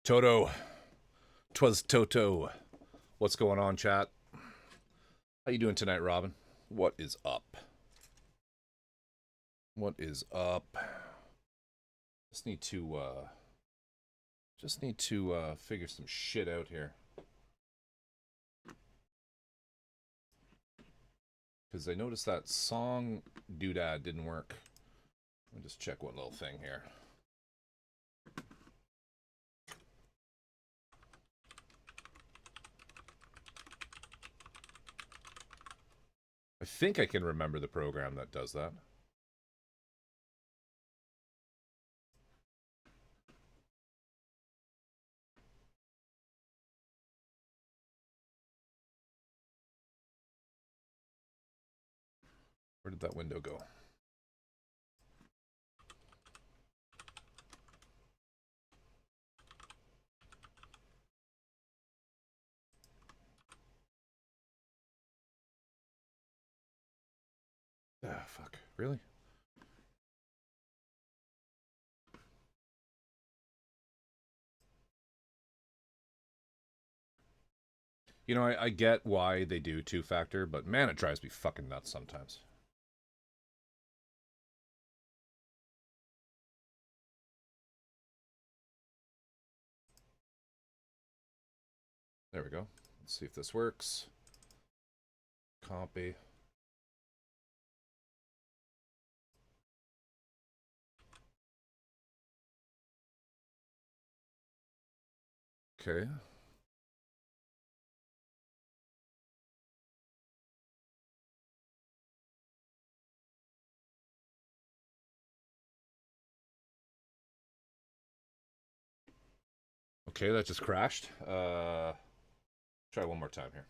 Toto. 'Twas Toto. What's going on, chat? How you doing tonight, Robin? What is up? What is up? Just need to figure some shit out here. Because I noticed that song doodad didn't work. Let me just check one little thing here. I think I can remember the program that does that. Where did that window go? Ah, fuck. Really? You know, I get why they do two-factor, but man, it drives me fucking nuts sometimes. There we go. Let's see if this works. Copy. Okay. Okay, that just crashed. Try one more time here.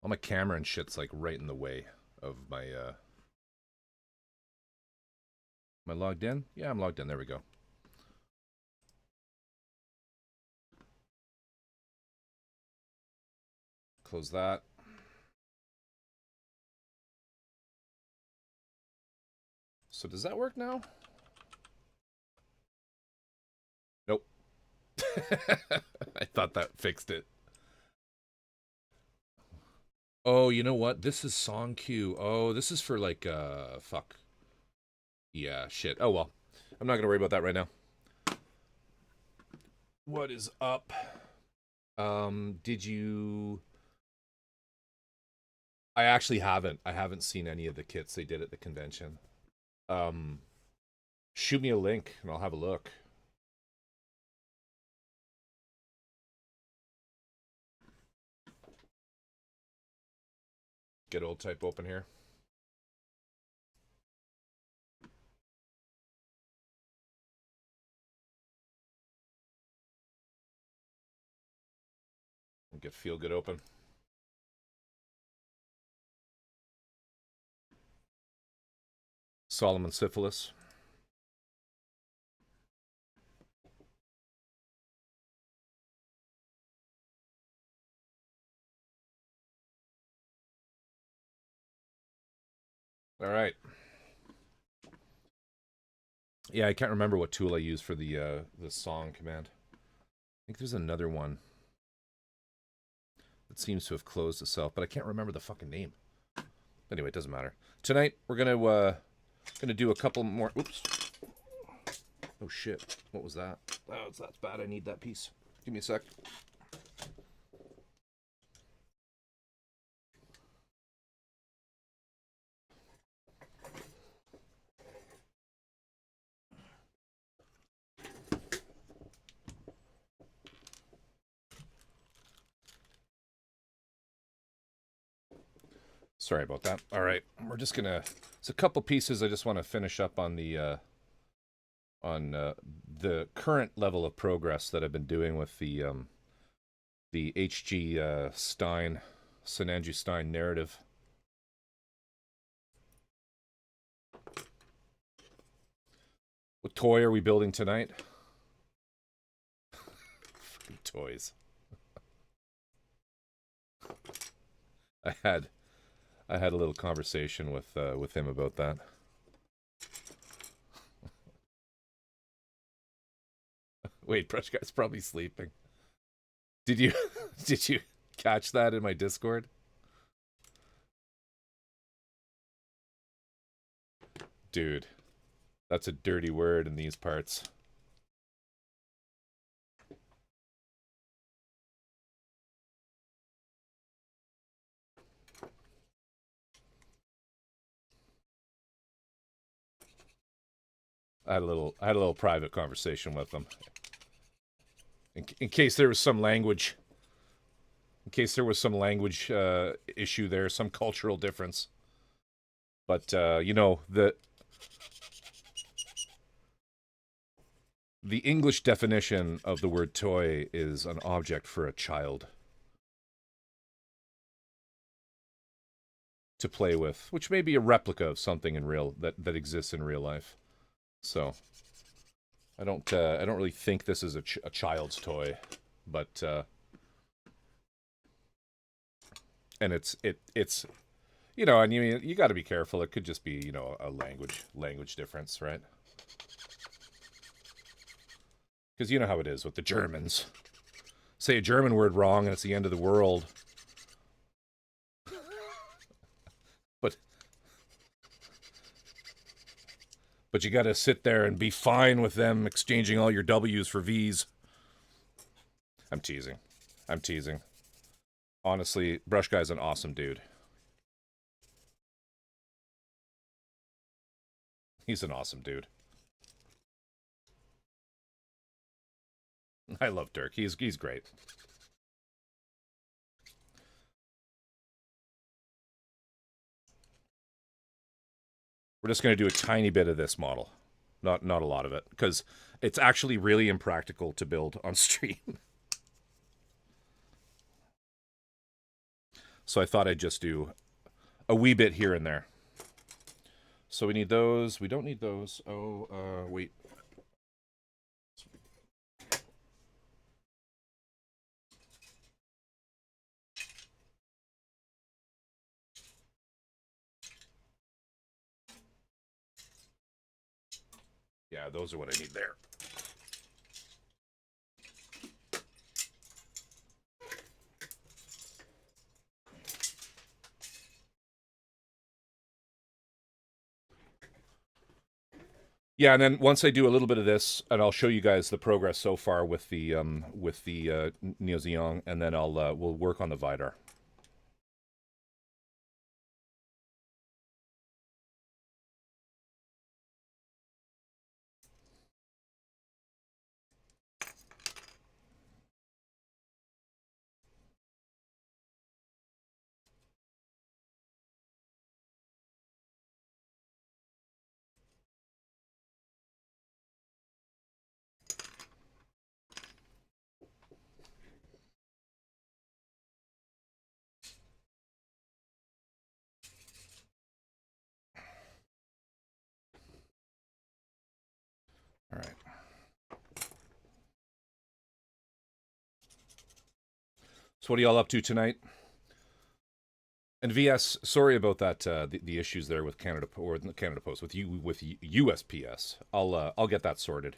All my camera and shit's like right in the way of my Am I logged in? Yeah, I'm logged in. There we go. Close that. So does that work now? Nope. I thought that fixed it. Oh, you know what? This is song queue. Oh, this is for like fuck. Yeah, shit. Oh well. I'm not gonna worry about that right now. What is up? Did you I actually haven't. I haven't seen any of the kits they did at the convention. Um Shoot me a link and I'll have a look. Get old type open here. Get feel good open. Solomon syphilis. All right. Yeah, I can't remember what tool I used for the song command. I think there's another one that seems to have closed itself, but I can't remember the fucking name. Anyway, it doesn't matter. Tonight we're gonna do a couple more. Oops. Oh shit! What was that? Oh, that's bad. I need that piece. Give me a sec. Sorry about that. All right, we're just gonna. It's a couple pieces I just want to finish up on the current level of progress that I've been doing with the HG Stein, Sananju Stein narrative. What toy are we building tonight? Fucking toys. I had a little conversation with him about that. Wait, Brush Guy's probably sleeping. Did you did you catch that in my Discord? Dude, that's a dirty word in these parts. I had a little private conversation with them. In case there was some language issue there, some cultural difference. But you know, the English definition of the word toy is an object for a child to play with, which may be a replica of something in real that exists in real life. So I don't really think this is a child's toy, but and it's you know, and you got to be careful. It could just be, you know, a language difference, right? Because you know how it is with the Germans. Say a German word wrong and it's the end of the world. But you got to sit there and be fine with them exchanging all your W's for V's. I'm teasing. Honestly, Brush Guy's an awesome dude. He's an awesome dude. I love Dirk. He's great. We're just going to do a tiny bit of this model. Not a lot of it, because it's actually really impractical to build on stream. So I thought I'd just do a wee bit here and there. So we need those. We don't need those. Oh, wait. Yeah, those are what I need there. Yeah, and then once I do a little bit of this, and I'll show you guys the progress so far with the Neo Zeong, and then we'll work on the Vidar. All right. So what are y'all up to tonight? And VS, sorry about that. The issues there with Canada Post with USPS. I'll get that sorted.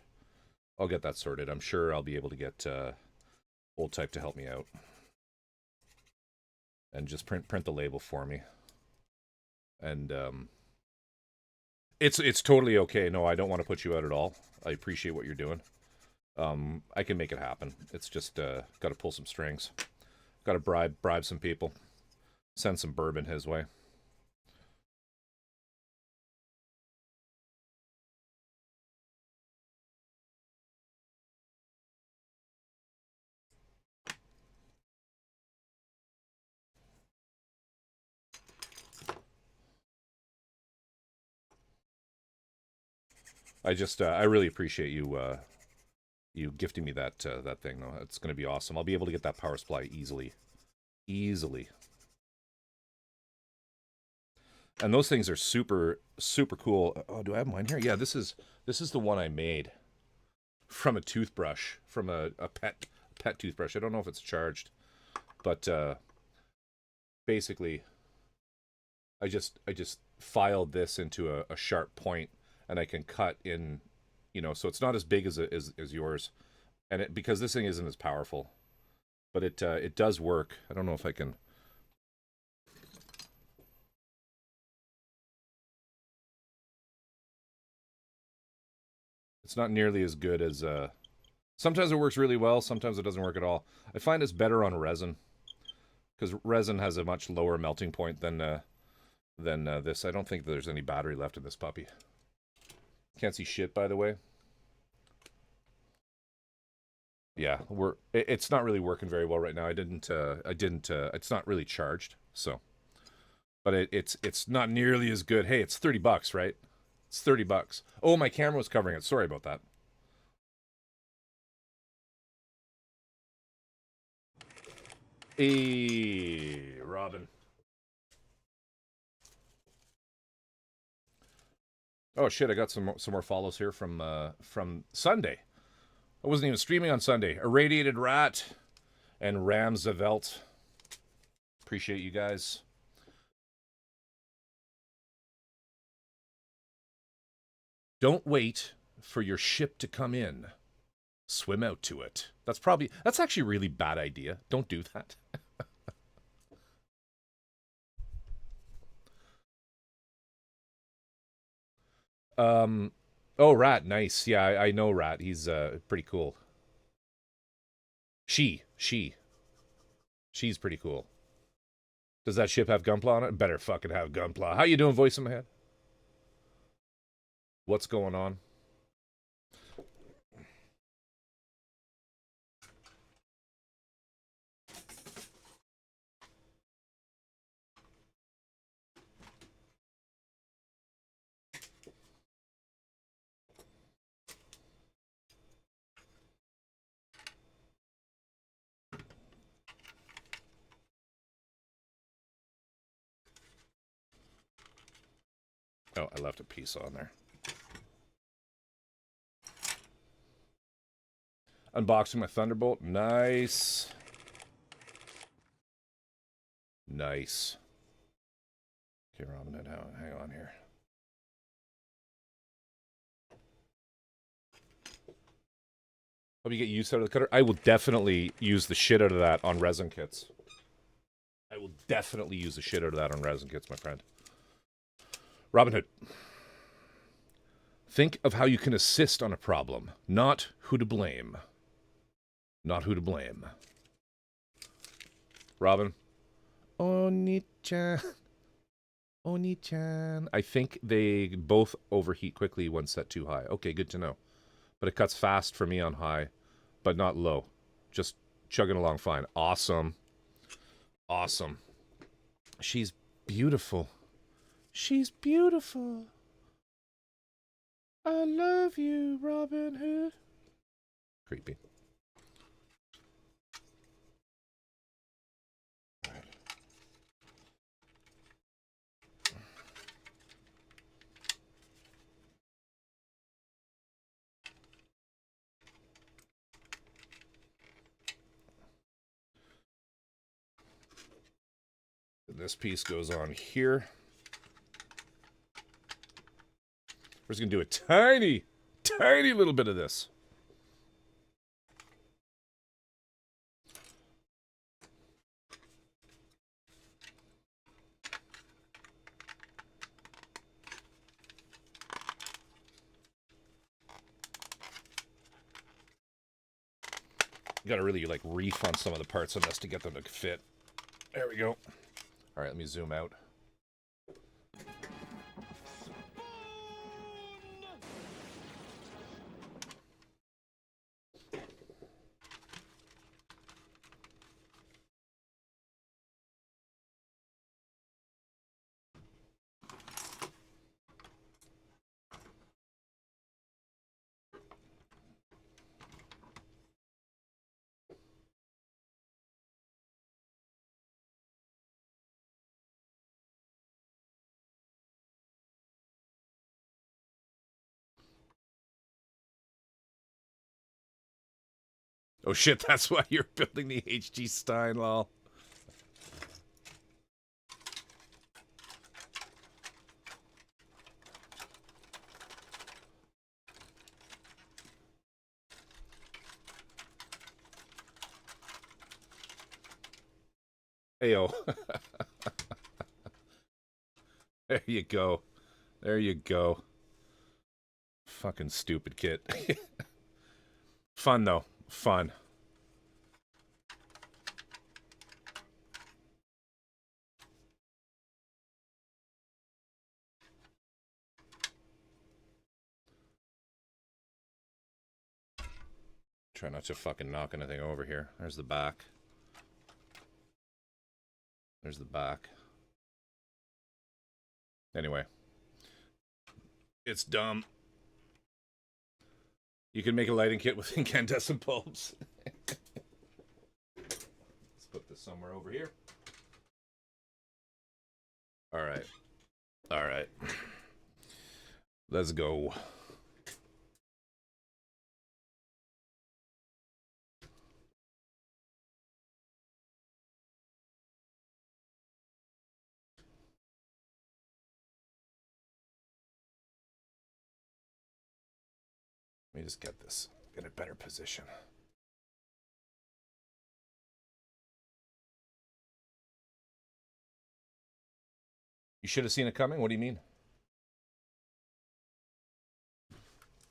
I'm sure I'll be able to get Old Type to help me out and just print the label for me. And it's totally okay. No, I don't want to put you out at all. I appreciate what you're doing. I can make it happen. It's just got to pull some strings. Got to bribe some people. Send some bourbon his way. I really appreciate you you gifting me that thing though. It's going to be awesome. I'll be able to get that power supply easily. And those things are super cool. Oh, do I have mine here? Yeah, this is the one I made from a toothbrush, from a pet toothbrush. I don't know if it's charged, but basically I just filed this into a sharp point, and I can cut in, you know, so it's not as big as yours, And because this thing isn't as powerful, but it does work. I don't know if I can. It's not nearly as good as. Sometimes it works really well. Sometimes it doesn't work at all. I find it's better on resin, because resin has a much lower melting point than this. I don't think there's any battery left in this puppy. Can't see shit, by the way. Yeah, it's not really working very well right now. It's not really charged, so. But it's not nearly as good. Hey, it's $30, right? It's $30. Oh, my camera was covering it. Sorry about that. Hey, Robin. Oh shit! I got some more follows here from Sunday. I wasn't even streaming on Sunday. Irradiated Rat and Ramsevelt. Appreciate you guys. Don't wait for your ship to come in. Swim out to it. That's actually a really bad idea. Don't do that. Oh, Rat, nice. Yeah, I know Rat. He's pretty cool. She's pretty cool. Does that ship have Gunpla on it? Better fucking have Gunpla. How you doing, voice in my head? What's going on? Oh, I left a piece on there. Unboxing my Thunderbolt. Nice. Nice. Okay, Robin, hang on here. Hope you get use out of the cutter. I will definitely use the shit out of that on resin kits. I will definitely use the shit out of that on resin kits, my friend. Robin Hood. Think of how you can assist on a problem, not who to blame. Not who to blame. Robin. Oni-chan. Oni-chan. I think they both overheat quickly when set too high. Okay, good to know. But it cuts fast for me on high, but not low. Just chugging along fine. Awesome. Awesome. She's beautiful. She's beautiful. I love you, Robin Hood. Creepy. This piece goes on here. We're just going to do a tiny, tiny little bit of this. You got to really like reef on some of the parts on this to get them to fit. There we go. All right, let me zoom out. Oh shit, that's why you're building the HG Stein, lol. Ayo. There you go. There you go. Fucking stupid kit. Fun, though. Fun. Try not to fucking knock anything over here. There's the back. There's the back. Anyway. It's dumb. You can make a lighting kit with incandescent bulbs. Let's put this somewhere over here. Alright. Alright. Let's go. Let me just get this in a better position. You should have seen it coming? What do you mean?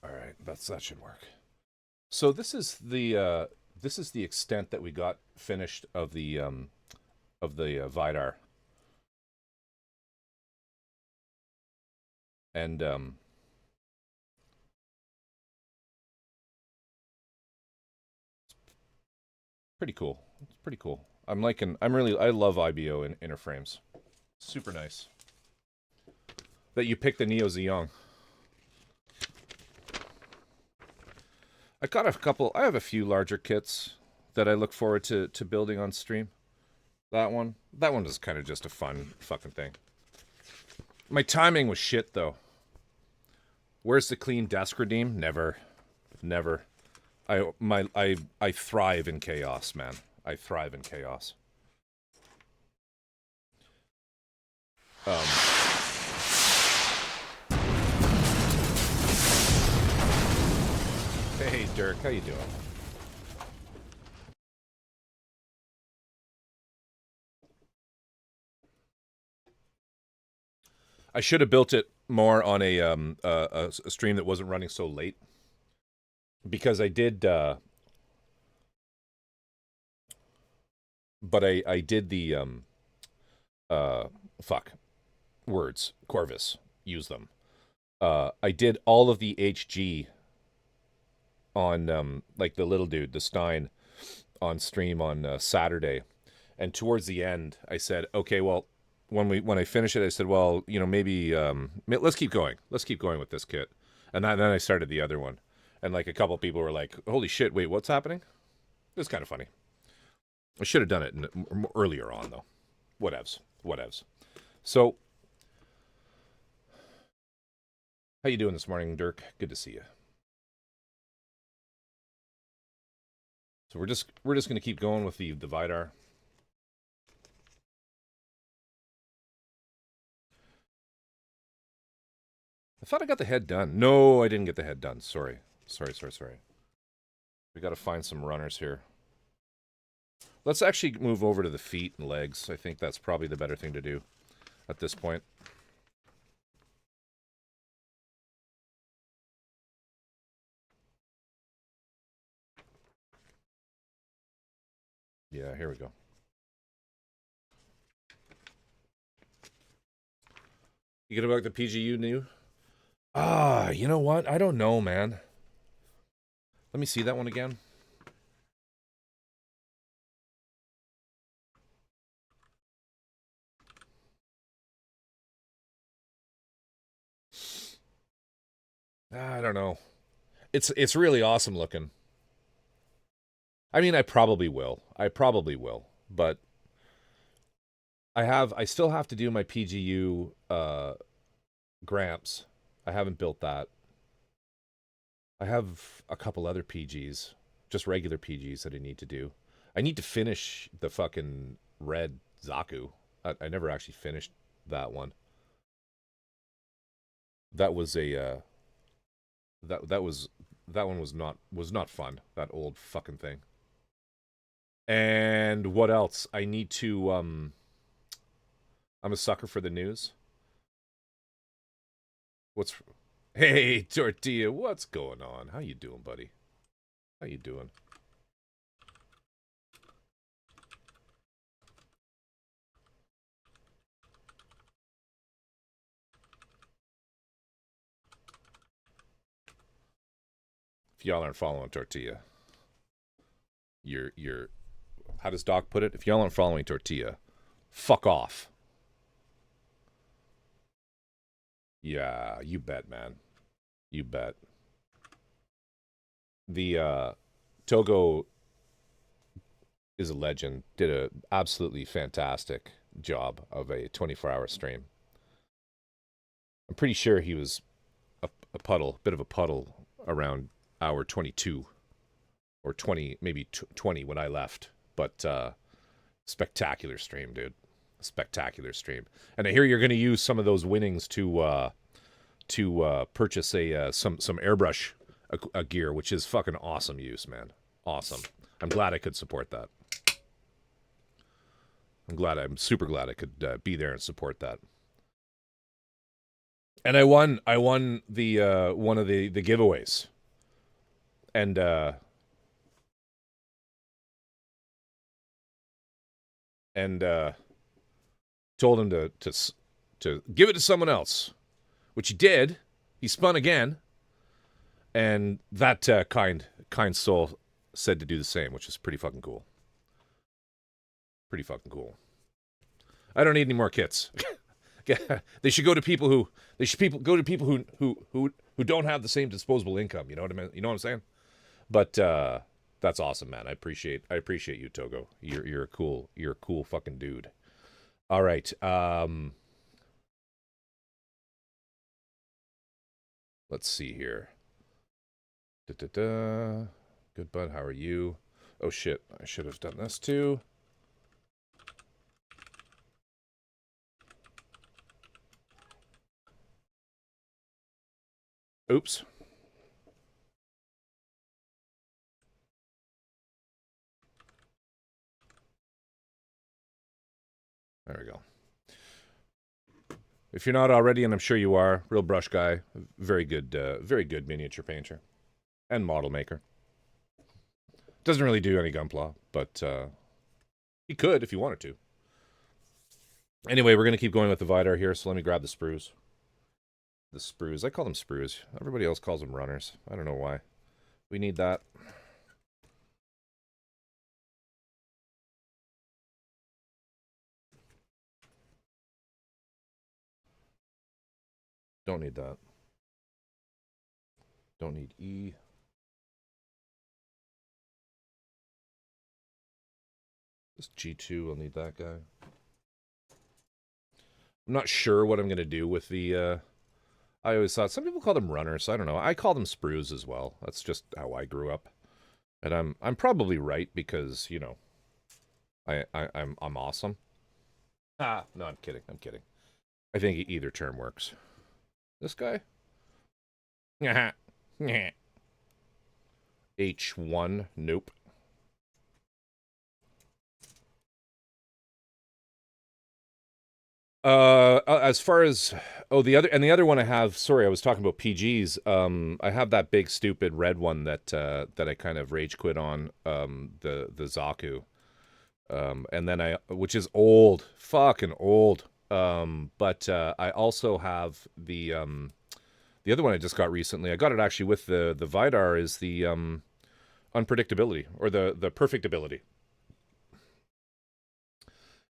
Alright, that should work. So this is the extent that we got finished of the Vidar. And pretty cool. It's pretty cool. I love IBO in inner frames. Super nice. That you picked the Neo Xeon. I have a few larger kits that I look forward to building on stream. That one is kind of just a fun fucking thing. My timing was shit though. Where's the clean desk redeem? Never. I thrive in chaos, man. I thrive in chaos. Hey Dirk, how you doing? I should have built it more on a stream that wasn't running so late. Because I did, but I did the, Corvus, use them. I did all of the HG on, like the little dude, the Stein, on stream on Saturday. And towards the end, I said, okay, well, when I finish it, I said, well, you know, maybe, let's keep going. Let's keep going with this kit. And then I started the other one. And like a couple of people were like, holy shit, wait, what's happening? It was kind of funny. I should have done it earlier on, though. Whatevs. So, how you doing this morning, Dirk? Good to see you. So we're just going to keep going with the Vidar. I thought I got the head done. No, I didn't get the head done. Sorry. We got to find some runners here. Let's actually move over to the feet and legs. I think that's probably the better thing to do at this point. Yeah, here we go. You get about the PGU new? You know what? I don't know, man. Let me see that one again. I don't know. It's really awesome looking. I mean, I probably will, but I still have to do my PGU Gramps. I haven't built that. I have a couple other PGs, just regular PGs that I need to do. I need to finish the fucking red Zaku. I never actually finished that one. That was a that one was not fun. That old fucking thing. And what else? I need to I'm a sucker for the news. What's Hey, Tortilla, what's going on? How you doing, buddy? How you doing? If y'all aren't following Tortilla, you're how does Doc put it? If y'all aren't following Tortilla, fuck off. Yeah, you bet, man. You bet. The Togo is a legend. Did a absolutely fantastic job of a 24-hour stream. I'm pretty sure he was a puddle, bit of a puddle around hour 22 or 20, maybe 20 when I left. But spectacular stream, dude. Spectacular stream. And I hear you're going to use some of those winnings to purchase some airbrush gear, which is fucking awesome use, man. Awesome. I'm glad I could support that. I'm super glad I could be there and support that. And I won the one of the giveaways. And told him to give it to someone else, which he did. He spun again, and that kind soul said to do the same, which is pretty fucking cool. Pretty fucking cool. I don't need any more kits. They should go to people who who don't have the same disposable income. You know what I mean? You know what I'm saying? But that's awesome, man. I appreciate you, Togo. You're a cool fucking dude. All right. Let's see here. Good bud, how are you? Oh shit, I should have done this too. Oops. There we go. If you're not already, and I'm sure you are, real brush guy, very good miniature painter and model maker. Doesn't really do any Gunpla, but he could if he wanted to. Anyway, we're going to keep going with the Vidar here, so let me grab the sprues. The sprues. I call them sprues. Everybody else calls them runners. I don't know why. We need that. Don't need that. Don't need E. This G2, I'll need that guy. I'm not sure what I'm going to do with the... I always thought... Some people call them runners. I don't know. I call them sprues as well. That's just how I grew up. And I'm probably right because, you know, I'm awesome. Ah, no, I'm kidding. I'm kidding. I think either term works. This guy? H1, nope. As far as the other one I have, sorry, I was talking about PGs. I have that big stupid red one that that I kind of rage quit on, the Zaku. And then which is old, fucking old. But I also have the other one I just got recently. I got it actually with the Vidar, is the unpredictability, or the perfect ability.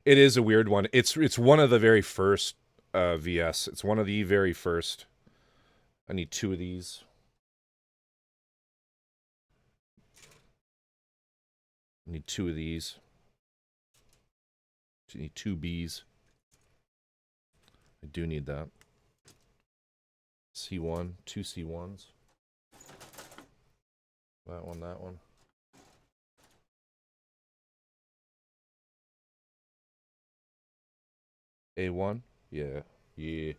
It is a weird one. It's one of the very first VS. It's one of the very first. I need two of these. I need two of these. I need two Bs. I do need that. C1, two C1s. That one, that one. A1? Yeah. Yeah.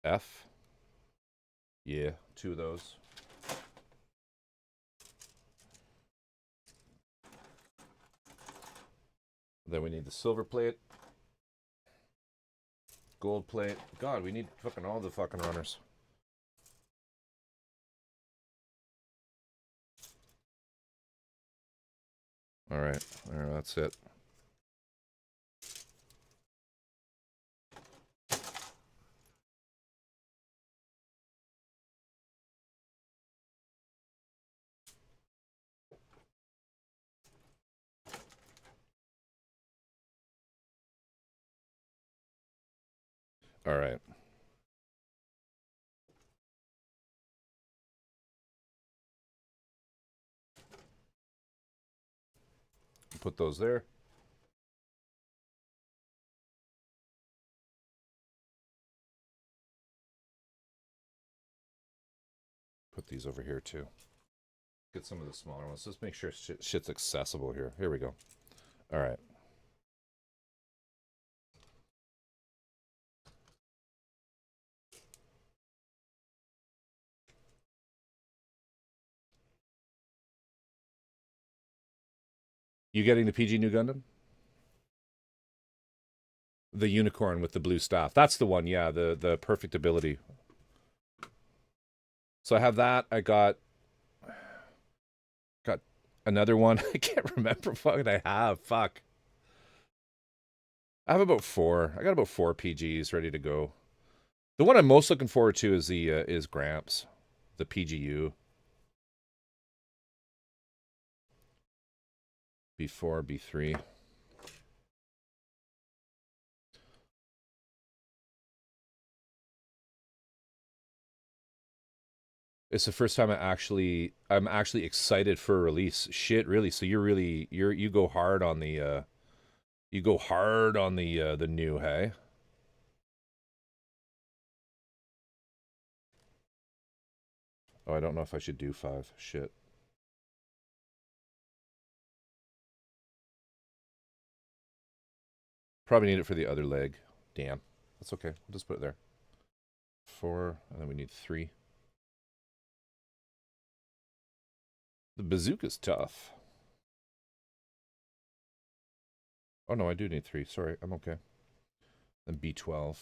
F? Yeah, 2 of those. Then we need the silver plate. Gold plate. God, we need fucking all the fucking runners. All right, that's it. All right. Put those there. Put these over here too. Get some of the smaller ones. Just make sure shit's accessible here. Here we go. All right. You getting the PG New Gundam? The unicorn with the blue staff. That's the one, yeah, the perfect ability. So I have that. I got another one. I can't remember what I have. Fuck. I have about 4. I got about 4 PGs ready to go. The one I'm most looking forward to is the is Gramps, the PGU. B4, B3. It's the first time I'm actually excited for a release. Shit, really. So you go hard on the the new, hey? Oh, I don't know if I should do 5. Shit. Probably need it for the other leg. Damn. That's okay. I'll just put it there. 4, and then we need 3. The bazooka's tough. Oh no, I do need 3. Sorry, I'm okay. Then B12.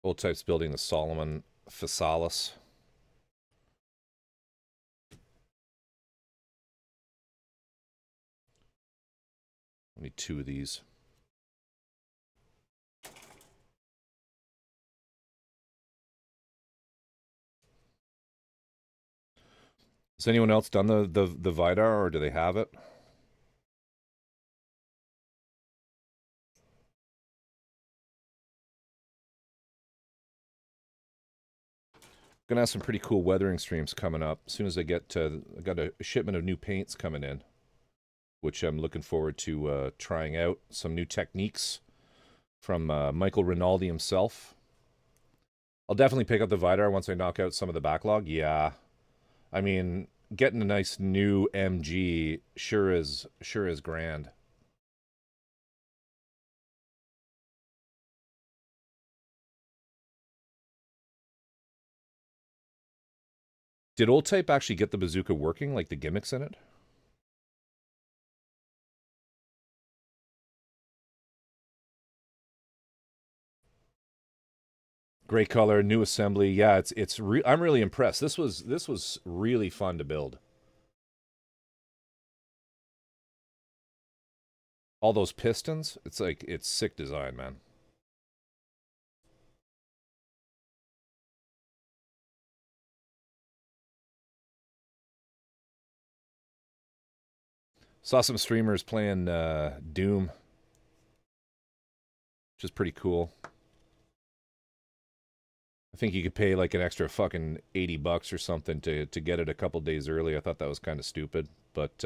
Old type's building the Solomon Phasalis. I need 2 of these. Has anyone else done the Vidar, or do they have it? Gonna have some pretty cool weathering streams coming up. As soon as I get I got a shipment of new paints coming in, which I'm looking forward to trying out. Some new techniques from Michael Rinaldi himself. I'll definitely pick up the Vidar once I knock out some of the backlog. Yeah. I mean, getting a nice new MG sure is grand. Did Old Type actually get the bazooka working, like the gimmicks in it? Great color, new assembly. Yeah, I'm really impressed. This was really fun to build. All those pistons, it's sick design, man. Saw some streamers playing Doom, which is pretty cool. I think you could pay like an extra fucking $80 or something to get it a couple days early. I thought that was kind of stupid, but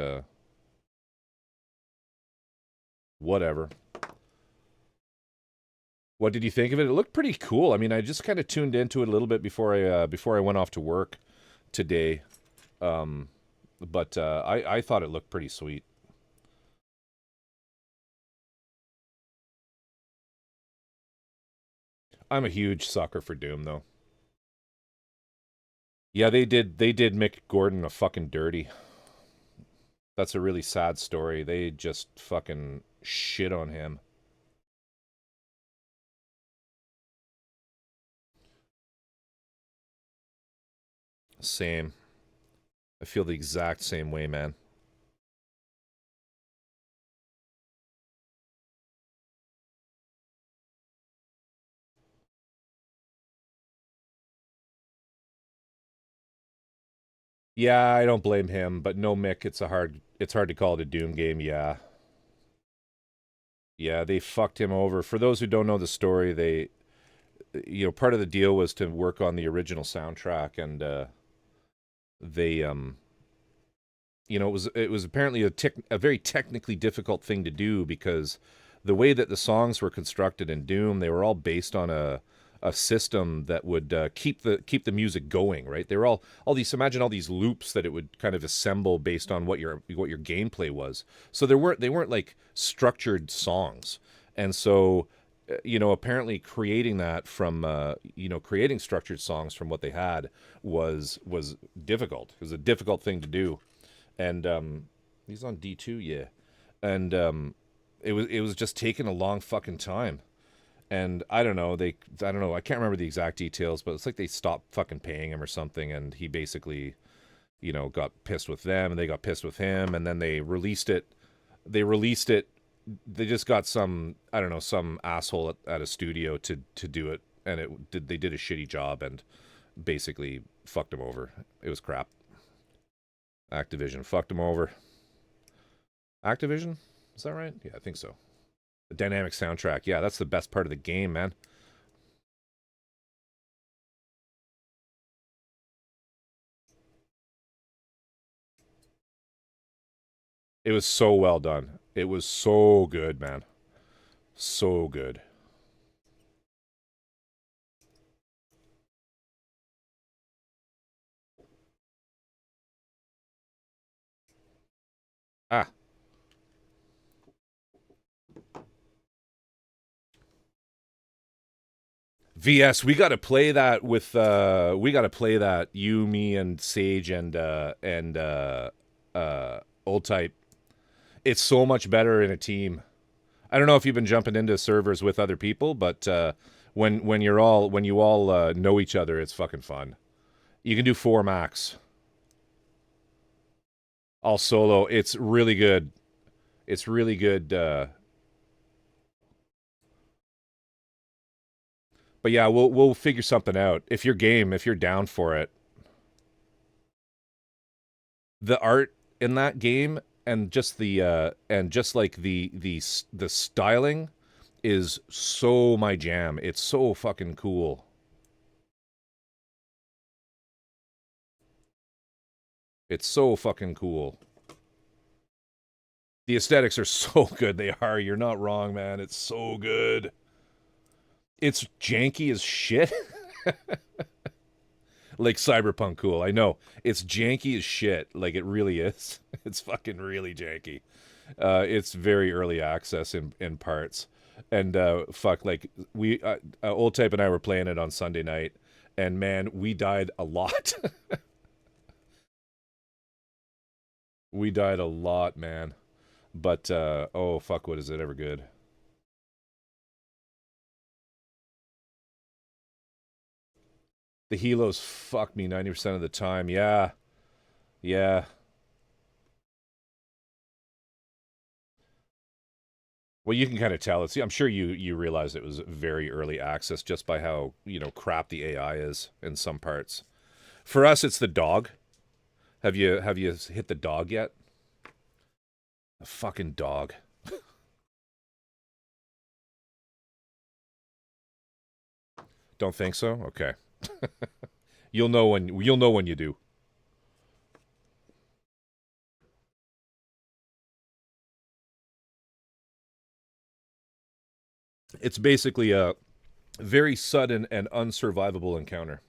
whatever. What did you think of it? It looked pretty cool. I mean, I just kind of tuned into it a little bit before I went off to work today, but I thought it looked pretty sweet. I'm a huge sucker for Doom, though. Yeah, they did Mick Gordon a fucking dirty. That's a really sad story. They just fucking shit on him. Same. I feel the exact same way, man. Yeah, I don't blame him, but no Mick, it's hard to call it a Doom game, yeah. Yeah, they fucked him over. For those who don't know the story, part of the deal was to work on the original soundtrack, and they it was apparently a very technically difficult thing to do because the way that the songs were constructed in Doom, they were all based on a system that would keep the music going, right? They were all these, imagine all these loops that it would kind of assemble based on what your gameplay was. So they weren't like structured songs. And so apparently creating that from creating structured songs from what they had was difficult. It was a difficult thing to do. And he's on D2, yeah. And it was just taking a long fucking time. And I don't know, I can't remember the exact details, but it's like they stopped fucking paying him or something, and he basically, got pissed with them, and they got pissed with him, and then they released it. They just got some, I don't know, some asshole at a studio to do it, and they did a shitty job and basically fucked him over. It was crap. Activision fucked him over. Activision? Is that right? Yeah, I think so. The dynamic soundtrack. Yeah, that's the best part of the game, man. It was so well done. It was so good, man. So good. Ah, VS, we got to play that with we got to play that, you, me, and Sage, and Old Type. It's so much better in a team. I don't know if you've been jumping into servers with other people, but when you all know each other, it's fucking fun. You can do 4 max. All solo. It's really good. It's really good. But yeah, we'll figure something out. If you're game, if you're down for it. The art in that game, and just like the styling is so my jam. It's so fucking cool. It's so fucking cool. The aesthetics are so good. They are. You're not wrong, man. It's so good. It's janky as shit. Like cyberpunk cool. I know. It's janky as shit. Like it really is. It's fucking really janky. It's very early access in parts. And fuck, like Old Type and I were playing it on Sunday night, and man, we died a lot. We died a lot, man. But oh fuck, what is it ever good? The helos fuck me 90% of the time. Yeah, yeah. Well, you can kind of tell. I'm sure you realize it was very early access just by how crap the AI is in some parts. For us, it's the dog. Have you hit the dog yet? The fucking dog. Don't think so. Okay, you'll know when you do. It's basically a very sudden and unsurvivable encounter.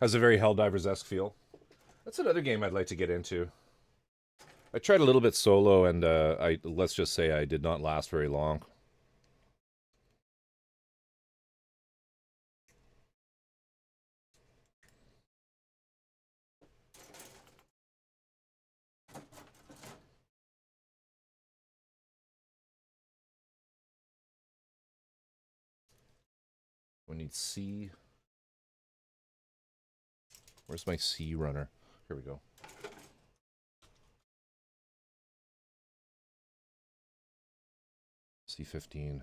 Has a very Helldivers-esque feel. That's another game I'd like to get into. I tried a little bit solo, and let's just say I did not last very long. We need C. Where's my C runner? Here we go. C15.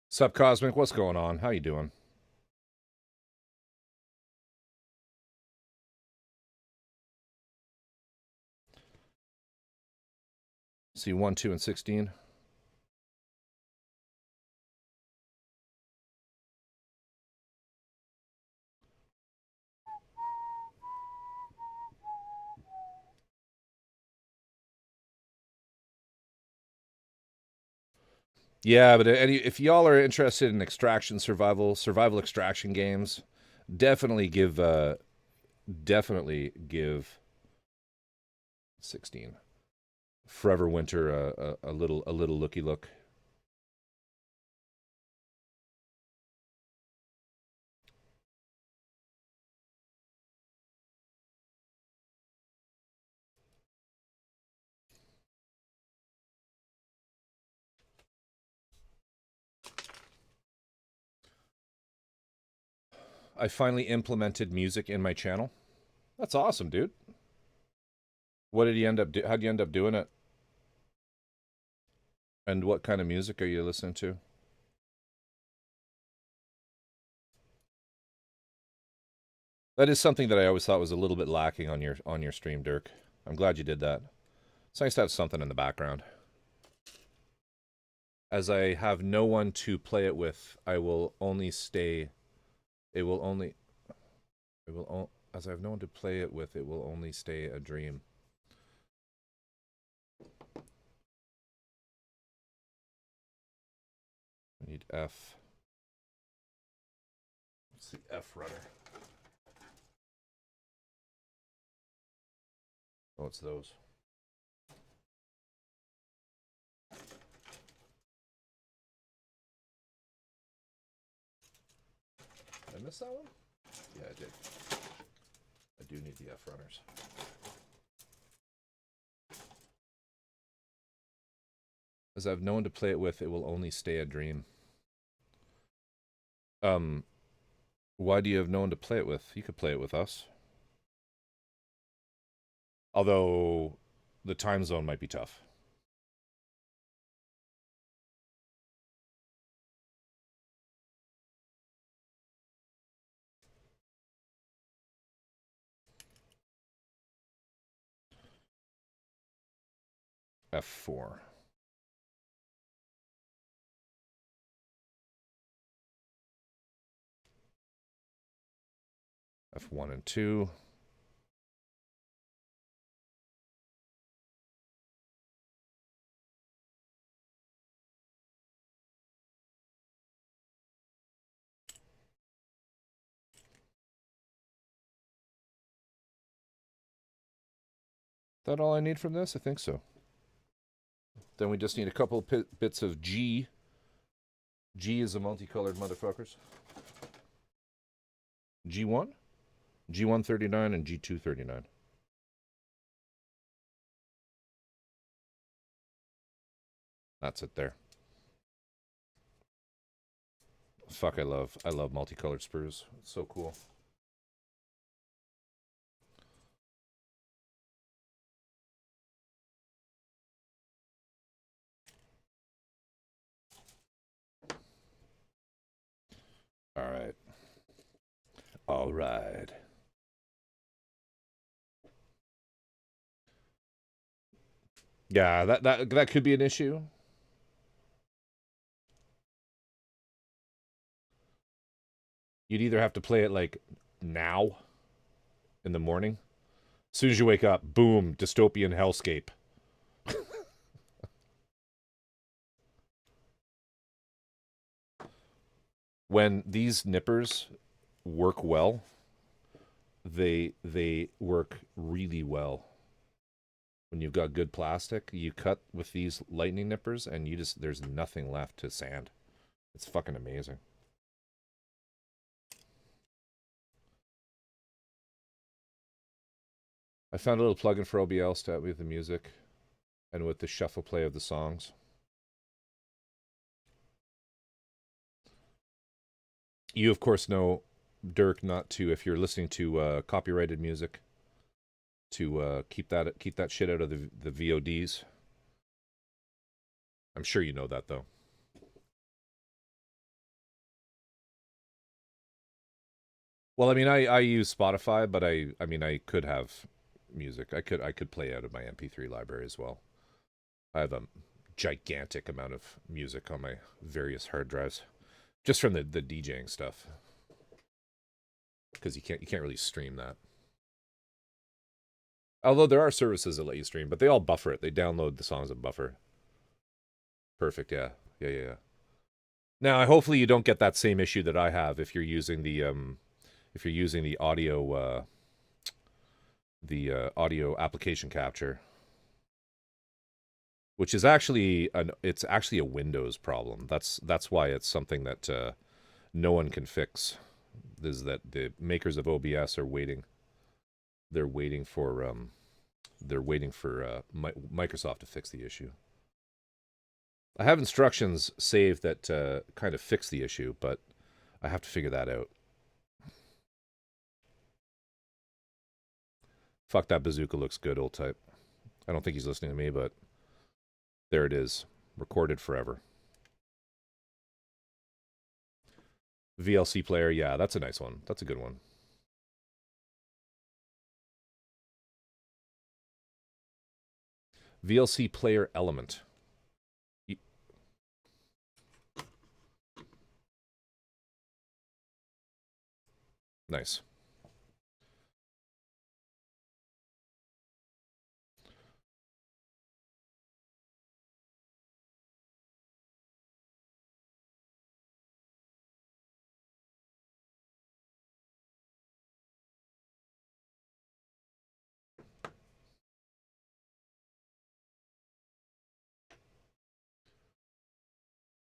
Sup, Cosmic? What's going on? How you doing? C1, 2, and 16. Yeah, but if y'all are interested in extraction survival extraction games, definitely give 16 Forever Winter a little looky look. I finally implemented music in my channel. That's awesome, dude. What did you end up how'd you end up doing it? And what kind of music are you listening to? That is something that I always thought was a little bit lacking on your stream, Dirk. I'm glad you did that. It's nice to have something in the background. As I have no one to play it with, I will only stay. It will only. It will. As I have no one to play it with, it will only stay a dream. I need F. What's the F runner? Oh, it's those. Did I miss that one? Yeah, I did. I do need the F runners. As I have no one to play it with, it will only stay a dream. Why do you have no one to play it with? You could play it with us. Although, the time zone might be tough. F4. F1 and 2. That all I need from this? I think so. Then we just need a couple bits of G. G is a multicolored motherfuckers. G1, G139, and G239. That's it there. Fuck, I love multicolored sprues. It's so cool. All right. All right. Yeah, that could be an issue. You'd either have to play it like now in the morning. As soon as you wake up, boom, dystopian hellscape. When these nippers work well, they work really well. When you've got good plastic, you cut with these lightning nippers and you just there's nothing left to sand. It's fucking amazing. I found a little plugin for OBS to help me with the music and with the shuffle play of the songs. You of course know, Dirk, not to, if you're listening to copyrighted music, to keep that shit out of the VODs. I'm sure you know that though. Well, I mean, I use Spotify, but I mean, I could have music. I could play out of my MP3 library as well. I have a gigantic amount of music on my various hard drives, just from the DJing stuff, because you can't really stream that. Although there are services that let you stream, but they all buffer it. They download the songs and buffer. Perfect. Yeah. Yeah. Now, hopefully, you don't get that same issue that I have if you're using the audio audio application capture, which is actually it's actually a Windows problem. That's why it's something that no one can fix. Is that the makers of OBS are waiting? They're waiting for Microsoft to fix the issue. I have instructions saved that kind of fix the issue, but I have to figure that out. Fuck, that bazooka looks good, old type. I don't think he's listening to me, but there it is. Recorded forever. VLC player, yeah, that's a nice one. That's a good one. VLC player element. Nice.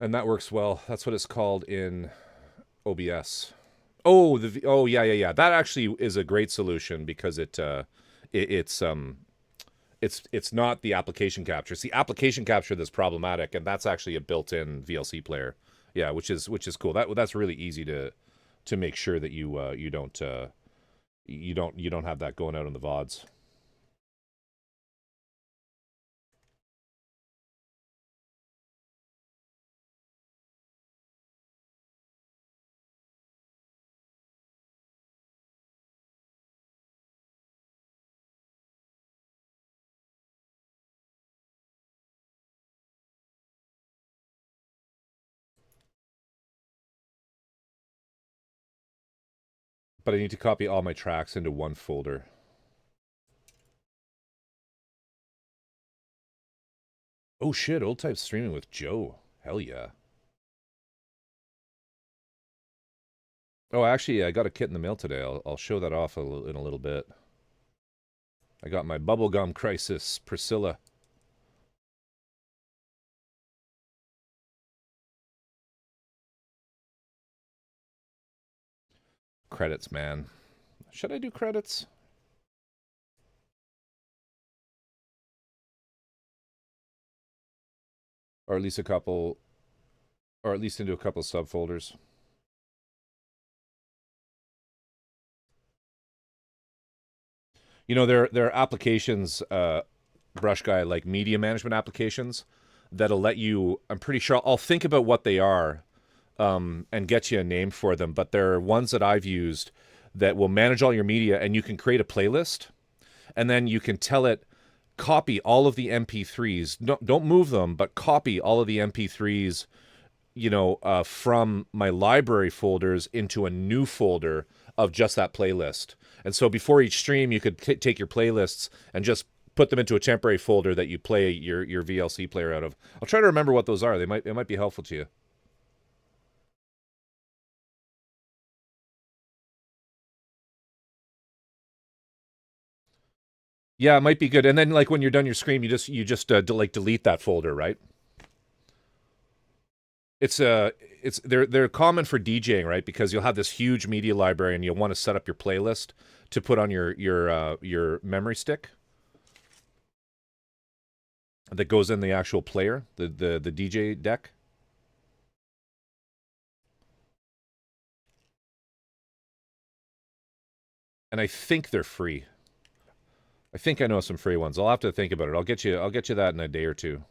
And that works well. That's what it's called in OBS. Oh, yeah. That actually is a great solution because it's not the application capture. It's the application capture that's problematic, and that's actually a built-in VLC player. Yeah, which is cool. That's really easy to make sure that you don't have that going out on the VODs. But I need to copy all my tracks into one folder. Oh shit, old type streaming with Joe. Hell yeah. Oh, actually, I got a kit in the mail today. I'll show that off in a little bit. I got my Bubblegum Crisis Priscilla. Credits, man. Should I do credits? Or at least a couple, or at least into a couple subfolders. You know, there are applications, Brush Guy, like media management applications that'll let you, I'm pretty sure, I'll think about what they are and get you a name for them, but there are ones that I've used that will manage all your media, and you can create a playlist, and then you can tell it, copy all of the MP3s. Don't move them, but copy all of the MP3s, you know, from my library folders into a new folder of just that playlist. And so before each stream, you could take your playlists and just put them into a temporary folder that you play your VLC player out of. I'll try to remember what those are. It might be helpful to you. Yeah, it might be good. And then like when you're done your stream, you just like delete that folder, right? They're common for DJing, right? Because you'll have this huge media library and you'll want to set up your playlist to put on your memory stick that goes in the actual player, the DJ deck. And I think they're free. I think I know some free ones. I'll have to think about it. I'll get you that in a day or two.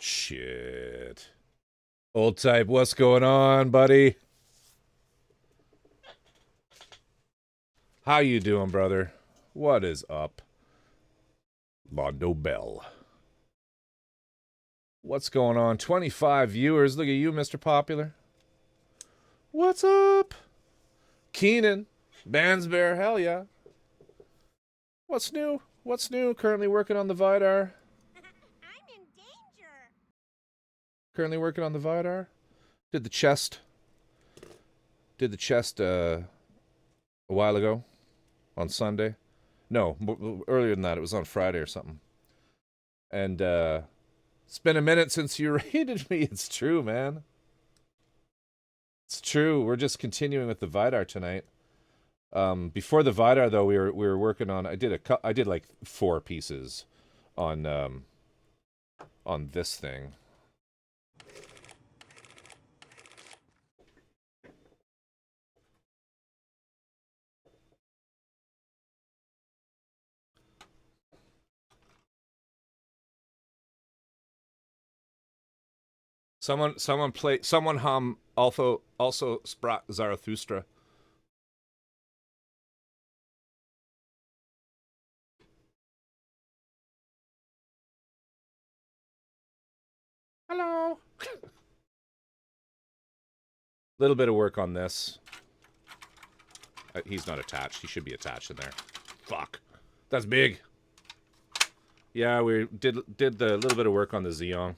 Shit. Old type, what's going on, buddy? How you doing, brother? What is up? Mondo Bell. What's going on? 25 viewers. Look at you, Mr. Popular. What's up? Keenan. Bansbear. Hell yeah. What's new? What's new? Currently working on the Vidar. I'm in danger. Currently working on the Vidar. Did the chest a while ago on Sunday. No, earlier than that. It was on Friday or something. And it's been a minute since you raided me. It's true, man. It's true. We're just continuing with the Vidar tonight. Before the Vidar, though, we were working on. I did like 4 pieces on this thing. Someone hum also Sprach Zarathustra. Hello. Little bit of work on this. He's not attached. He should be attached in there. Fuck. That's big. Yeah, we did the little bit of work on the Xeon.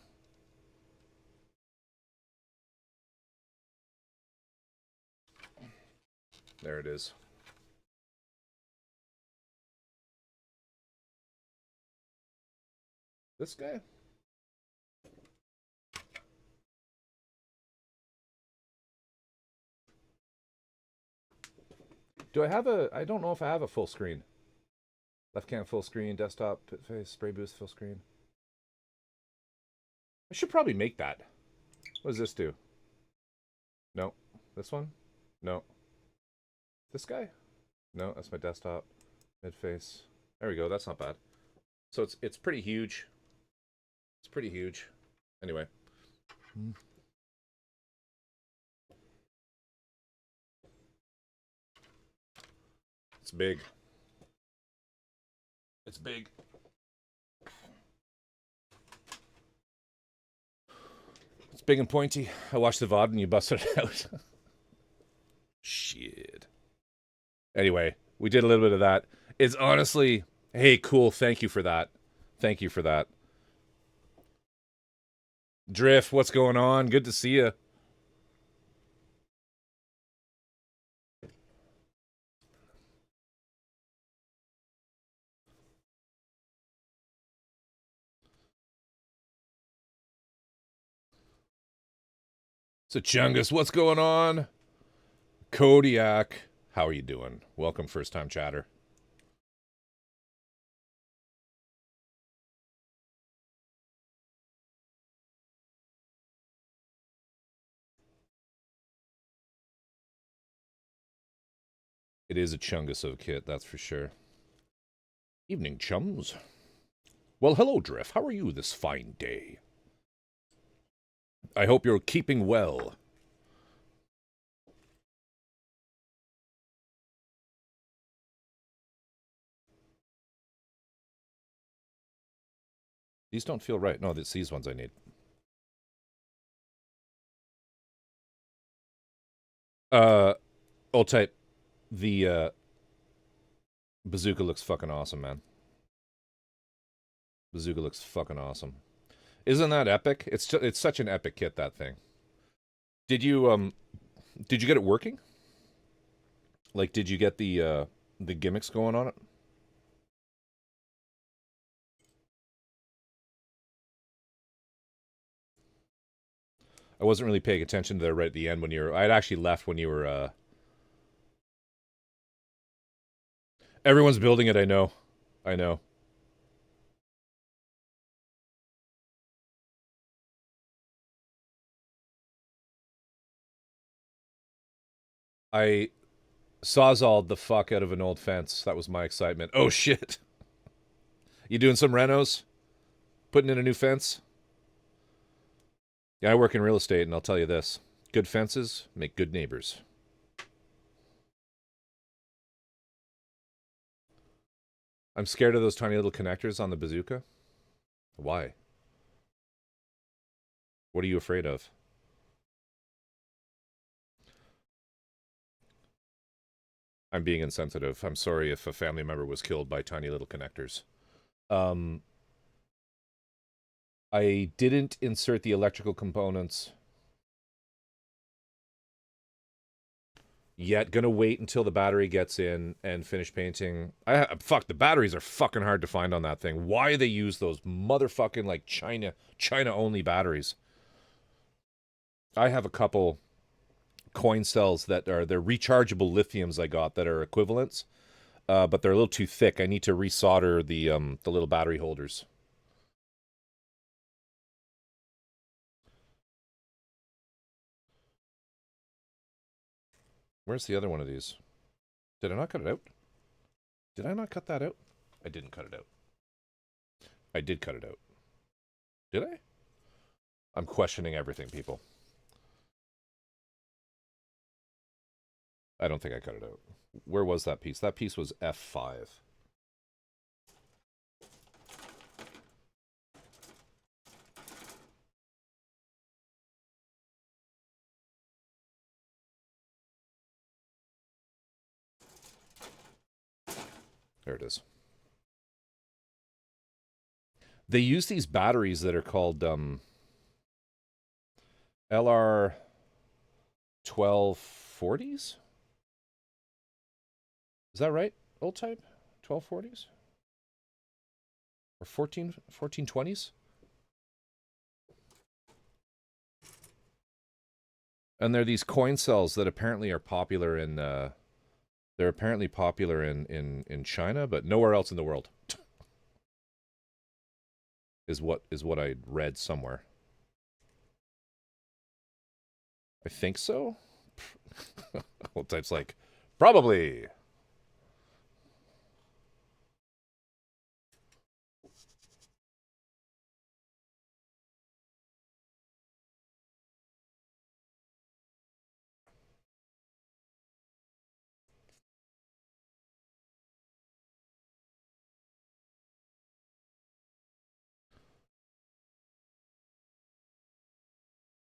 There it is. This guy? Do I have I don't know if I have a full screen. Left cam full screen, desktop, face, spray boost full screen. I should probably make that. What does this do? No. This one? No. This guy? No, that's my desktop. Mid face. There we go, that's not bad. So it's pretty huge. It's pretty huge. Anyway. It's big. It's big. It's big and pointy. I watched the VOD and you busted it out. Shit. Anyway, we did a little bit of that. It's honestly, hey, cool. Thank you for that. Thank you for that. Drift, what's going on? Good to see you. So Chungus, what's going on? Kodiak, how are you doing? Welcome, first time chatter. It is a chungus of a kit, that's for sure. Evening, chums. Well, hello, Drift. How are you this fine day? I hope you're keeping well. These don't feel right. No, it's these ones I need. Old type. The bazooka looks fucking awesome, man. Bazooka looks fucking awesome. Isn't that epic? It's such an epic kit, that thing. Did you get it working? Like, did you get the gimmicks going on it? I wasn't really paying attention to there right at the end when you were... I'd actually left when you were... Everyone's building it, I know. I know. I sawzalled the fuck out of an old fence. That was my excitement. Oh, shit. You doing some renos? Putting in a new fence? Yeah, I work in real estate, and I'll tell you this. Good fences make good neighbors. I'm scared of those tiny little connectors on the bazooka. Why? What are you afraid of? I'm being insensitive. I'm sorry if a family member was killed by tiny little connectors. I didn't insert the electrical components yet. Gonna wait until the battery gets in and finish painting. Fuck, the batteries are fucking hard to find on that thing. Why they use those motherfucking, like, China-only batteries? I have a couple coin cells that are... They're rechargeable lithiums I got that are equivalents. But they're a little too thick. I need to resolder the little battery holders. Where's the other one of these? Did I not cut it out? Did I not cut that out? I didn't cut it out. I did cut it out. Did I? I'm questioning everything, people. I don't think I cut it out. Where was that piece? That piece was F5. There it is. They use these batteries that are called LR 1240s? Is that right? Old type? 1240s? Or 1420s? And they're these coin cells that apparently are popular in they're apparently popular in China, but nowhere else in the world. is what I read somewhere. I think so. Old type's like, probably.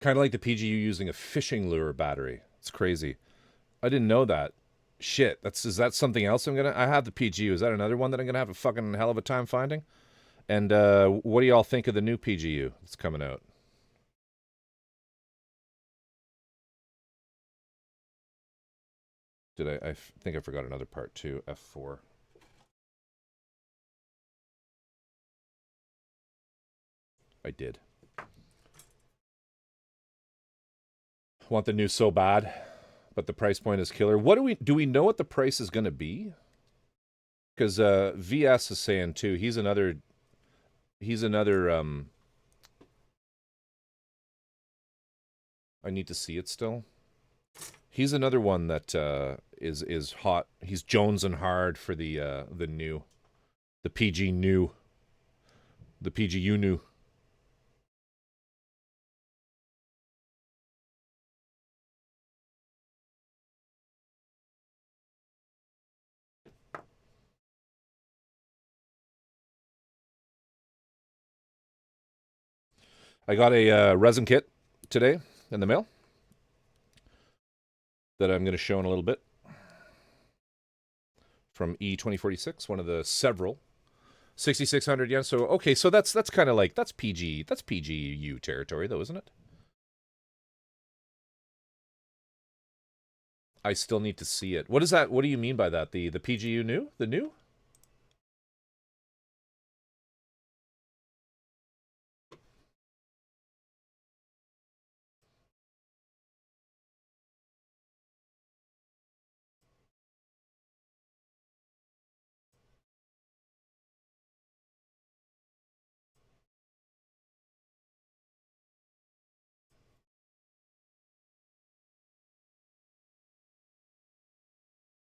Kind of like the PGU using a fishing lure battery. It's crazy. I didn't know that. Shit, is that something else I have the PGU. Is that another one that I'm gonna have a fucking hell of a time finding? And what do y'all think of the new PGU that's coming out? I think I forgot another part too. F4. I did. Want the new so bad, but the price point is killer. What do we know what the price is going to be? Because VS is saying too. He's another. I need to see it still. He's another one that is hot. He's jonesing hard for the new, the PG new, the PGU new. I got a resin kit today in the mail that I'm going to show in a little bit from E2046, one of the several 6,600 yen. So okay, so that's kind of like that's PGU territory though, isn't it? I still need to see it. What is that? What do you mean by that? The PGU new? The new?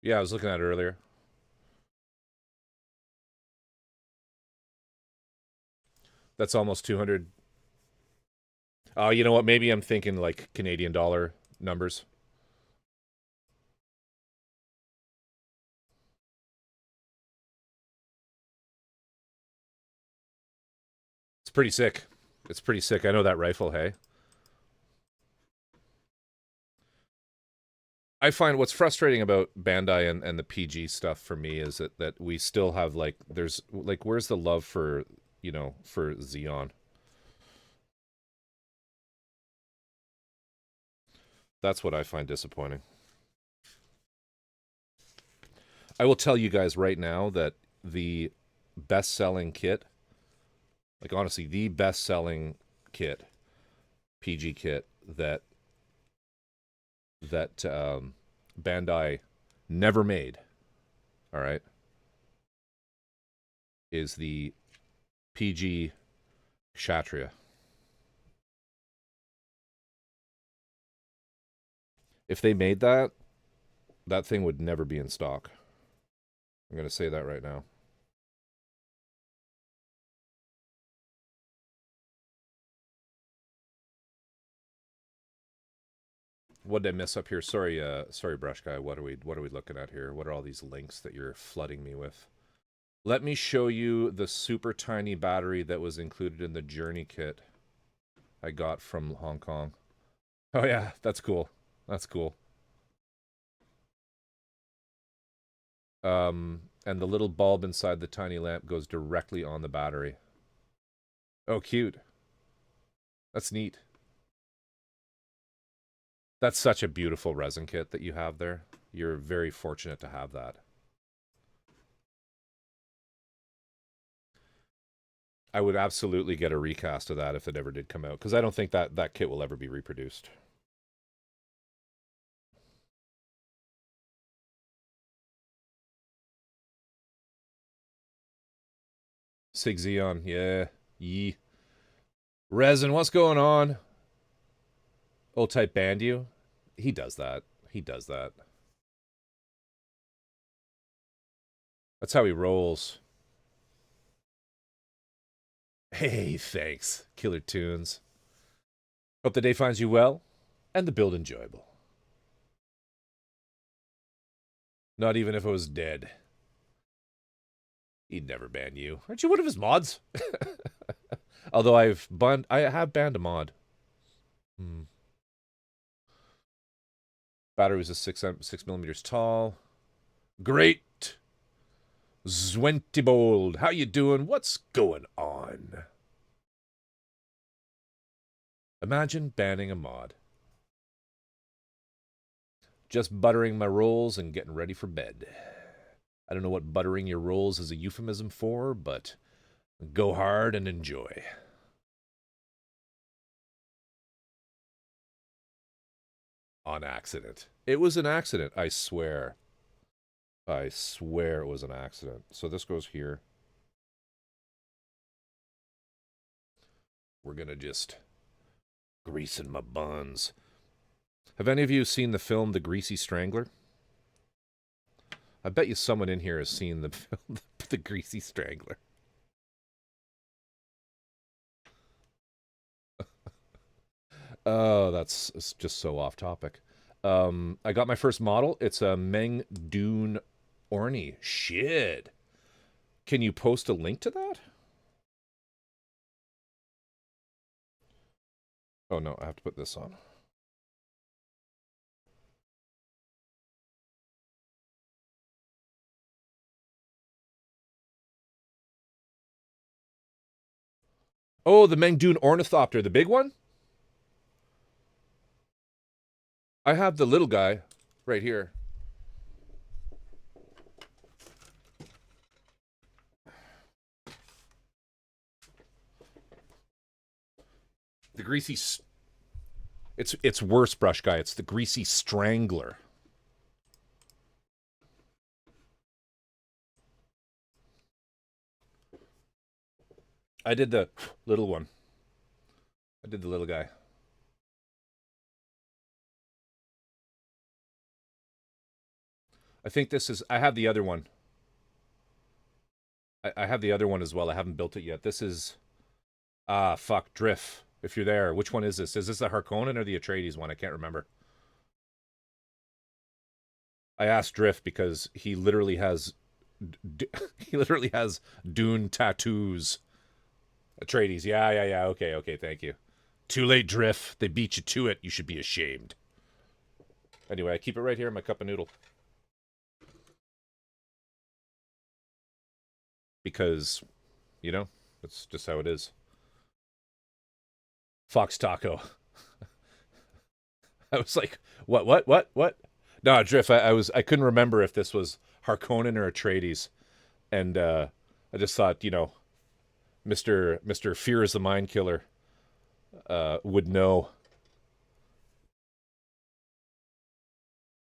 Yeah, I was looking at it earlier. That's almost 200. Oh, you know what? Maybe I'm thinking like Canadian dollar numbers. It's pretty sick. It's pretty sick. I know that rifle, hey? I find what's frustrating about Bandai and the PG stuff for me is that we still have like, there's like, where's the love for, for Xeon? That's what I find disappointing. I will tell you guys right now that the best-selling kit, like honestly, the best-selling kit, PG kit that Bandai never made, all right, is the PG Kshatriya. If they made that, that thing would never be in stock. I'm going to say that right now. What did I miss up here? Sorry, sorry, Brush Guy. What are we looking at here? What are all these links that you're flooding me with? Let me show you the super tiny battery that was included in the Journey kit I got from Hong Kong. Oh yeah, that's cool. That's cool. And the little bulb inside the tiny lamp goes directly on the battery. Oh, cute. That's neat. That's such a beautiful resin kit that you have there. You're very fortunate to have that. I would absolutely get a recast of that if it ever did come out, because I don't think that kit will ever be reproduced. Sig Xeon, yeah. Yee. Resin, what's going on? Old type band you? He does that. He does that. That's how he rolls. Hey, thanks. Killer tunes. Hope the day finds you well and the build enjoyable. Not even if it was dead. He'd never ban you. Aren't you one of his mods? Although I have banned a mod. Battery was a 6 millimeters tall. Great. Zwentibold. How you doing? What's going on? Imagine banning a mod. Just buttering my rolls and getting ready for bed. I don't know what buttering your rolls is a euphemism for, but go hard and enjoy. On accident. It was an accident, I swear. I swear it was an accident. So this goes here. We're gonna just greasing my buns. Have any of you seen the film The Greasy Strangler? I bet you someone in here has seen the film The Greasy Strangler. Oh, it's just so off topic. I got my first model. It's a Meng Dune Orny. Shit. Can you post a link to that? Oh no, I have to put this on. Oh, the Meng Dune Ornithopter, the big one? I have the little guy right here. The greasy. It's worse, brush guy. It's the Greasy Strangler. I did the little one. I did the little guy. I think this is. I have the other one. I have the other one as well. I haven't built it yet. This is. Ah, fuck. Drift. If you're there, which one is this? Is this the Harkonnen or the Atreides one? I can't remember. I asked Drift because he literally has. He literally has Dune tattoos. Atreides. Yeah. Okay. Thank you. Too late, Drift. They beat you to it. You should be ashamed. Anyway, I keep it right here in my cup of noodle. Because, you know, that's just how it is. Fox Taco. I was like, what? No, Drift, I couldn't remember if this was Harkonnen or Atreides. And I just thought, you know, Mr. Fear is the Mind Killer would know.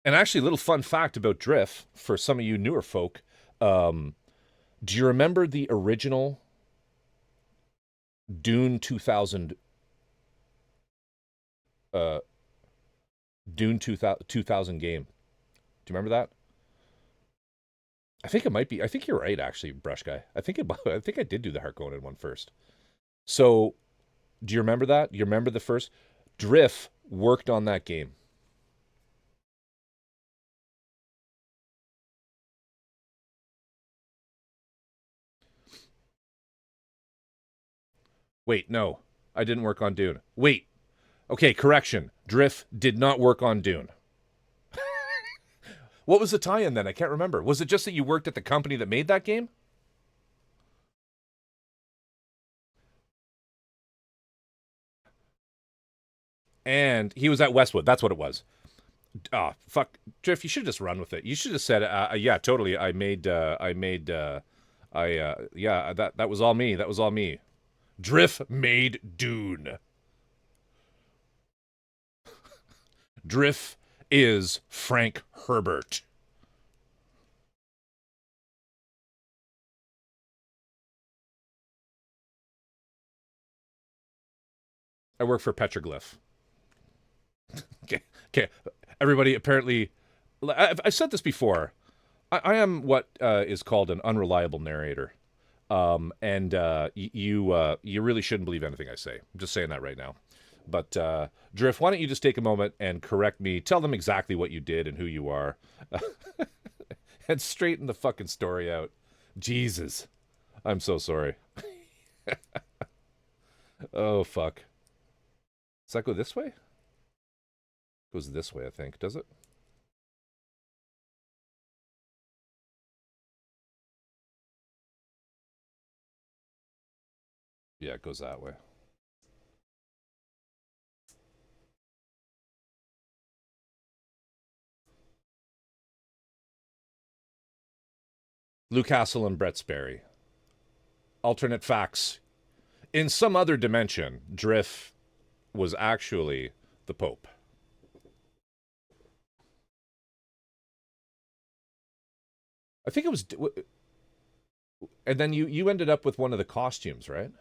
And actually, a little fun fact about Drift for some of you newer folk. Do you remember the original Dune 2000 Dune 2000 game? Do you remember that? I think it might be. I think you're right, actually, Brush Guy. I think I did do the Harkonnen one first. So, do you remember that? Do you remember the first? Drift worked on that game. Wait, no, I didn't work on Dune. Wait, okay, correction. Drift did not work on Dune. What was the tie-in then? I can't remember. Was it just that you worked at the company that made that game? And he was at Westwood. That's what it was. Ah, fuck, Drift. You should just run with it. You should have said, "Yeah, totally. Yeah. That was all me. That was all me." Drift made Dune. Drift is Frank Herbert. I work for Petroglyph. Okay. Everybody apparently. I've said this before. I am what is called an unreliable narrator. And you really shouldn't believe anything I say. I'm just saying that right now. But Drift, why don't you just take a moment and correct me? Tell them exactly what you did and who you are, and straighten the fucking story out. Jesus, I'm so sorry. Oh fuck. Does that go this way? It goes this way, I think. Does it? Yeah, it goes that way. Luke Hassel and Brett Sperry. Alternate facts. In some other dimension, Drift was actually the Pope. I think it was. And then you ended up with one of the costumes, right?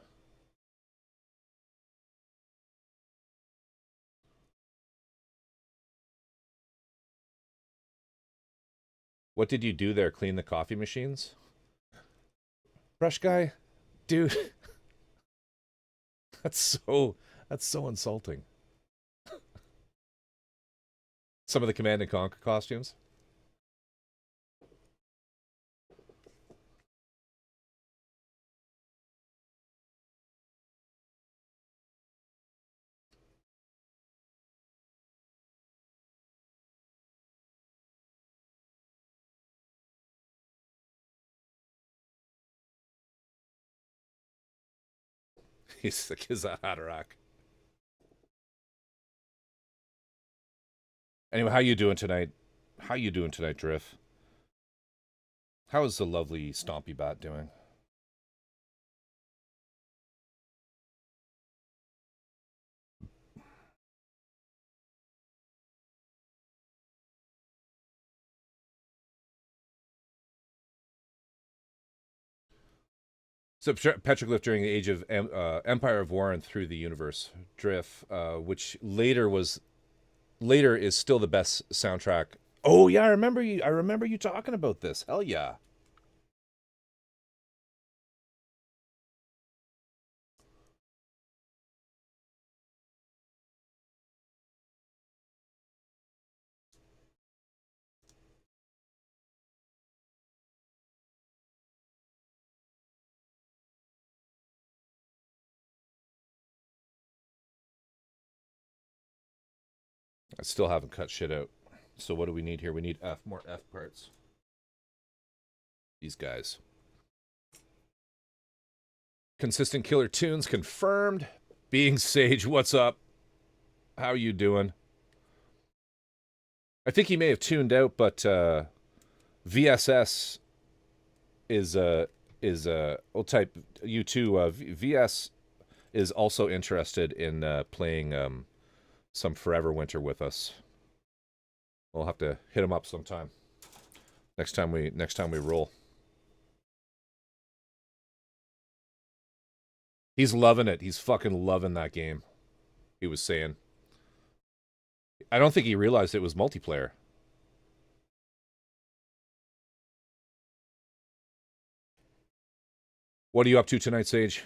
What did you do there? Clean the coffee machines? Brush guy? Dude. That's so insulting. Some of the Command and Conquer costumes. He's sick as a Hatterack. Anyway, how you doing tonight? How you doing tonight, Drift? How is the lovely Stompy Bat doing? So petroglyph during the age of Empire of War and through the universe, Drift, which later is still the best soundtrack. Oh yeah, I remember you. I remember you talking about this. Hell yeah. I still haven't cut shit out. So what do we need here? We need more F parts. These guys. Consistent killer tunes confirmed. Being Sage, what's up? How you doing? I think he may have tuned out, but VSS is we'll type U2. VS is also interested in playing some Forever Winter with us. We'll have to hit him up sometime. Next time we roll. He's loving it. He's fucking loving that game. He was saying. I don't think he realized it was multiplayer. What are you up to tonight, Sage?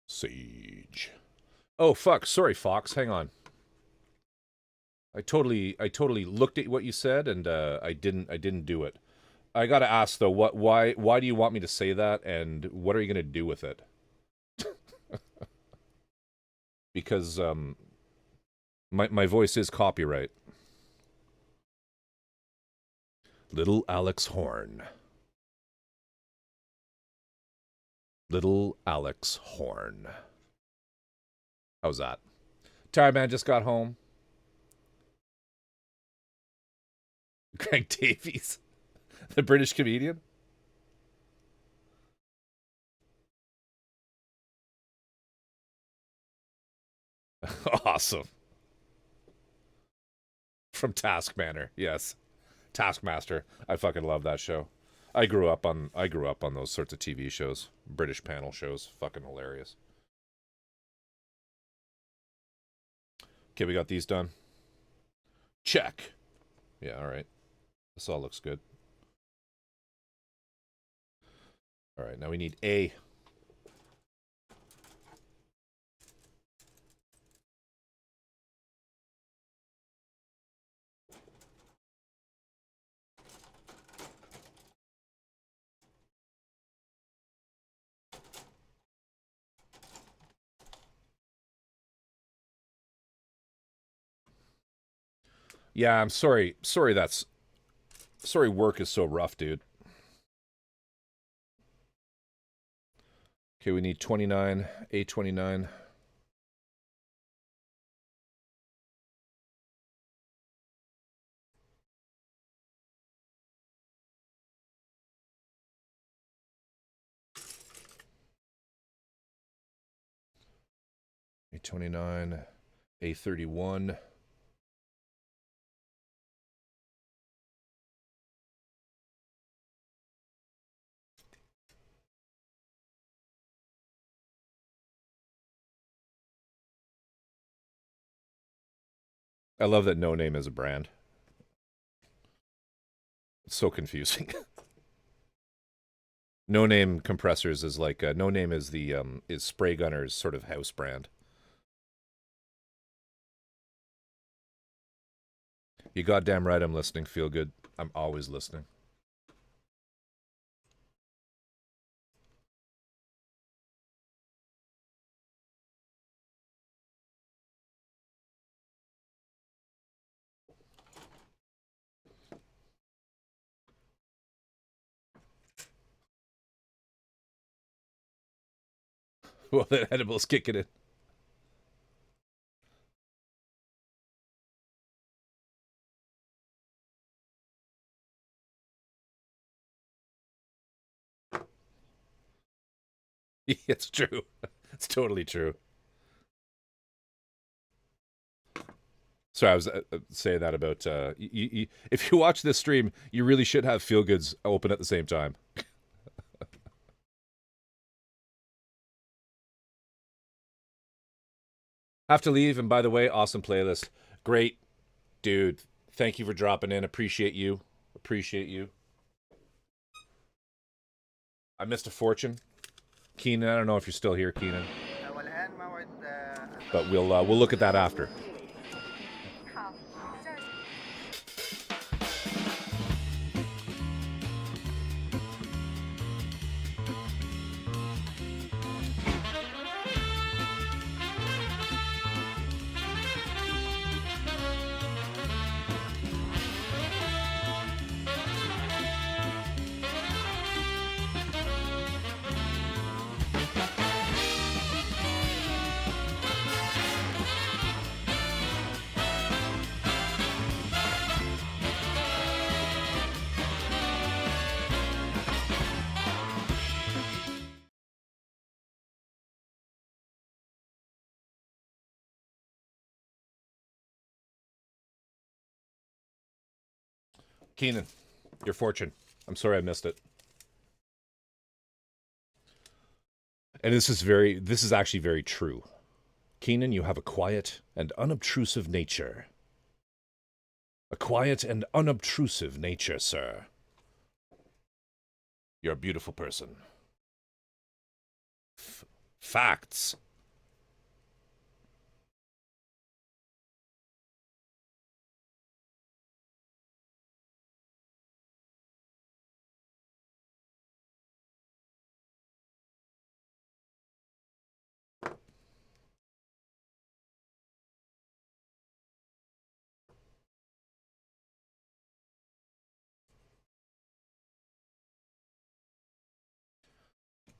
Sage. Oh fuck, sorry Fox, hang on. I totally looked at what you said and I didn't do it. I got to ask though, why do you want me to say that and what are you going to do with it? Because my voice is copyright. Little Alex Horn. Little Alex Horn. How's that? Tired man just got home. Greg Davies, the British comedian. Awesome. From Taskmaster, yes. Taskmaster. I fucking love that show. I grew up on those sorts of TV shows. British panel shows. Fucking hilarious. Okay, we got these done. Check. Yeah, alright. This all looks good. Alright, now we need A. Yeah, I'm sorry. Sorry work is so rough, dude. Okay, we need 29, A29. A29, A31. I love that No Name is a brand. It's so confusing. No Name compressors is like No Name is the is Spray Gunner's sort of house brand. You goddamn right I'm listening, Feel Good. I'm always listening. Well, that edible's kicking it. It's true. It's totally true. Sorry, I was saying that about if you watch this stream, you really should have Feel Goods open at the same time. Have to leave, and by the way, awesome playlist. Great, dude. Thank you for dropping in. Appreciate you. Appreciate you. I missed a fortune. Keenan, I don't know if you're still here, Keenan. But we'll look at that after. Keenan, your fortune. I'm sorry I missed it. And this is actually very true. Keenan, you have a quiet and unobtrusive nature. A quiet and unobtrusive nature, sir. You're a beautiful person. Facts.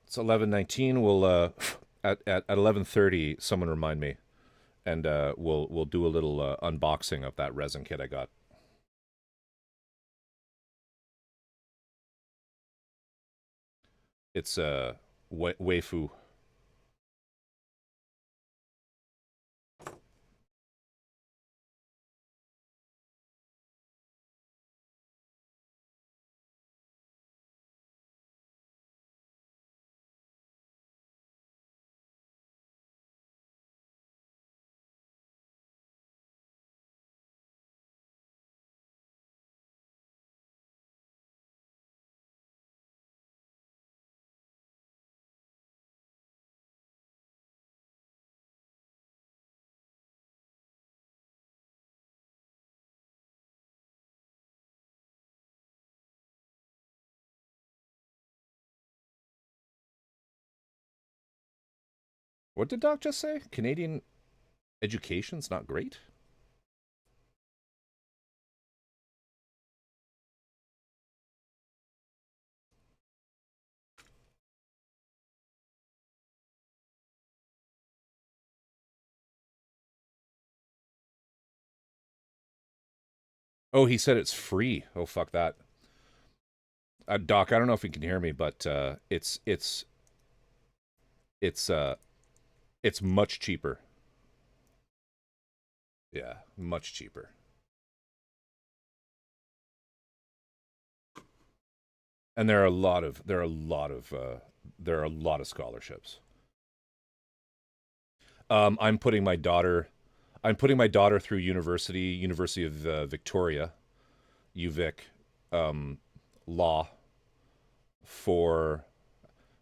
It's 11:19. We'll at 11:30. Someone remind me, and we'll do a little unboxing of that resin kit I got. It's Weifu. What did Doc just say? Canadian education's not great? Oh, he said it's free. Oh, fuck that. Doc, I don't know if you can hear me, but it's much cheaper. Yeah, much cheaper. And there are a lot of scholarships. I'm putting my daughter. I'm putting my daughter through University of Victoria, UVic, law. For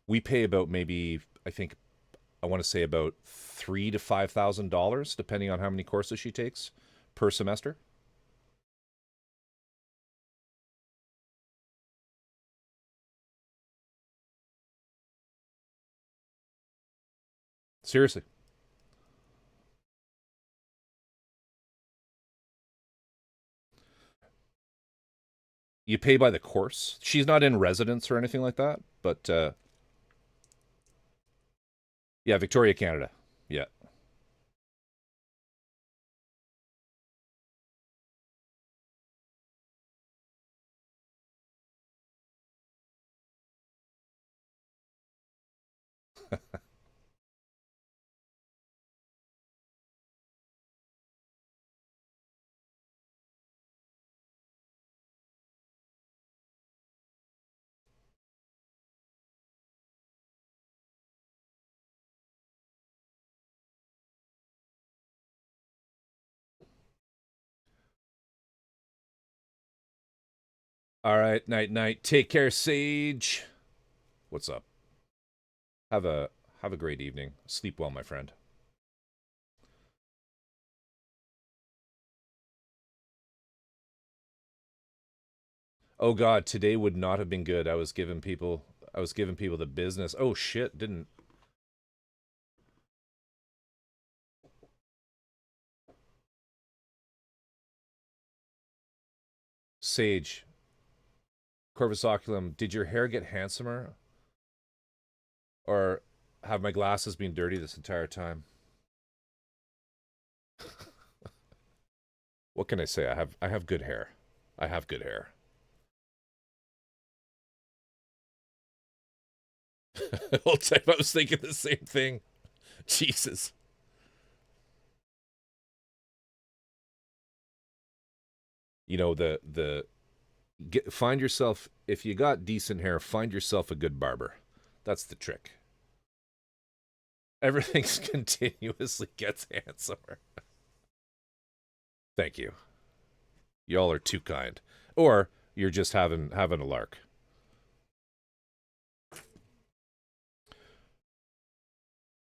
we pay about maybe I want to say about $3,000 to $5,000 depending on how many courses she takes per semester. Seriously. You pay by the course. She's not in residence or anything like that, but yeah, Victoria, Canada. Yeah. All right, night night. Take care, Sage. What's up? Have a have a great evening. Sleep well, my friend. Oh god, today would not have been good. I was giving people the business. Oh shit, didn't Sage, Corvus Oculum, did your hair get handsomer? Or have my glasses been dirty this entire time? What can I say? I have good hair. I have good hair. Whole time I was thinking the same thing. Jesus. You know, find yourself, if you got decent hair, find yourself a good barber. That's the trick. Everything's continuously gets handsomer. Thank you. Y'all are too kind. Or you're just having a lark.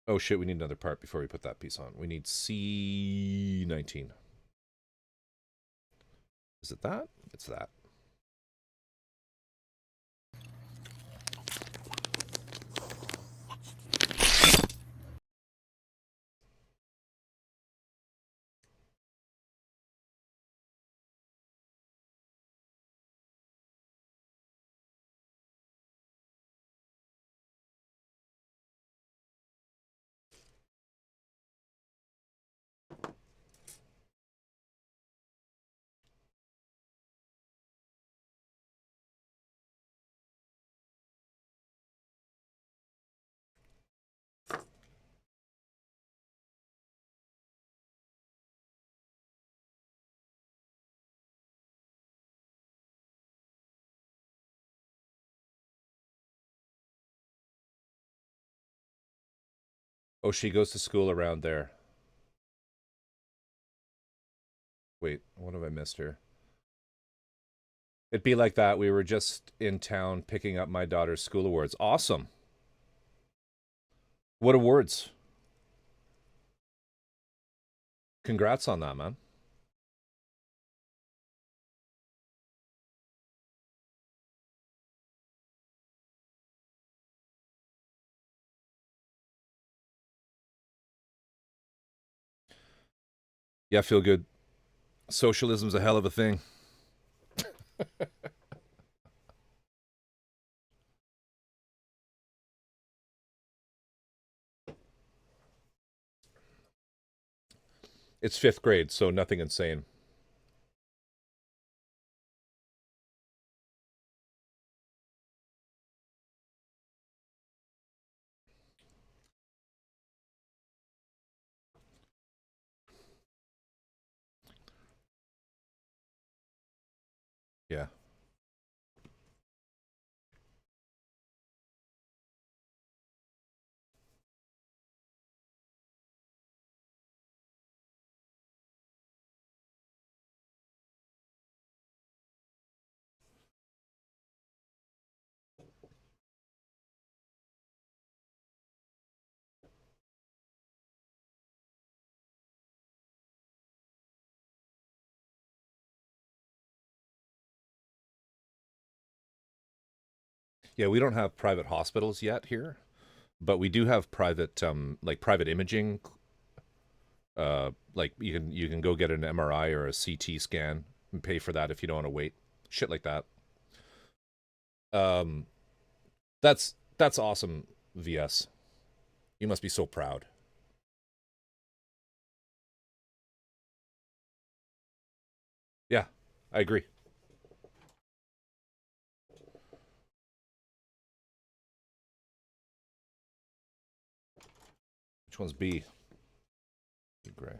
Oh shit, we need another part before we put that piece on. We need C19. Is it that? It's that. Oh, she goes to school around there. Wait, what have I missed here? It'd be like that. We were just in town picking up my daughter's school awards. Awesome. What awards? Congrats on that, man. Yeah, feel good. Socialism's a hell of a thing. It's fifth grade, so nothing insane. Yeah. Yeah, we don't have private hospitals yet here, but we do have private like private imaging. Like you can go get an MRI or a CT scan and pay for that if you don't want to wait. Shit like that. Um, that's awesome, VS. You must be so proud. Yeah, I agree. Which one's B? Gray.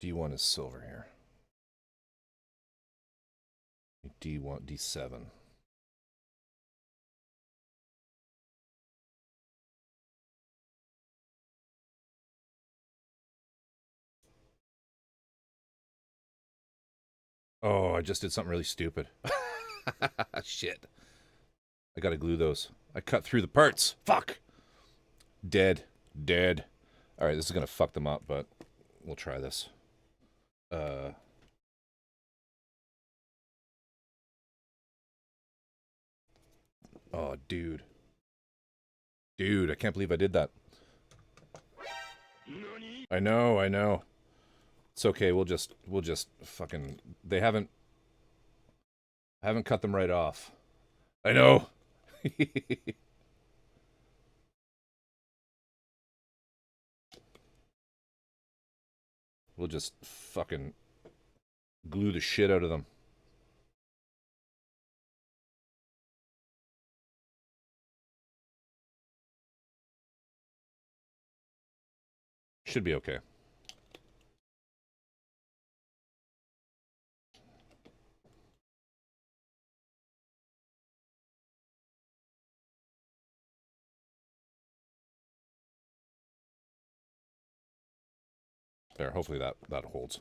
D1 is silver here. D1, D7. Oh, I just did something really stupid. Shit. I gotta glue those. I cut through the parts. Fuck. Dead. Dead. Alright, this is gonna fuck them up, but we'll try this. Oh, dude. Dude, I can't believe I did that. I know, I know. It's okay, we'll just fucking they haven't cut them right off. I know. We'll just fucking glue the shit out of them. Should be okay. There, hopefully that holds.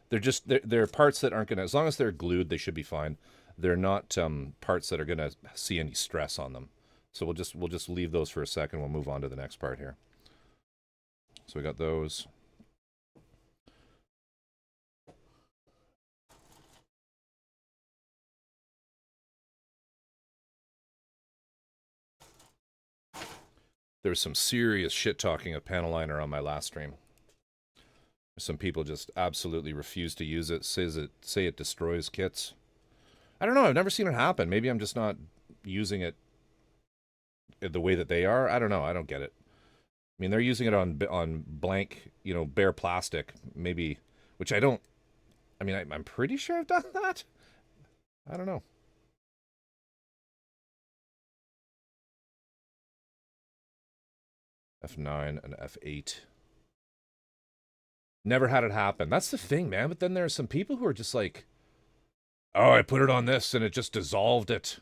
They're parts that aren't gonna, as long as they're glued, they should be fine. They're not parts that are gonna see any stress on them. So we'll just leave those for a second. We'll move on to the next part here. So we got those. There was some serious shit talking of panel liner on my last stream. Some people just absolutely refuse to use it. Say it destroys kits. I don't know. I've never seen it happen. Maybe I'm just not using it the way that they are. I don't know. I don't get it. I mean, they're using it on blank, bare plastic. Maybe, which I don't. I mean, I'm pretty sure I've done that. I don't know. F9 and F8. Never had it happen. That's the thing, man. But then there are some people who are just like, oh, I put it on this and it just dissolved it.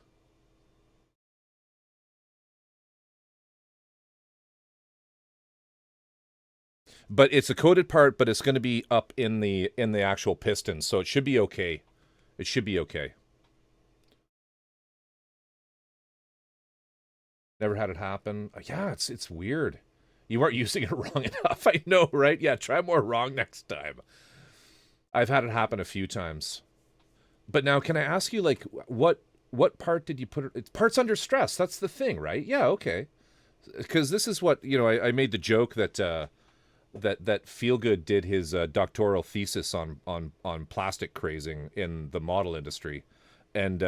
But it's a coated part, but it's going to be up in the actual piston, so it should be okay. It should be okay. Never had it happen. Yeah, it's weird. You aren't using it wrong enough. I know, right? Yeah, try more wrong next time. I've had it happen a few times. But now, can I ask you, like, what part did you put it? It's parts under stress. That's the thing, right? Yeah, okay. Because this is what I made the joke that that Feelgood did his doctoral thesis on plastic crazing in the model industry, and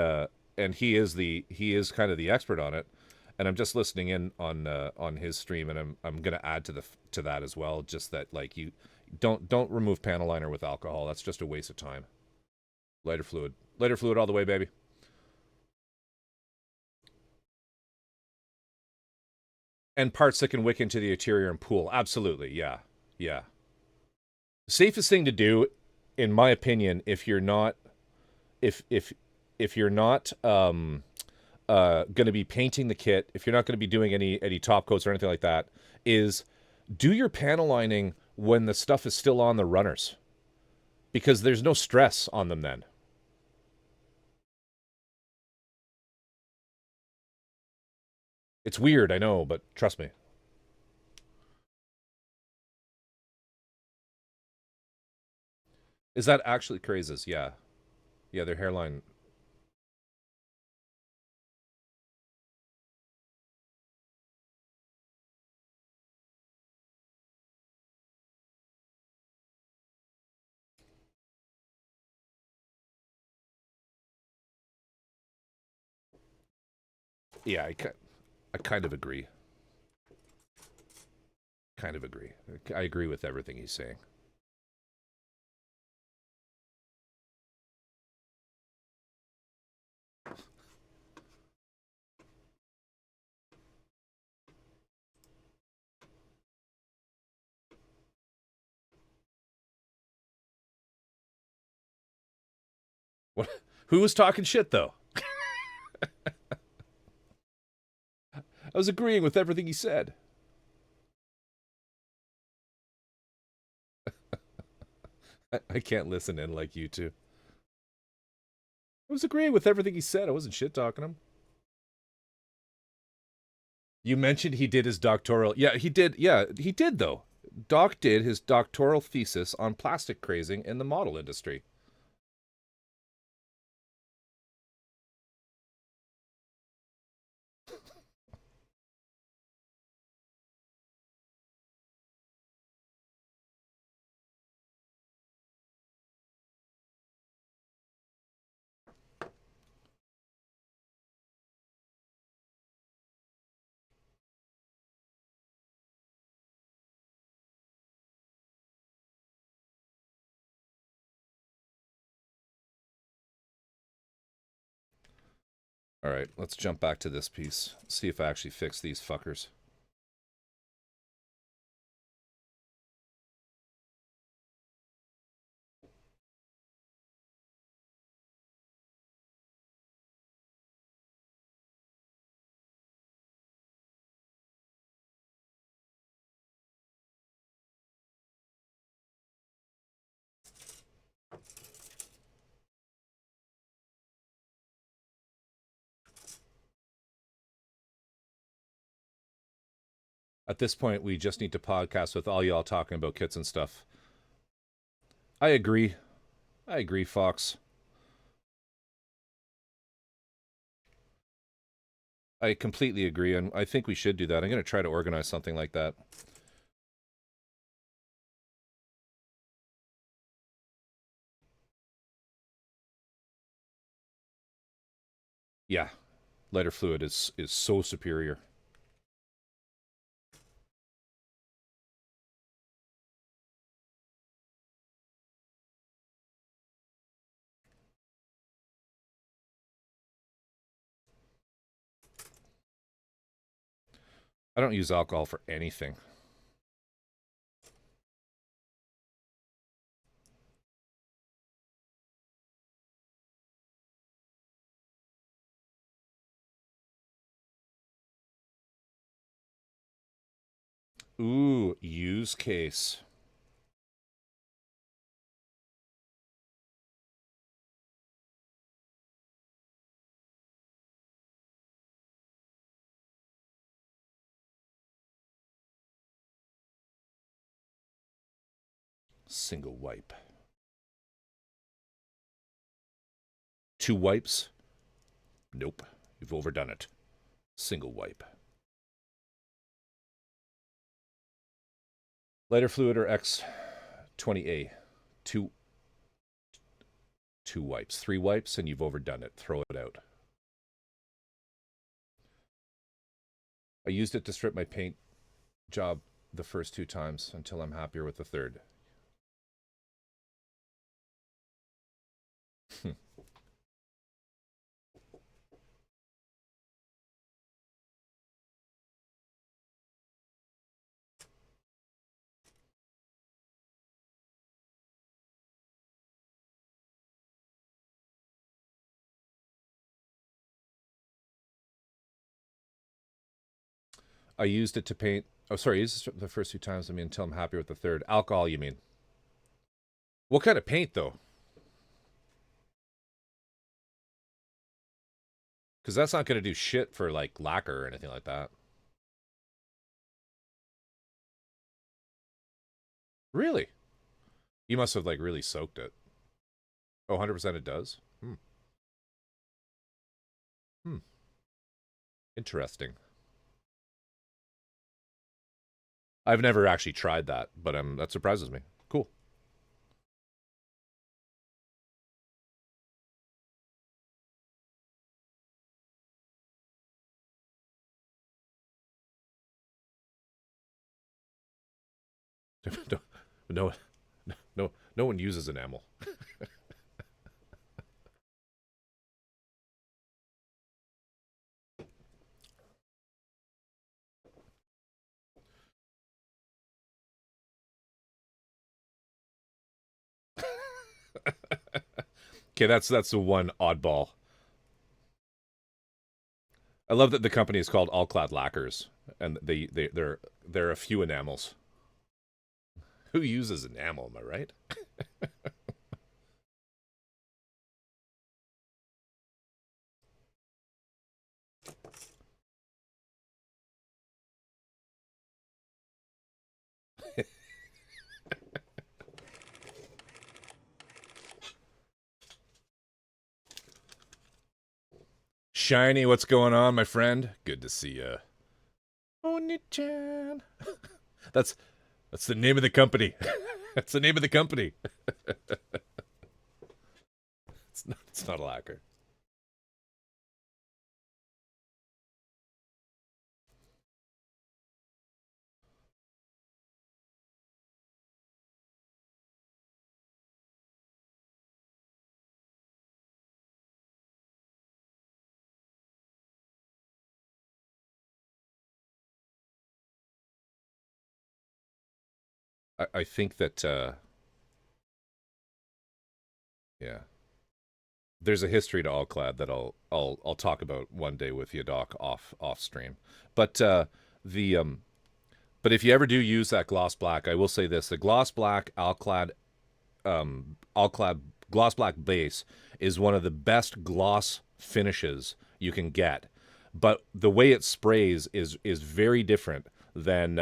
he is kind of the expert on it. And I'm just listening in on his stream, and I'm gonna add to that as well. Just that, like, you don't remove panel liner with alcohol. That's just a waste of time. Lighter fluid all the way, baby. And parts that can wick into the interior and pool. Absolutely, yeah, yeah. The safest thing to do in my opinion, if you're not if you're not going to be painting the kit, if you're not going to be doing any top coats or anything like that, is do your panel lining when the stuff is still on the runners, because there's no stress on them then. It's weird, I know, but trust me. Is that actually crazes? Yeah. Yeah, their hairline. Yeah, I kind of agree. Kind of agree. I agree with everything he's saying. What? Who was talking shit though? I was agreeing with everything he said. I can't listen in like you two. I was agreeing with everything he said. I wasn't shit talking him. You mentioned he did his doctoral. Yeah, he did. Yeah, he did though. Doc did his doctoral thesis on plastic crazing in the model industry. All right, let's jump back to this piece. See if I actually fix these fuckers. At this point, we just need to podcast with all y'all talking about kits and stuff. I agree. I agree, Fox. I completely agree, and I think we should do that. I'm going to try to organize something like that. Yeah, lighter fluid is so superior. I don't use alcohol for anything. Ooh, use case. Single wipe. 2 wipes? Nope. You've overdone it. Single wipe. Lighter fluid or X20A. Two wipes. 3 wipes and you've overdone it. Throw it out. I used it to strip my paint job the first 2 times until I'm happier with the third. I used it to paint. Oh, sorry. I used it the first 2 times. I mean, until I'm happy with the third. Alcohol, you mean? What kind of paint, though? Because that's not going to do shit for, like, lacquer or anything like that. Really? You must have, like, really soaked it. Oh, 100% it does? Hmm. Hmm. Interesting. I've never actually tried that, but that surprises me. Cool. no, no one uses enamel. Okay, that's the one oddball. I love that the company is called All Clad Lacquers, and they're a few enamels. Who uses enamel? Am I right? Shiny, what's going on, my friend? Good to see you. Oni-chan. That's that's the name of the company. That's the name of the company. It's not a lacquer. I think that yeah. There's a history to All Clad that I'll talk about one day with you, Doc, off stream. But the but if you ever do use that gloss black, I will say this: the gloss black Alclad gloss black base is one of the best gloss finishes you can get. But the way it sprays is very different than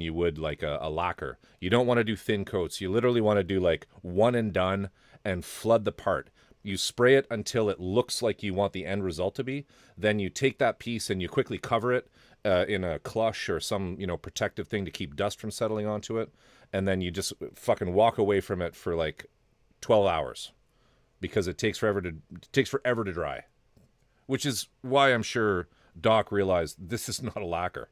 you would like a lacquer. You don't want to do thin coats. You literally want to do like one and done and flood the part. You spray it until it looks like you want the end result to be. Then you take that piece and you quickly cover it in a clush or some protective thing to keep dust from settling onto it, and then you just fucking walk away from it for like 12 hours because it takes forever to dry. Which is why I'm sure Doc realized this is not a lacquer.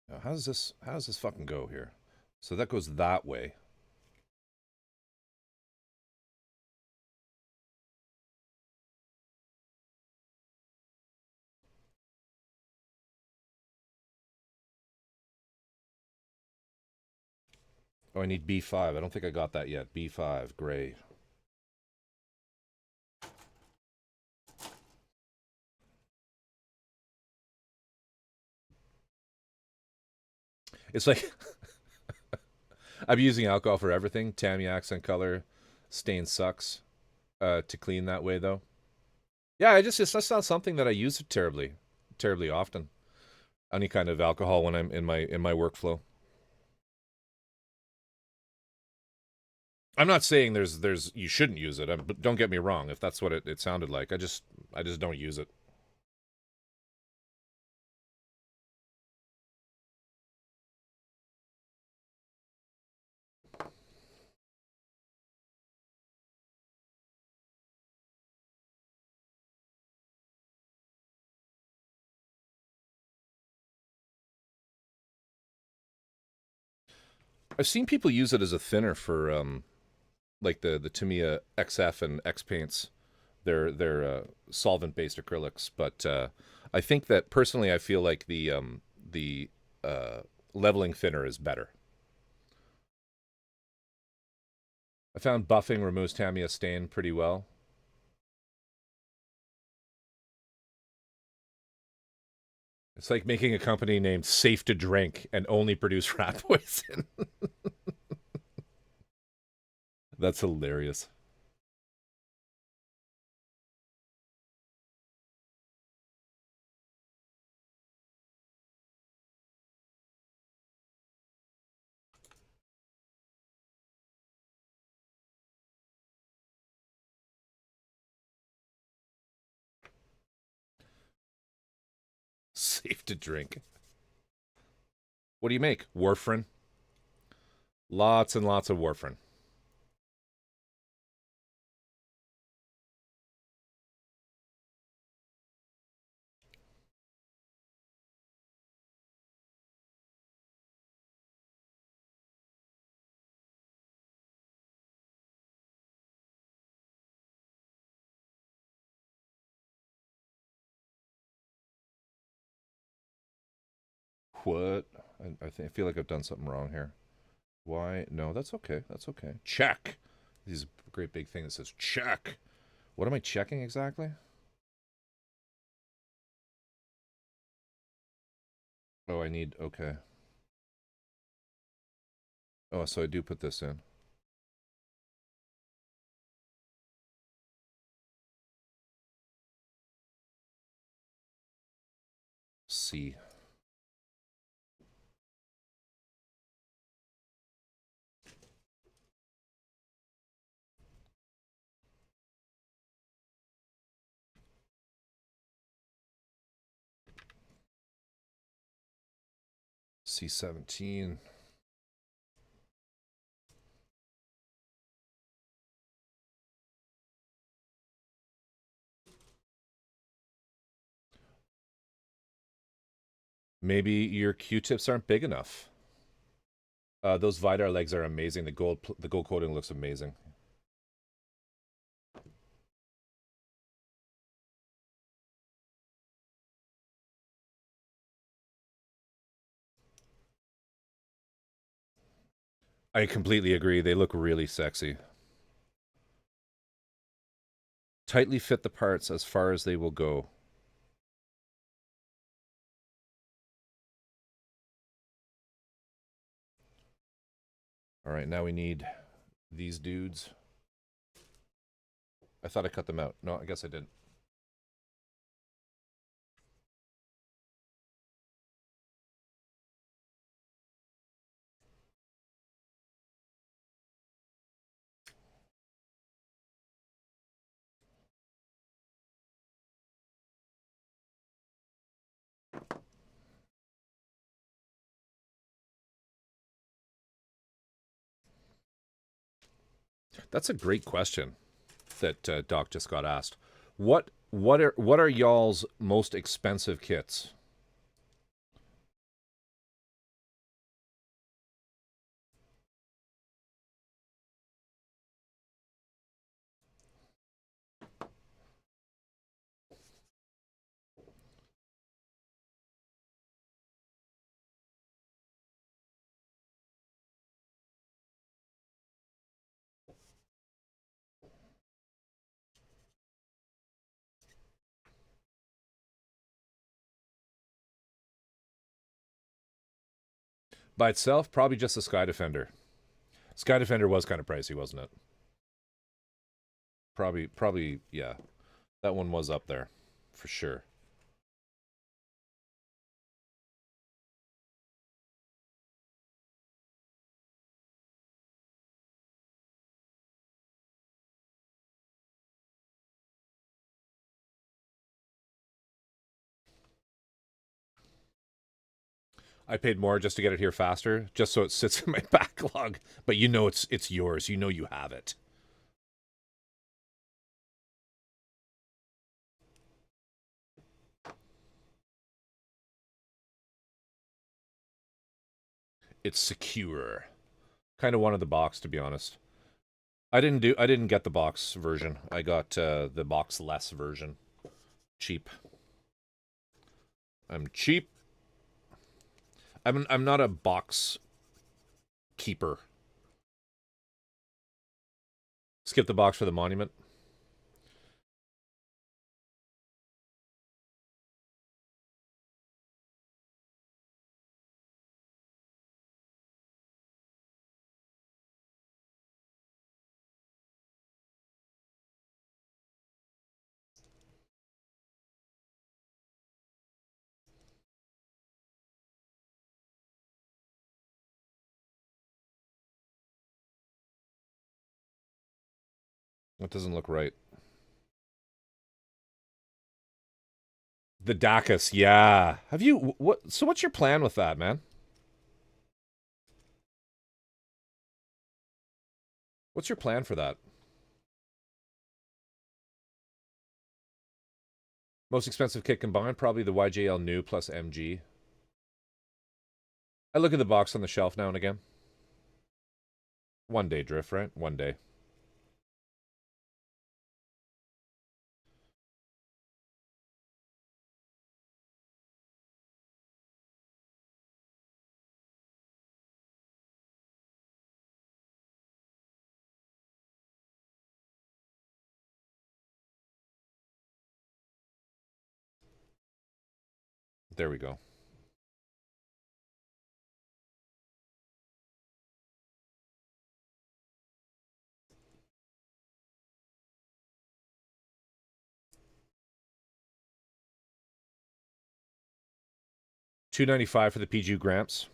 Now, how does this fucking go here? So that goes that way. Oh, I need B5. I don't think I got that yet. B5, great. It's like I'm using alcohol for everything. Tammy accent color, stain sucks. To clean that way though. Yeah, that's not something that I use terribly often. Any kind of alcohol when I'm in my workflow. I'm not saying there's you shouldn't use it. But don't get me wrong. If that's what it sounded like, I just don't use it. I've seen people use it as a thinner for like the Tamiya XF and X paints. They're solvent based acrylics, but I think that personally I feel like the leveling thinner is better. I found buffing removes Tamiya stain pretty well. It's like making a company named Safe to Drink and only produce rat poison. That's hilarious. Safe to drink. What do you make? Warfarin? Lots and lots of warfarin. What? I feel like I've done something wrong here. Why? No, that's okay. That's okay. Check. This is a great big thing that says check. What am I checking exactly? Oh, I need... Okay. Oh, so I do put this in. C. C17. Maybe your Q-tips aren't big enough. Those Vidar legs are amazing. The gold coating looks amazing. I completely agree. They look really sexy. Tightly fit the parts as far as they will go. All right, now we need these dudes. I thought I cut them out. No, I guess I didn't. That's a great question that Doc just got asked. What are y'all's most expensive kits? By itself, probably just the Sky Defender. Sky Defender was kind of pricey, wasn't it? Probably, yeah. That one was up there, for sure. I paid more just to get it here faster, just so it sits in my backlog. But you know it's yours. You know you have it. It's secure. Kind of wanted the box, to be honest. I didn't get the box version. I got the box less version. Cheap. I'm cheap. I'm not a box keeper. Skip the box for the monument. That doesn't look right. The Dacus, yeah. Have you what? So what's your plan with that, man? What's your plan for that? Most expensive kit combined, probably the YJL new plus MG. I look at the box on the shelf now and again. One day drift, right? One day. There we go. $295 for the PG Gramps.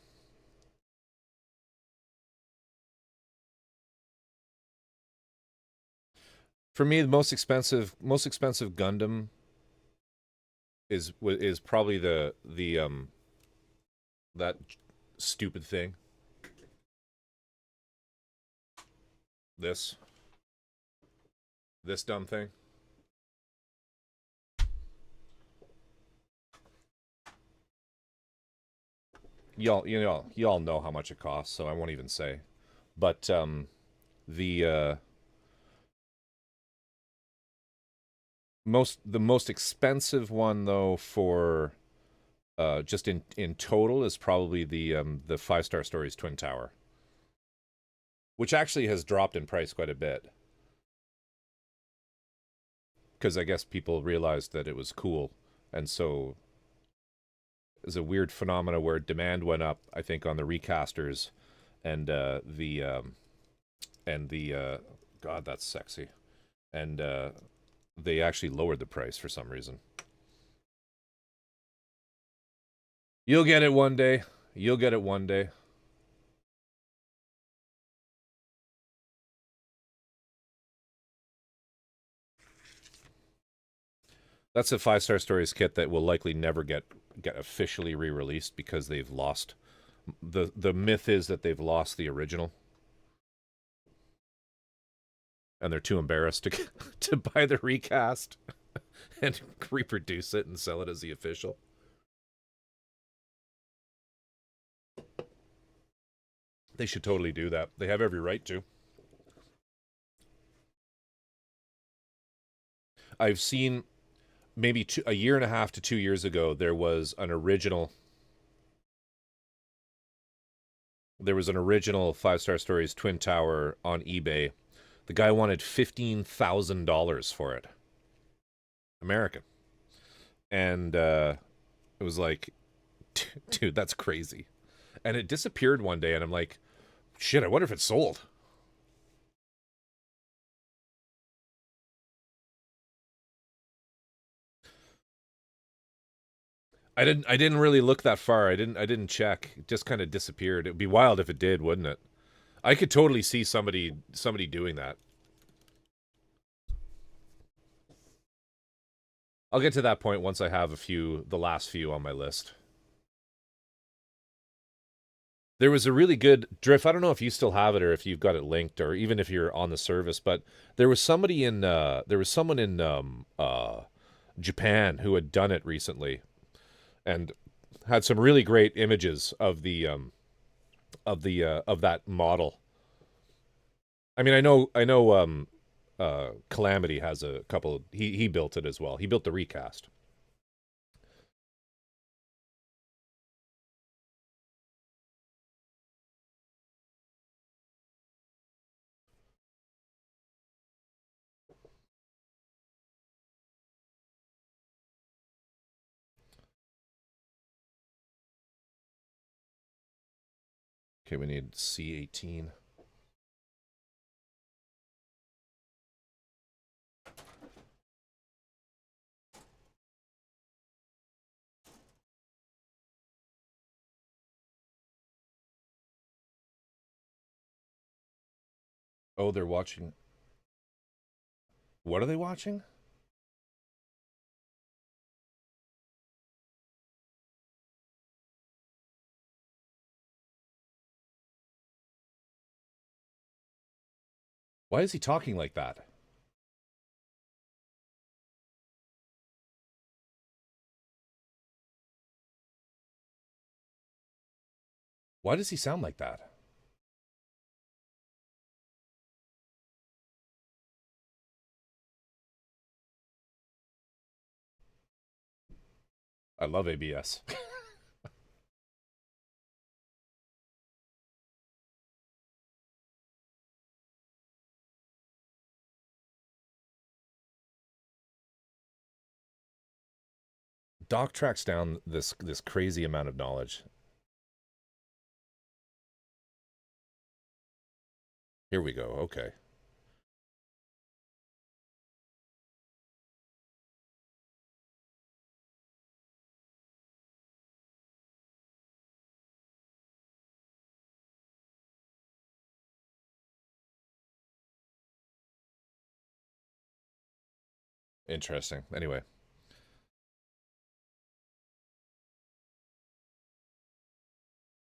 For me, the most expensive Gundam is probably the that stupid thing. This dumb thing. Y'all know how much it costs, so I won't even say. But the most expensive one though for just in total is probably the 5-Star Stories Twin Tower, which actually has dropped in price quite a bit because I guess people realized that it was cool, and so there's a weird phenomena where demand went up, I think, on the recasters, and God, that's sexy, and they actually lowered the price for some reason. You'll get it one day. You'll get it one day. That's a 5-Star Stories kit that will likely never get officially re-released because they've lost the myth is that they've lost the original. And they're too embarrassed to buy the recast and reproduce it and sell it as the official. They should totally do that. They have every right to. I've seen maybe a year and a half to 2 years ago, there was an original 5-Star Stories Twin Tower on eBay. The guy wanted $15,000 for it. American. And it was like, dude, that's crazy. And it disappeared one day, and I'm like, shit, I wonder if it's sold. I didn't really look that far. I didn't check. It just kind of disappeared. It'd be wild if it did, wouldn't it? I could totally see somebody doing that. I'll get to that point once I have the last few on my list. There was a really good drift. I don't know if you still have it or if you've got it linked or even if you're on the service, but there was someone in Japan who had done it recently and had some really great images of that model. I mean, I know Calamity has a couple. He built it as well. He built the recast. Okay, we need C18. Oh, they're watching. What are they watching? Why is he talking like that? Why does he sound like that? I love ABS. Doc tracks down this crazy amount of knowledge. Here we go. Okay. Interesting. Anyway.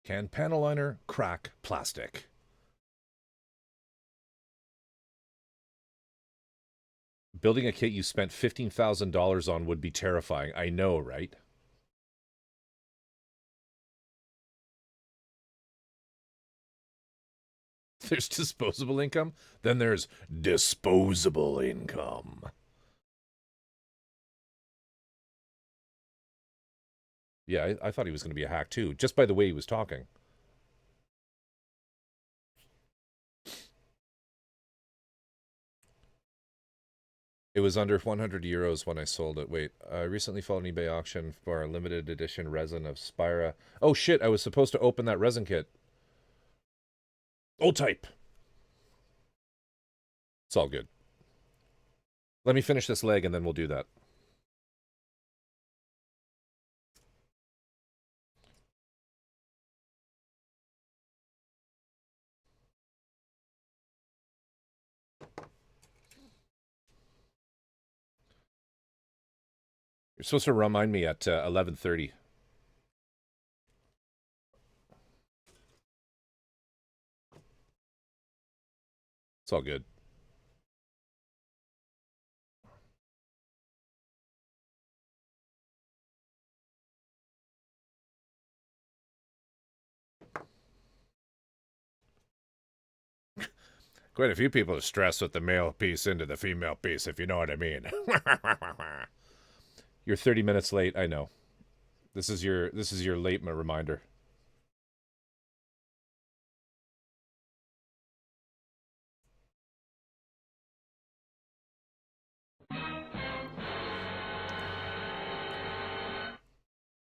Can panel liner crack plastic? Building a kit you spent $15,000 on would be terrifying. I know, right? There's disposable income. Then there's disposable income. Yeah, I thought he was going to be a hack too, just by the way he was talking. It was under 100 euros when I sold it. Wait, I recently followed an eBay auction for a limited edition resin of Spira. Oh shit, I was supposed to open that resin kit. Old type. It's all good. Let me finish this leg and then we'll do that. You're supposed to remind me at 11:30. It's all good. Quite a few people are stressed with the male piece into the female piece, if you know what I mean. You're 30 minutes late, I know. This is your late reminder.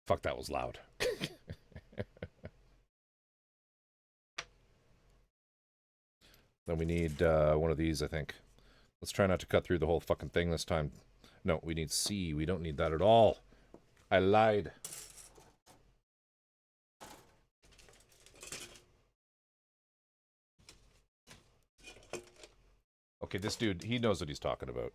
Fuck, that was loud. Then we need one of these, I think. Let's try not to cut through the whole fucking thing this time. No, we need C. We don't need that at all. I lied. Okay, this dude, he knows what he's talking about.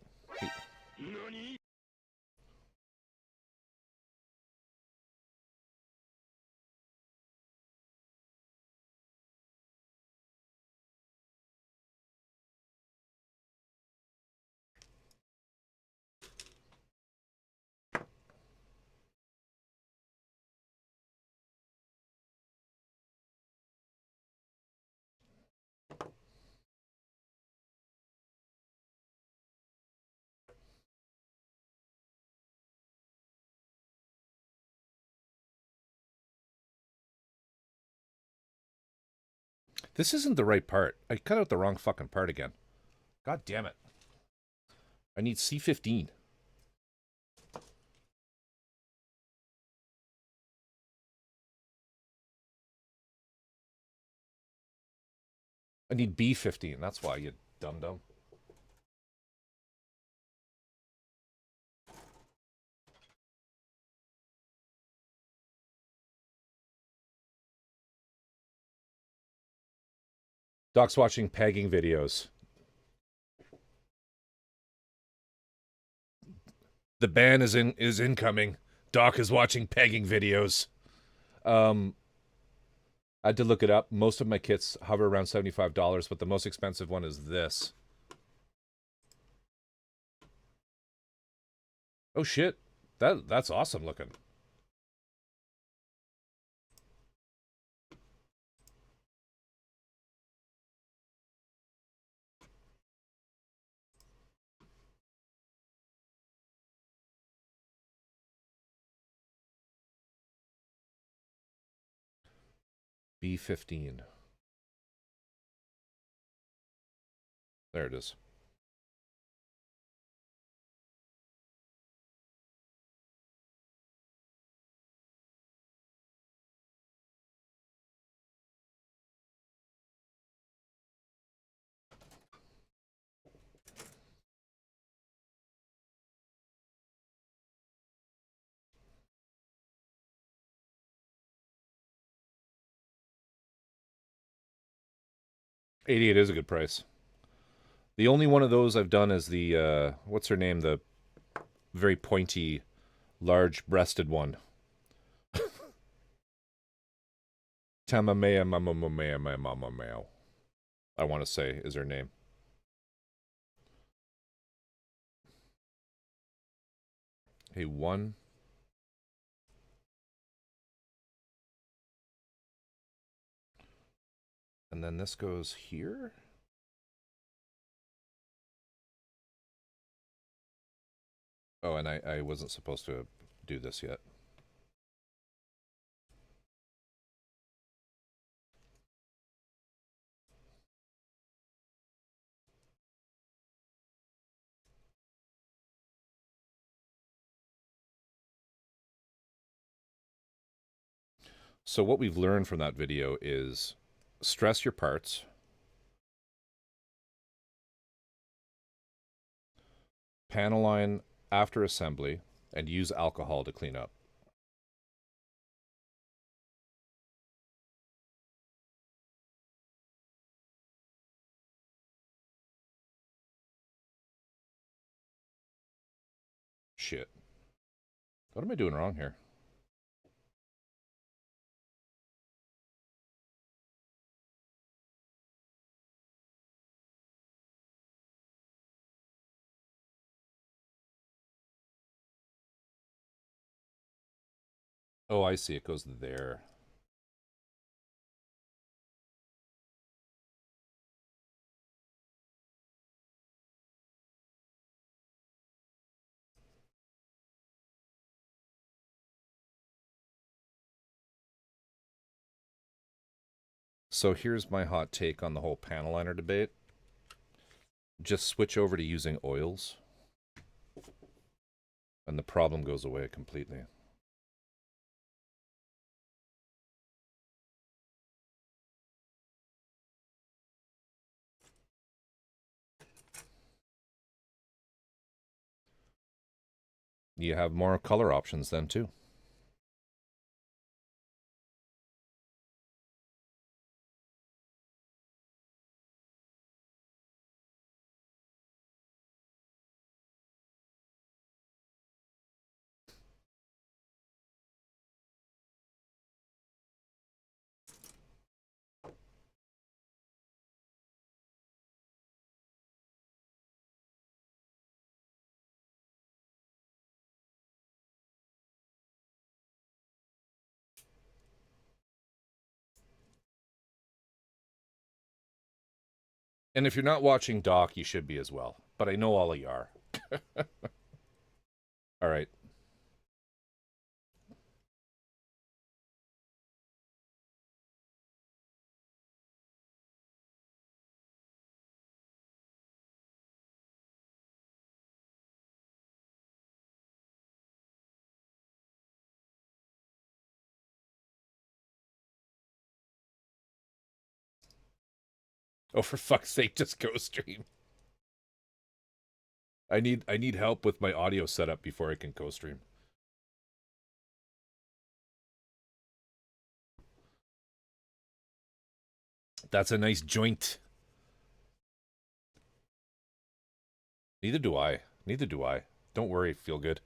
This isn't the right part. I cut out the wrong fucking part again. God damn it. I need C15. I need B15. That's why, you dum-dum. Doc's watching pegging videos. The ban is incoming. Doc is watching pegging videos. I had to look it up. Most of my kits hover around $75, but the most expensive one is this. Oh shit. That's awesome looking. B15. There it is. $88 is a good price. The only one of those I've done is the, what's her name? The very pointy, large-breasted one. Tamamea mamamamea mamamamea, I want to say is her name. Hey, one. And then this goes here? Oh, and I wasn't supposed to do this yet. So what we've learned from that video is stress your parts. Panel line after assembly, and use alcohol to clean up. Shit. What am I doing wrong here? Oh, I see. It goes there. So here's my hot take on the whole panel liner debate. Just switch over to using oils, and the problem goes away completely. You have more color options then, too. And if you're not watching Doc, you should be as well. But I know all of you are. All right. Oh, for fuck's sake, just go stream. I need help with my audio setup before I can co-stream. That's a nice joint. Neither do I. Neither do I. Don't worry, feel good.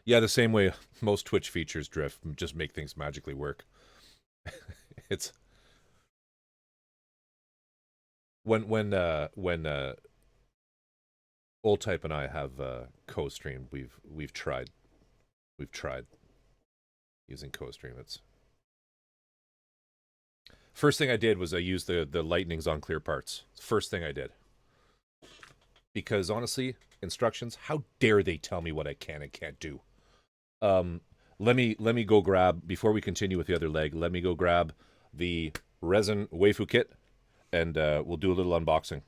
Yeah, the same way most Twitch features drift, just make things magically work. It's when Old Type and I have co-streamed, we've tried using co-stream. It's first thing I did was I used the lightnings on clear parts. First thing I did. Because honestly, instructions, how dare they tell me what I can and can't do? Let me go grab, before we continue with the other leg, let me go grab the resin waifu kit, and we'll do a little unboxing.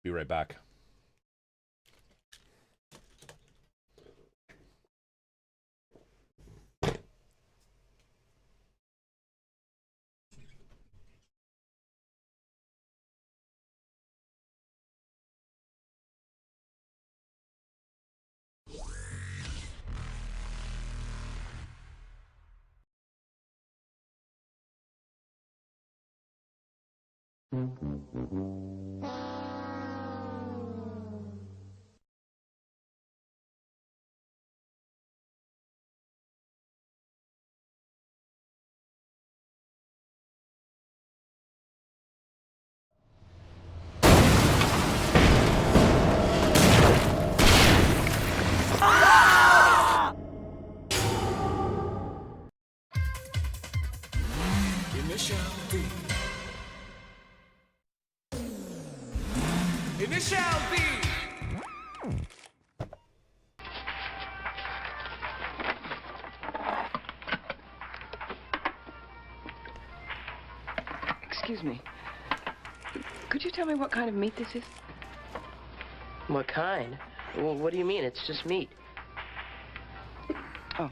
Be right back. Initial D. Initial D. Excuse me. Could you tell me what kind of meat this is? What kind? Well, what do you mean? It's just meat. Oh.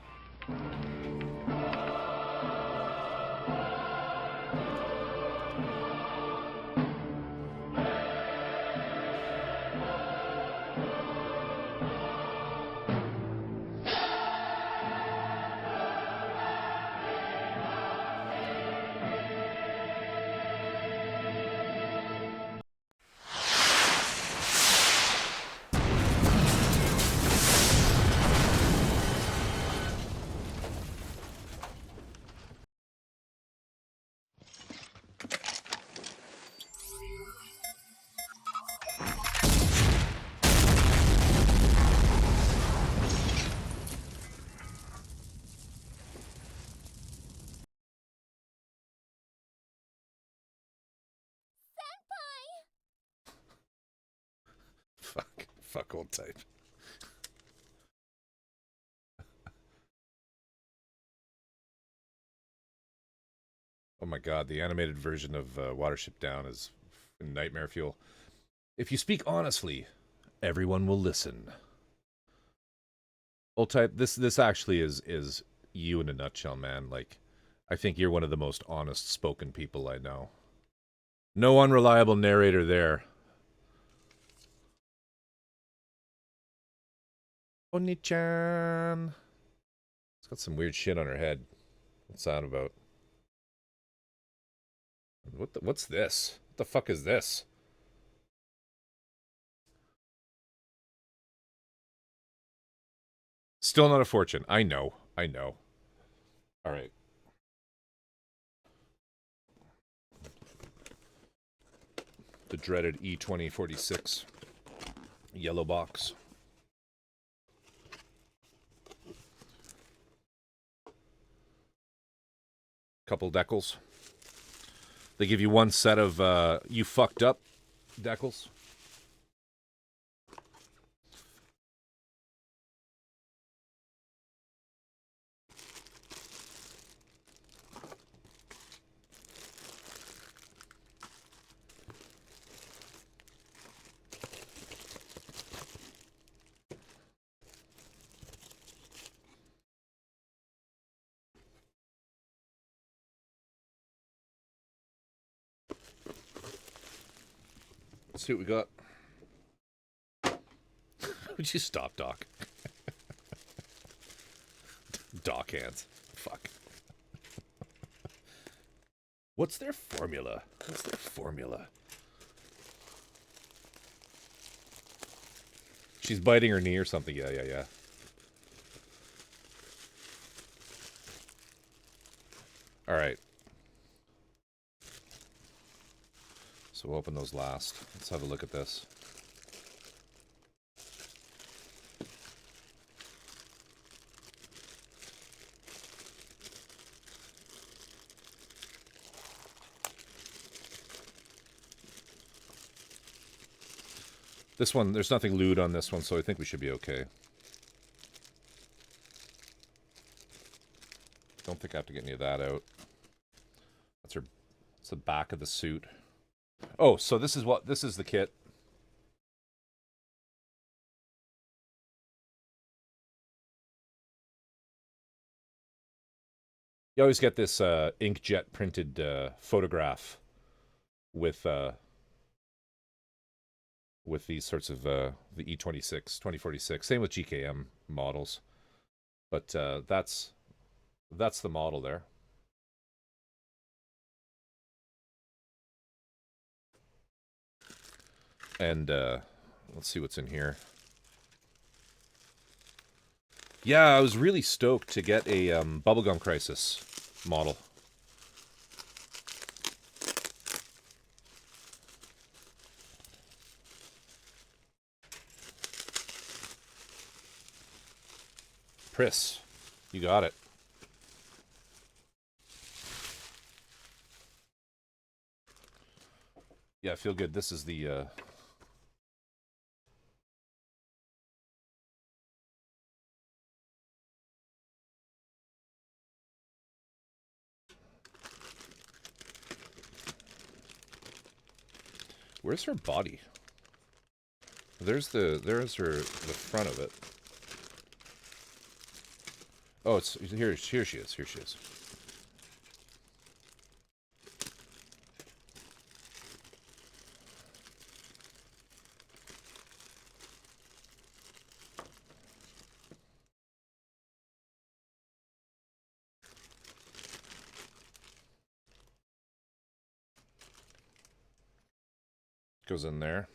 Fuck Old Type. Oh my god, the animated version of Watership Down is nightmare fuel. If you speak honestly, everyone will listen. Old Type, this actually is you in a nutshell, man. Like, I think you're one of the most honest spoken people I know. No unreliable narrator there. Oni-chan. It's got some weird shit on her head. What's that about? What's this? What the fuck is this? Still not a fortune. I know. I know. All right. The dreaded E2046 yellow box. Couple decals. They give you one set of you fucked up decals. Let's see what we got. Would you stop, Doc? Doc hands. Fuck. What's their formula? What's their formula? She's biting her knee or something. Yeah. All right. So we'll open those last. Let's have a look at this. This one, there's nothing lewd on this one, so I think we should be okay. Don't think I have to get any of that out. That's her. It's the back of the suit. Oh, so this is the kit. You always get this inkjet printed photograph with these sorts of the E26, 2046. Same with GKM models, but that's the model there. And let's see what's in here. Yeah, I was really stoked to get a Bubblegum Crisis model. Pris, you got it. Yeah, I feel good. This is the... Where's her body? There's her the front of it. Oh, it's here she is. Here she is. Goes in there.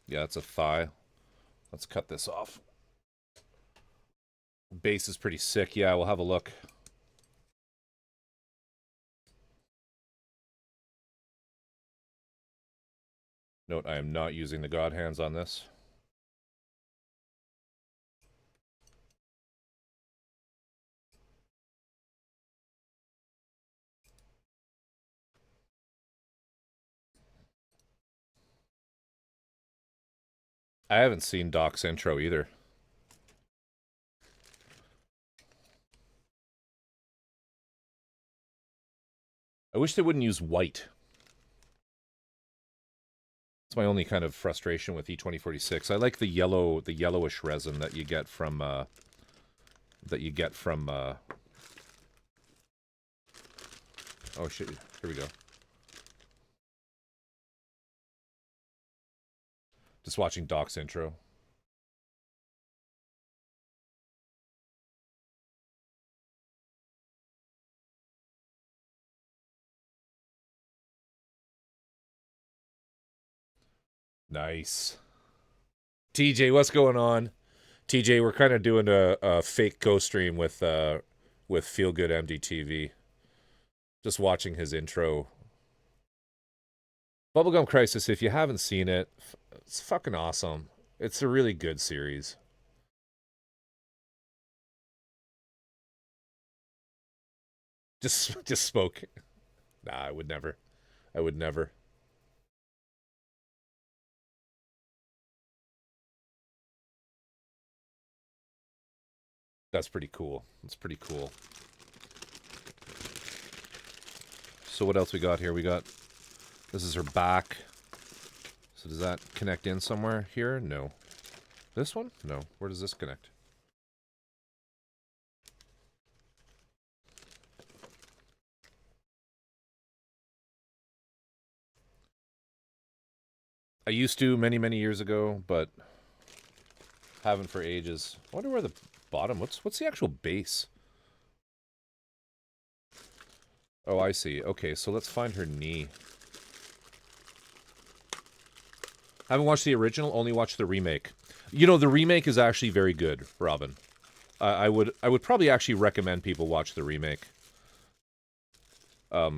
Yeah, it's a thigh. Let's cut this off. Base is pretty sick. Yeah, we'll have a look. Note, I am not using the God Hands on this. I haven't seen Doc's intro either. I wish they wouldn't use white. It's my only kind of frustration with E2046. I like the yellowish resin that you get from oh shit, here we go. Just watching Doc's intro. Nice. TJ, what's going on? TJ, we're kind of doing a fake ghost stream with Feel Good MDTV. Just watching his intro. Bubblegum Crisis, if you haven't seen it, it's fucking awesome. It's a really good series. Just smoke. Nah, I would never. I would never. That's pretty cool. That's pretty cool. So what else we got here? We got... This is her back. So does that connect in somewhere here? No. This one? No. Where does this connect? I used to many years ago, but haven't for ages. I wonder where the bottom. What's the actual base? Oh, I see. Okay, so let's find her knee. Haven't watched the original, only watched the remake. You know, the remake is actually very good, Robin. I would probably actually recommend people watch the remake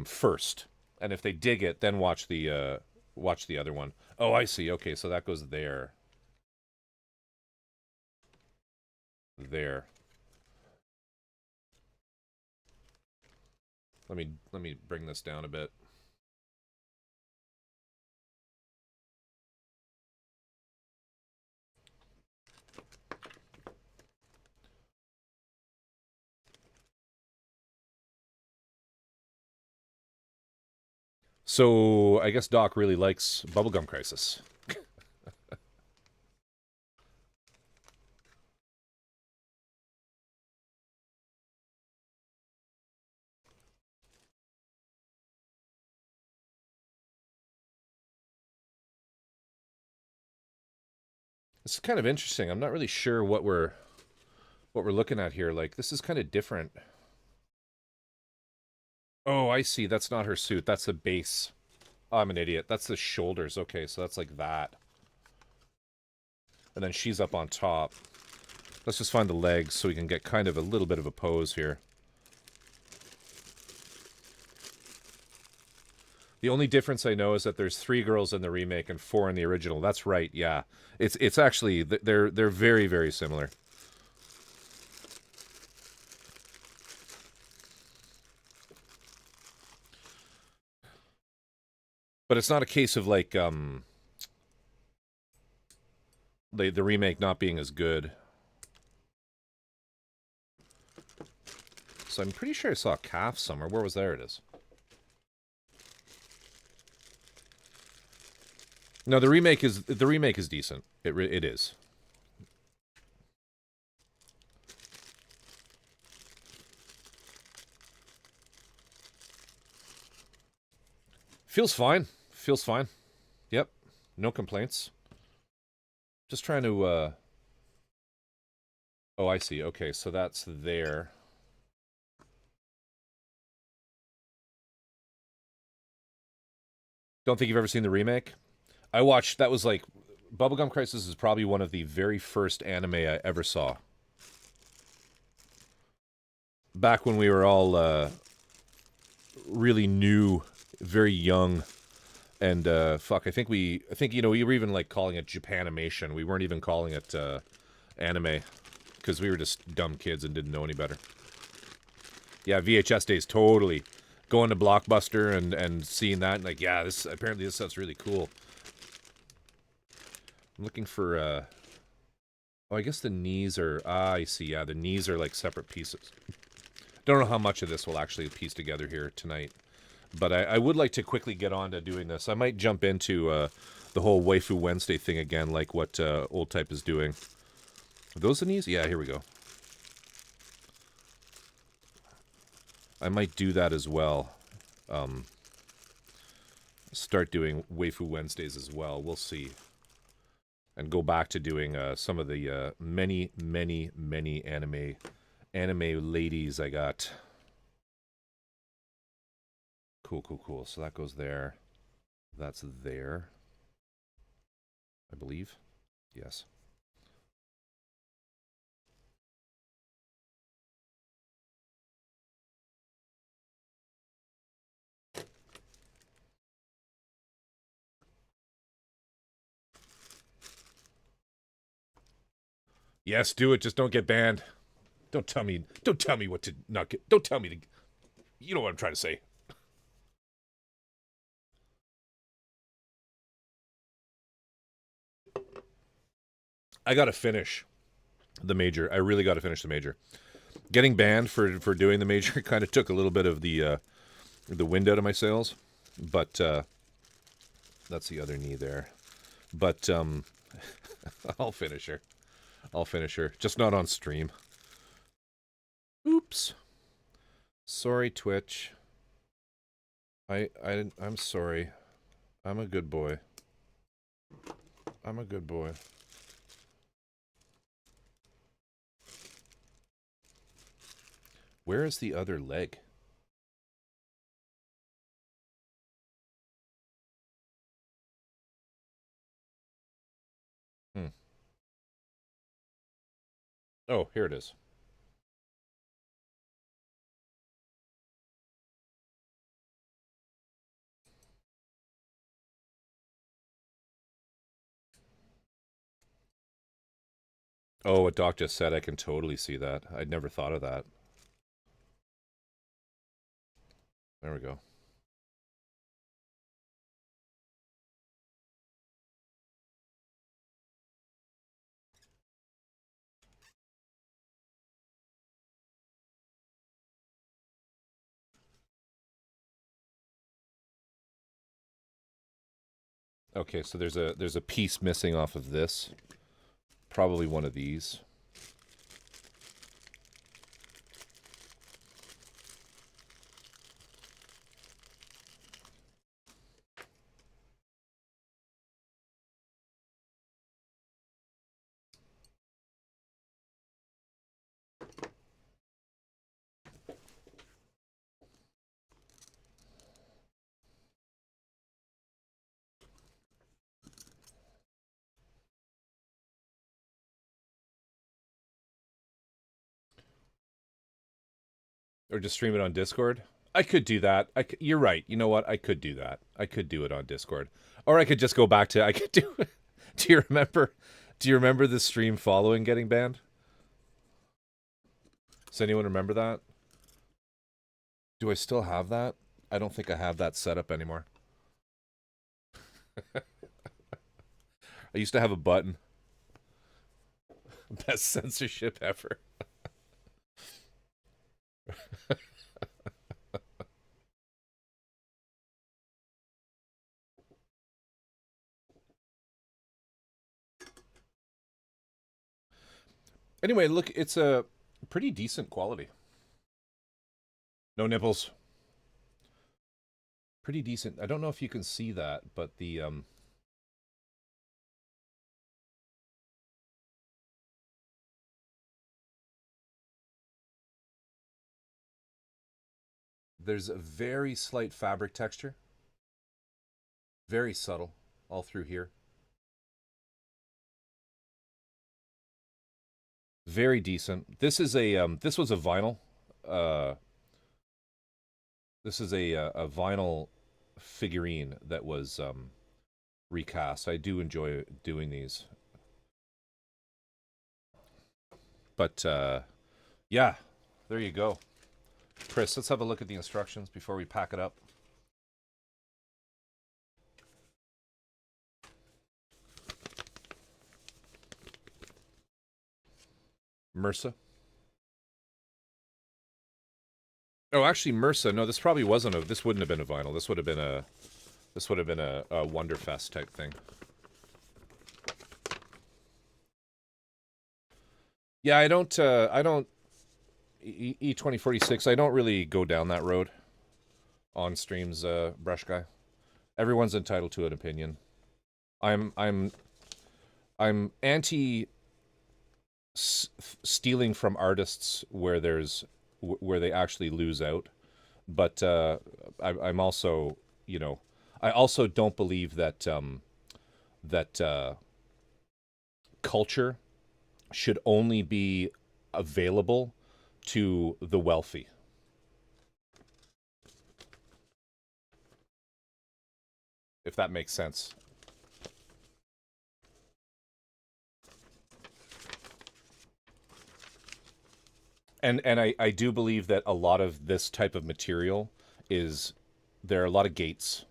first, and if they dig it, then watch the other one. Oh, I see. Okay, so that goes there. There. Let me bring this down a bit. So, I guess Doc really likes Bubblegum Crisis. This is kind of interesting. I'm not really sure what we're looking at here. Like, this is kind of different. Oh, I see. That's not her suit. That's the base. Oh, I'm an idiot. That's the shoulders. Okay, so that's like that. And then she's up on top. Let's just find the legs so we can get kind of a little bit of a pose here. The only difference I know is that there's 3 girls in the remake and 4 in the original. That's right, yeah. It's actually, they're very similar. But it's not a case of like the remake not being as good. So I'm pretty sure I saw a calf somewhere. Where was there? It is. No, the remake is decent. It is. Feels fine. Feels fine. Yep. No complaints. Just trying to oh, I see. Okay, so that's there. Don't think you've ever seen the remake? I watched, that was like, Bubblegum Crisis is probably one of the very first anime I ever saw. Back when we were all really new, very young, and fuck, I think we were even like calling it Japanimation. We weren't even calling it anime, because we were just dumb kids and didn't know any better. Yeah, VHS days, totally. Going to Blockbuster and seeing that, and like, yeah, apparently this stuff's really cool. I'm looking for, oh, I guess the knees are, I see, yeah, the knees are like separate pieces. Don't know how much of this will actually piece together here tonight. But I would like to quickly get on to doing this. I might jump into the whole Waifu Wednesday thing again, like what Old Type is doing. Are those the knees? Yeah, here we go. I might do that as well. Start doing Waifu Wednesdays as well. We'll see. And go back to doing some of the many anime ladies I got. Cool. So that goes there. That's there. I believe. Yes. Yes, do it. Just don't get banned. Don't tell me what to not get. Don't tell me to. You know what I'm trying to say. I gotta finish the major. I really gotta finish the major. Getting banned for doing the major kind of took a little bit of the wind out of my sails, but that's the other knee there. But I'll finish her. Just not on stream. Oops. Sorry, Twitch. I'm sorry. I'm a good boy. I'm a good boy. Where is the other leg? Oh, here it is. Oh, what Doc just said, I can totally see that. I'd never thought of that. There we go. Okay, so there's a piece missing off of this. Probably one of these. Or just stream it on Discord. I could do that. You're right. You know what? I could do that. I could do it on Discord. Or I could just go back to, I could do it. Do you remember the stream following getting banned? Does anyone remember that? Do I still have that? I don't think I have that set up anymore. I used to have a button. Best censorship ever. Anyway, look, it's a pretty decent quality. No nipples. Pretty decent. I don't know if you can see that, but the there's a very slight fabric texture. Very subtle all through here. Very decent. This is a this was a vinyl. This is a vinyl figurine that was recast. I do enjoy doing these. But yeah, there you go. Chris, let's have a look at the instructions before we pack it up. MRSA. Oh, actually, MRSA. No, this probably wasn't a. This wouldn't have been a vinyl. This would have been a. This would have been a Wonderfest type thing. Yeah, I don't. E2046. I don't really go down that road on streams, Brush Guy. Everyone's entitled to an opinion. I'm anti stealing from artists where they actually lose out, but I'm also, you know, I also don't believe that culture should only be available to the wealthy. If that makes sense. And I do believe that a lot of this type of material there are a lot of gates.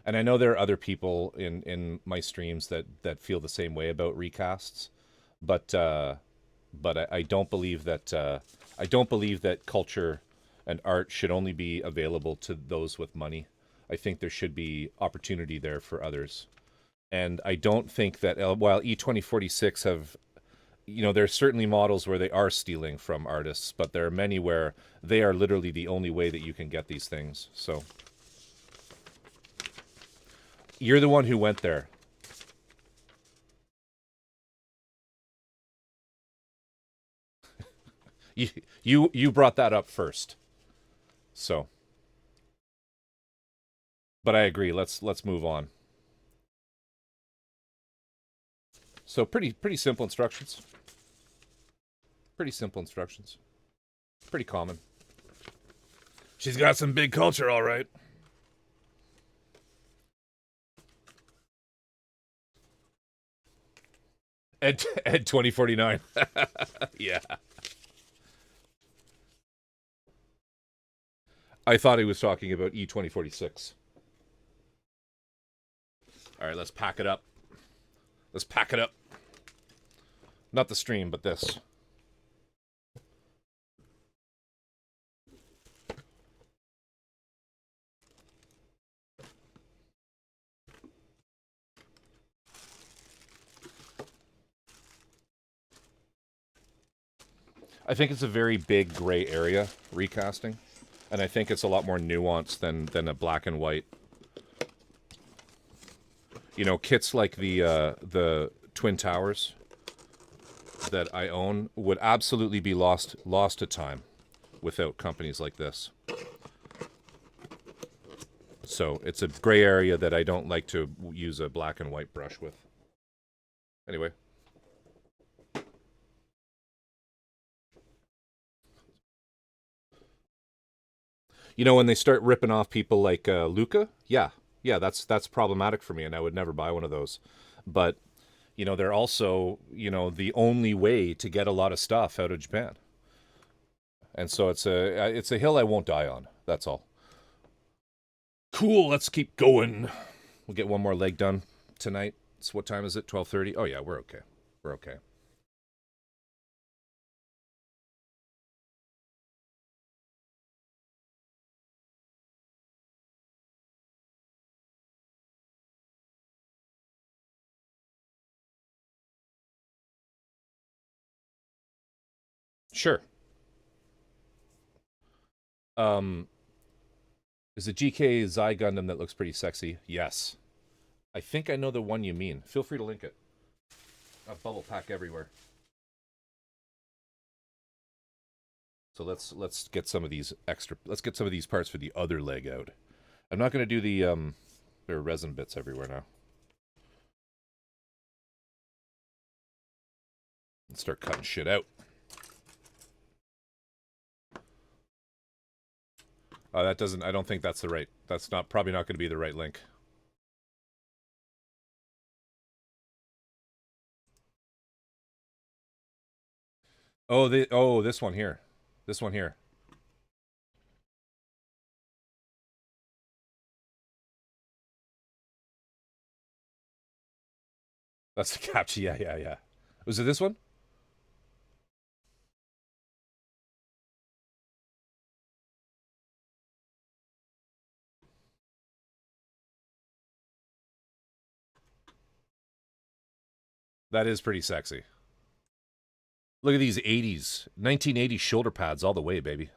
And I know there are other people in my streams that feel the same way about recasts, but I don't believe that culture and art should only be available to those with money. I think there should be opportunity there for others. And I don't think that while E2046 have, you know, there's certainly models where they are stealing from artists, but there are many where they are literally the only way that you can get these things. So you're the one who went there. You brought that up first. So, but I agree. Let's move on. So pretty simple instructions. Pretty simple instructions. Pretty common. She's got some big culture, all right. Ed 2049. Yeah. I thought he was talking about E2046. All right, let's pack it up. Let's pack it up. Not the stream, but this. I think it's a very big gray area, recasting. And I think it's a lot more nuanced than a black and white. You know, kits like the Twin Towers that I own would absolutely be lost to time without companies like this. So it's a gray area that I don't like to use a black and white brush with. Anyway. You know, when they start ripping off people like Luca, yeah, that's problematic for me, and I would never buy one of those. But, you know, they're also, you know, the only way to get a lot of stuff out of Japan. And so it's a hill I won't die on, that's all. Cool, let's keep going. We'll get one more leg done tonight. So what time is it? 12:30? Oh, yeah, we're okay. We're okay. Sure. Is it GK Zai Gundam that looks pretty sexy? Yes. I think I know the one you mean. Feel free to link it. A bubble pack everywhere. So let's get some of these let's get some of these parts for the other leg out. I'm not going to do the there are resin bits everywhere now. Let's start cutting shit out. That doesn't, I don't think that's the right, that's not, probably not going to be the right link. Oh, this one here. This one here. That's the capture, yeah. Was it this one? That is pretty sexy. Look at these 80s, 1980s shoulder pads all the way, baby.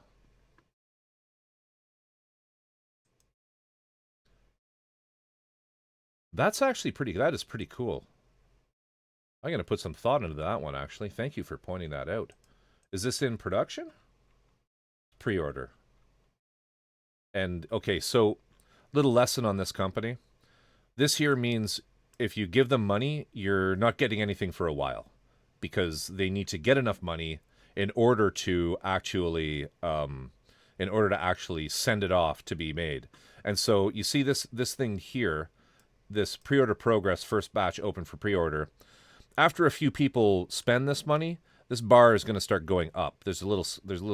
That's actually pretty, that is pretty cool. I'm going to put some thought into that one, actually. Thank you for pointing that out. Is this in production? Pre-order. And, okay, so, little lesson on this company. This here means if you give them money, you're not getting anything for a while. Because they need to get enough money in order to actually send it off to be made. And so you see this thing here, this pre-order progress, first batch open for pre-order. After a few people spend this money, this bar is going to start going up. There's a little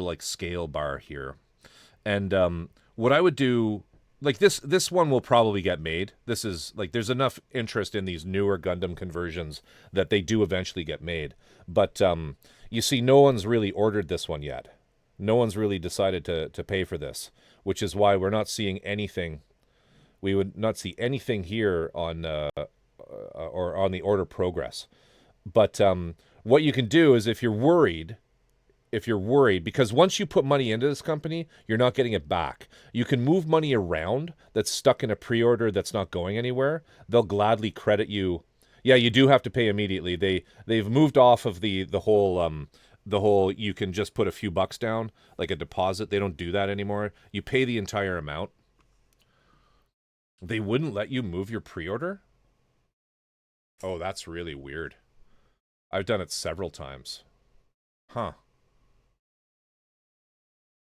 like scale bar here. And what I would do, like this one will probably get made. This is like, there's enough interest in these newer Gundam conversions that they do eventually get made. But you see, no one's really ordered this one yet. No one's really decided to pay for this, which is why we're not seeing anything. We would not see anything here on or on the order progress. But what you can do is if you're worried, because once you put money into this company, you're not getting it back. You can move money around that's stuck in a pre-order that's not going anywhere. They'll gladly credit you. Yeah, you do have to pay immediately. They've moved off of the whole the whole you can just put a few bucks down, like a deposit. They don't do that anymore. You pay the entire amount. They wouldn't let you move your pre-order? Oh, that's really weird. I've done it several times. Huh.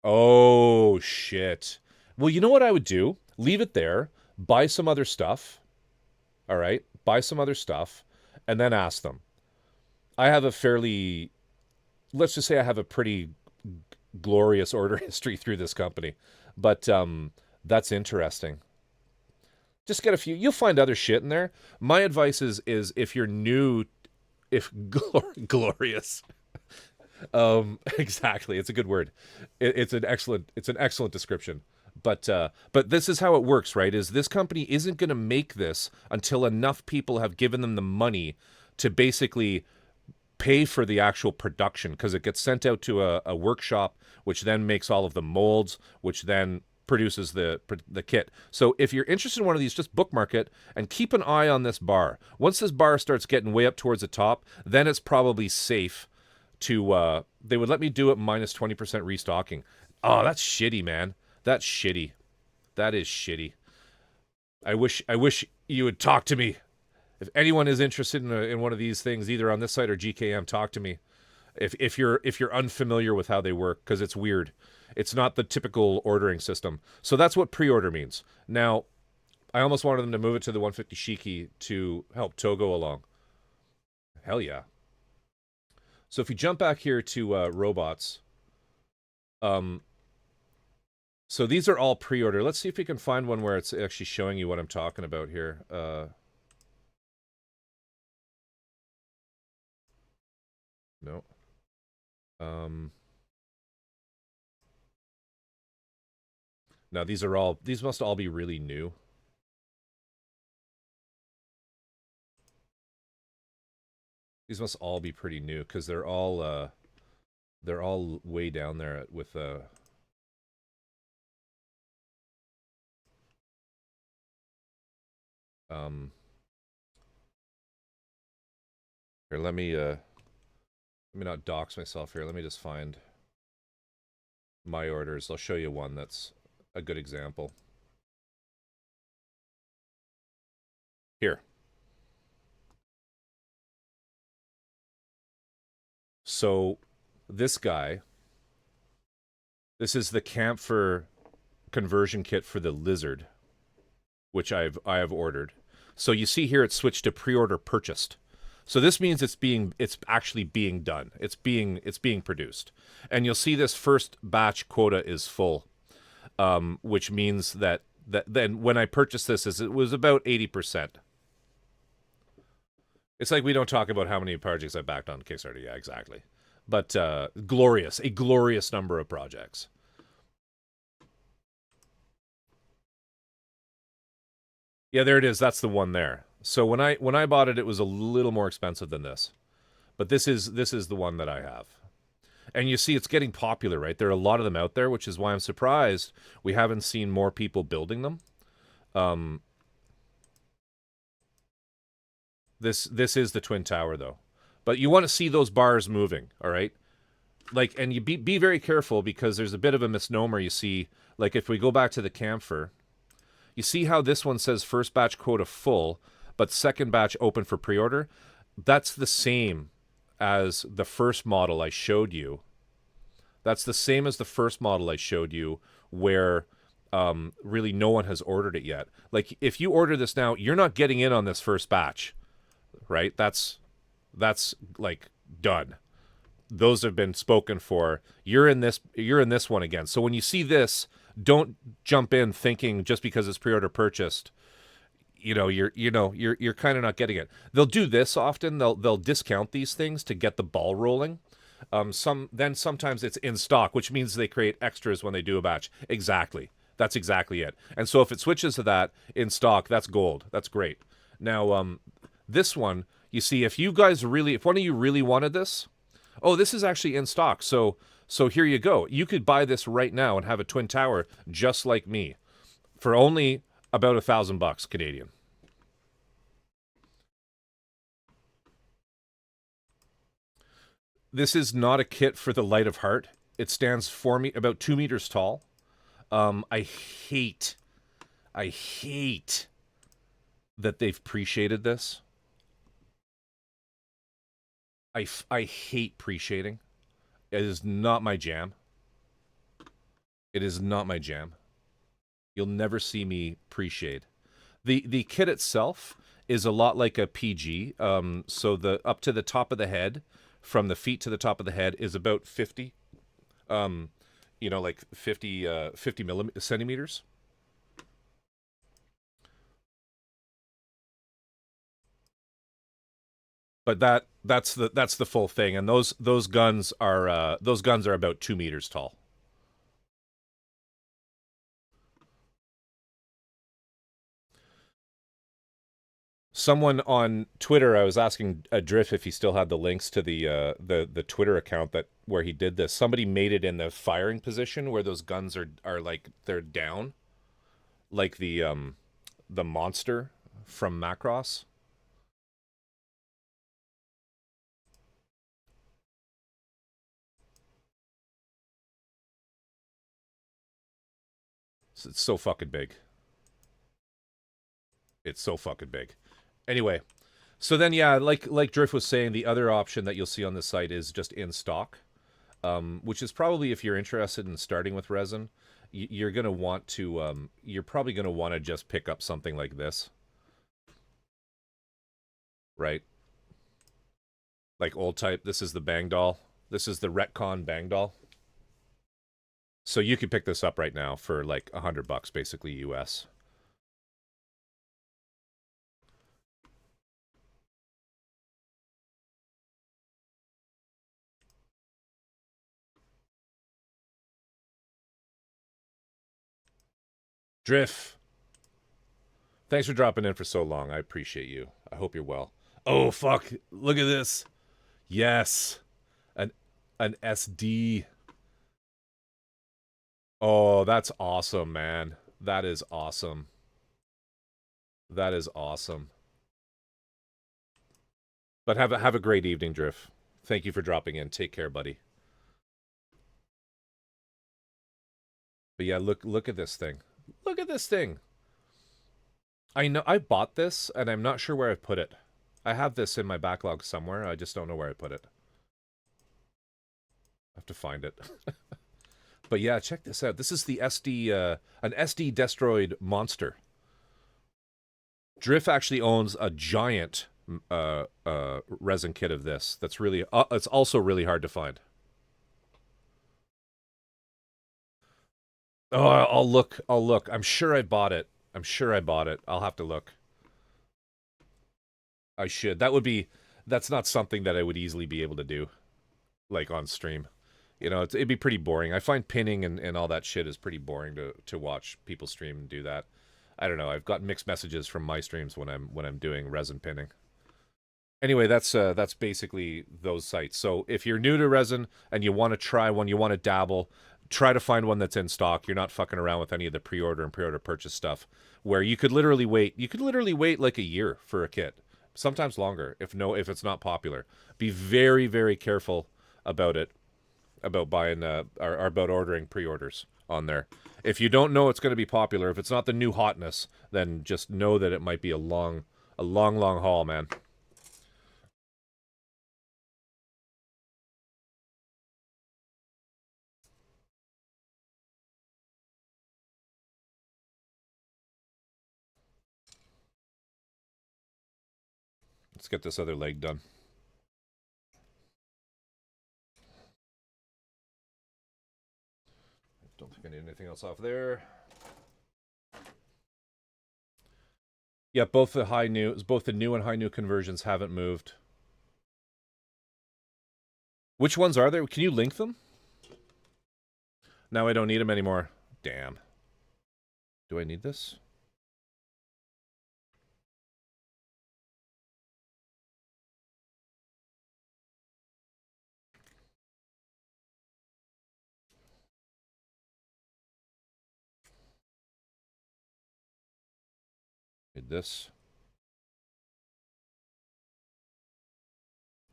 Oh, shit. Well, you know what I would do? Leave it there, buy some other stuff. All right? Buy some other stuff, and then ask them. I have a fairly, let's just say I have a pretty glorious order history through this company. But that's interesting. Just get a few. You'll find other shit in there. My advice is if you're new, if glorious. Exactly. It's a good word. It's an excellent description. But this is how it works, right? Is this company isn't going to make this until enough people have given them the money to basically pay for the actual production, because it gets sent out to a workshop, which then makes all of the molds, which then produces the kit. So if you're interested in one of these, just bookmark it and keep an eye on this bar. Once this bar starts getting way up towards the top, then it's probably safe to, they would let me do it minus 20% restocking. Oh, that's shitty, man. That's shitty. That is shitty. I wish you would talk to me. If anyone is interested in one of these things, either on this site or GKM, talk to me. If you're unfamiliar with how they work, because it's weird. It's not the typical ordering system. So that's what pre-order means. Now, I almost wanted them to move it to the 150 Shiki to help Togo along. Hell yeah. So if you jump back here to robots, so these are all pre-order. Let's see if we can find one where it's actually showing you what I'm talking about here. No. Now these must all be really new. These must all be pretty new, because they're all way down there with here, let me not dox myself here. Let me just find my orders. I'll show you one that's a good example. Here. So this guy, this is the camphor conversion kit for the lizard, which I have ordered. So you see here it's switched to pre-order purchased. So this means it's actually being done. It's being produced. And you'll see this first batch quota is full, which means that then when I purchased this, it was about 80%. It's like we don't talk about how many projects I backed on Kickstarter. Yeah, exactly. But a glorious number of projects. Yeah, there it is. That's the one there. So when I bought it, it was a little more expensive than this. But this is the one that I have. And you see it's getting popular, right? There are a lot of them out there, which is why I'm surprised we haven't seen more people building them. This is the Twin Tower, though. But you want to see those bars moving, all right? Like, and you be very careful, because there's a bit of a misnomer you see. Like, if we go back to the camphor, you see how this one says first batch quota full, but second batch open for pre-order? That's the same as the first model I showed you. That's the same as the first model I showed you, where really no one has ordered it yet. Like, if you order this now, you're not getting in on this first batch, right? That's like done. Those have been spoken for. You're in this one again. So when you see this, don't jump in thinking just because it's pre-order purchased, you're kind of not getting it. They'll do this often. They'll discount these things to get the ball rolling. Sometimes it's in stock, which means they create extras when they do a batch. Exactly. That's exactly it. And so if it switches to that in stock, that's gold. That's great. Now, this one, you see, if one of you really wanted this, oh, this is actually in stock. So here you go. You could buy this right now and have a Twin Tower just like me for only about $1,000 Canadian. This is not a kit for the light of heart. It stands about 2 meters tall. I hate that they've pre-shaded this. I hate pre-shading. It is not my jam. It is not my jam. You'll never see me pre-shade. The kit itself is a lot like a PG. So the up to the top of the head, from the feet to the top of the head, is about 50. Like 50 centimeters. But that's the full thing, and those guns are about 2 meters tall. Someone on Twitter, I was asking Drift if he still had the links to the Twitter account where he did this. Somebody made it in the firing position where those guns are like they're down, like the monster from Macross. It's so fucking big. It's so fucking big. Anyway, so then yeah, like Drift was saying, the other option that you'll see on the site is just in stock, which is probably, if you're interested in starting with resin, you're gonna want to you're probably gonna want to just pick up something like this, right? Like old type. This is the Bang Doll. This is the Retcon Bang Doll. So you could pick this up right now for like $100, basically US. Drift, thanks for dropping in for so long. I appreciate you. I hope you're well. Oh fuck! Look at this. Yes, an SD. Oh, that's awesome, man. That is awesome. That is awesome. But have a great evening, Drift. Thank you for dropping in. Take care, buddy. But yeah, look at this thing. Look at this thing. I know I bought this and I'm not sure where I put it. I have this in my backlog somewhere. I just don't know where I put it. I have to find it. But yeah, check this out. This is the SD an SD Destroyed monster. Drift actually owns a giant resin kit of this. That's really it's also really hard to find. Oh, I'll look. I'll look. I'm sure I bought it. I'm sure I bought it. I'll have to look. I should. That's not something that I would easily be able to do, like on stream. You know, it'd be pretty boring. I find pinning and all that shit is pretty boring to watch people stream and do that. I don't know. I've got mixed messages from my streams when I'm doing resin pinning. Anyway, that's basically those sites. So if you're new to resin and you want to try one, you want to dabble, try to find one that's in stock. You're not fucking around with any of the pre-order and pre-order purchase stuff where you could literally wait. You could literally wait like a year for a kit, sometimes longer if it's not popular. Be very, very careful about it, about buying or about ordering pre-orders on there. If you don't know it's going to be popular, if it's not the new hotness, then just know that it might be a long haul, man. Let's get this other leg done. Don't think I need anything else off there. Yeah, both the new and high new conversions haven't moved. Which ones are there? Can you link them? Now I don't need them anymore. Damn. Do I need this? Need this.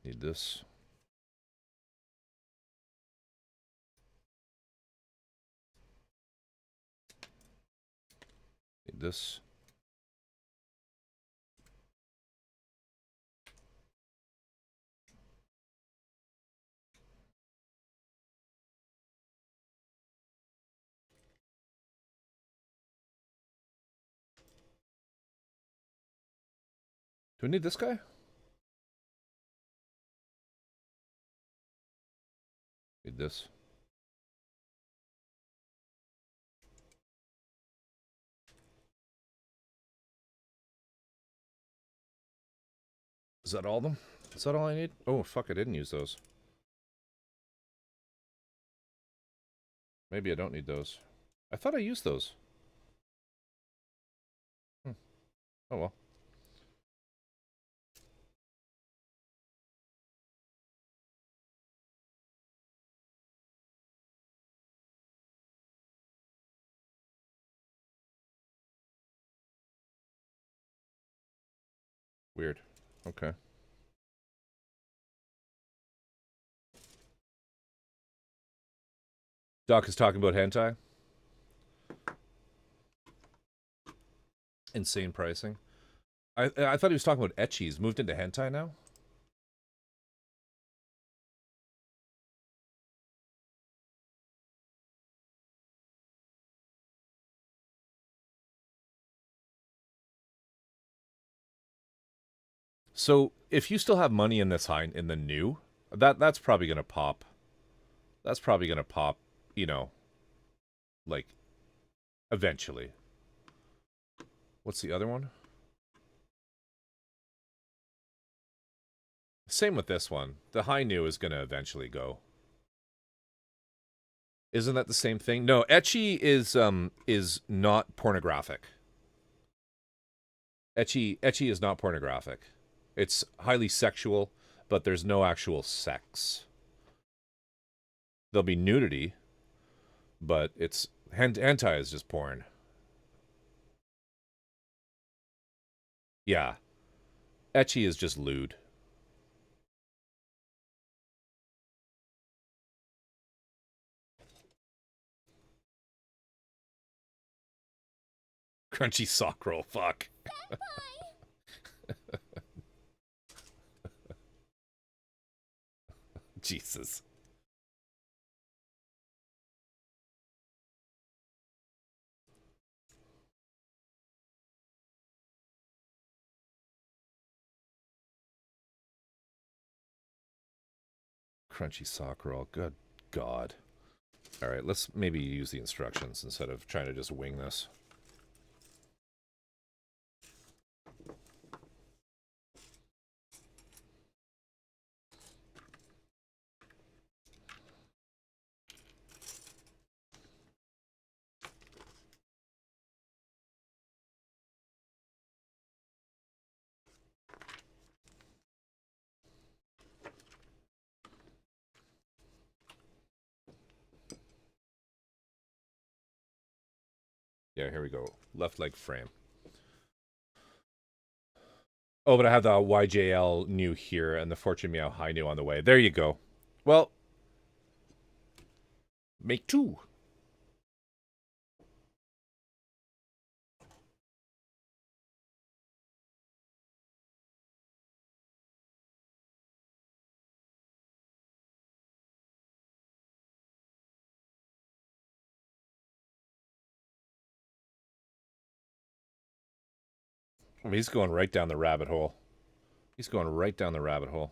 Need this. Need this. Do we need this guy? Need this. Is that all of them? Is that all I need? Oh, fuck, I didn't use those. Maybe I don't need those. I thought I used those. Oh well. Weird. Okay. Doc is talking about hentai. Insane pricing. I thought he was talking about ecchis. Moved into hentai now? So if you still have money in this in the new, that's probably gonna pop. That's probably gonna pop, you know, like eventually. What's the other one? Same with this one. The high new is gonna eventually go. Isn't that the same thing? No, ecchi is not pornographic. Ecchi is not pornographic. It's highly sexual, but there's no actual sex. There'll be nudity, but it's hentai is just porn. Yeah. Ecchi is just lewd. Crunchy sock roll, fuck. Jesus. Crunchy sock roll. Good God. All right, let's maybe use the instructions instead of trying to just wing this. Yeah, here we go. Left leg frame. Oh, but I have the YJL new here and the Fortune Meow High new on the way. There you go. Well, make two. I mean, he's going right down the rabbit hole. He's going right down the rabbit hole.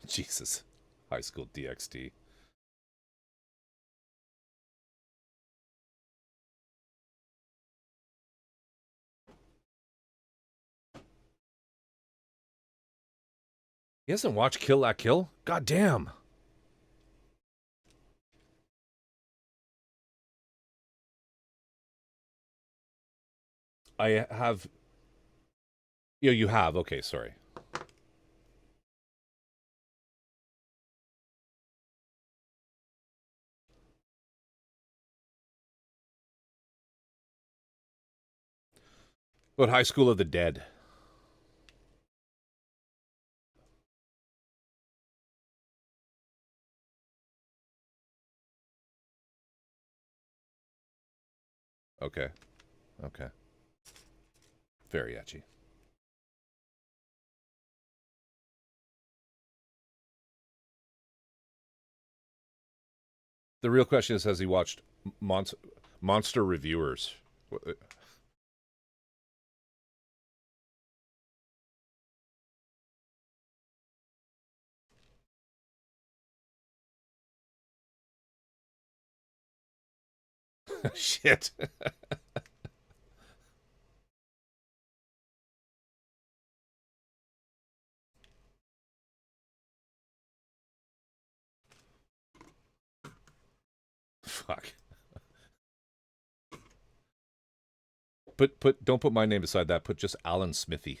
Jesus. High school DxD. He hasn't watched Kill La Kill? God damn. I have... Yeah, you have. Okay, sorry. What High School of the Dead? Okay. Okay. Very etchy. The real question is, has he watched Monster Reviewers? Shit. Fuck. Don't put my name beside that. Put just Alan Smithy.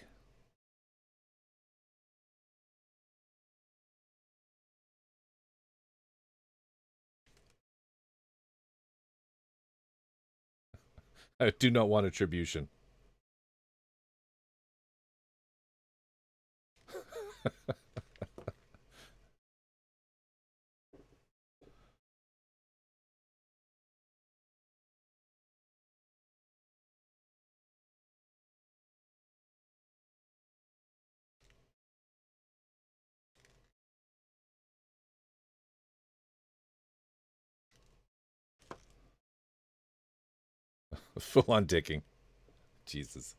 I do not want attribution. Full on dicking. Jesus.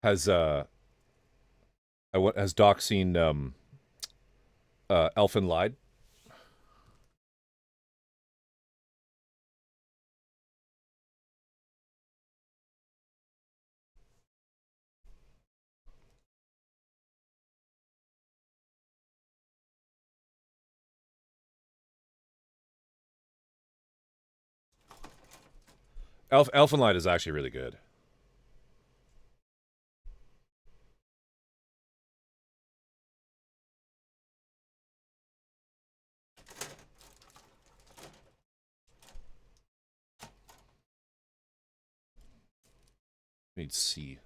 Has has Doc seen Elfin Lied? Elfin Lied is actually really good. Need C.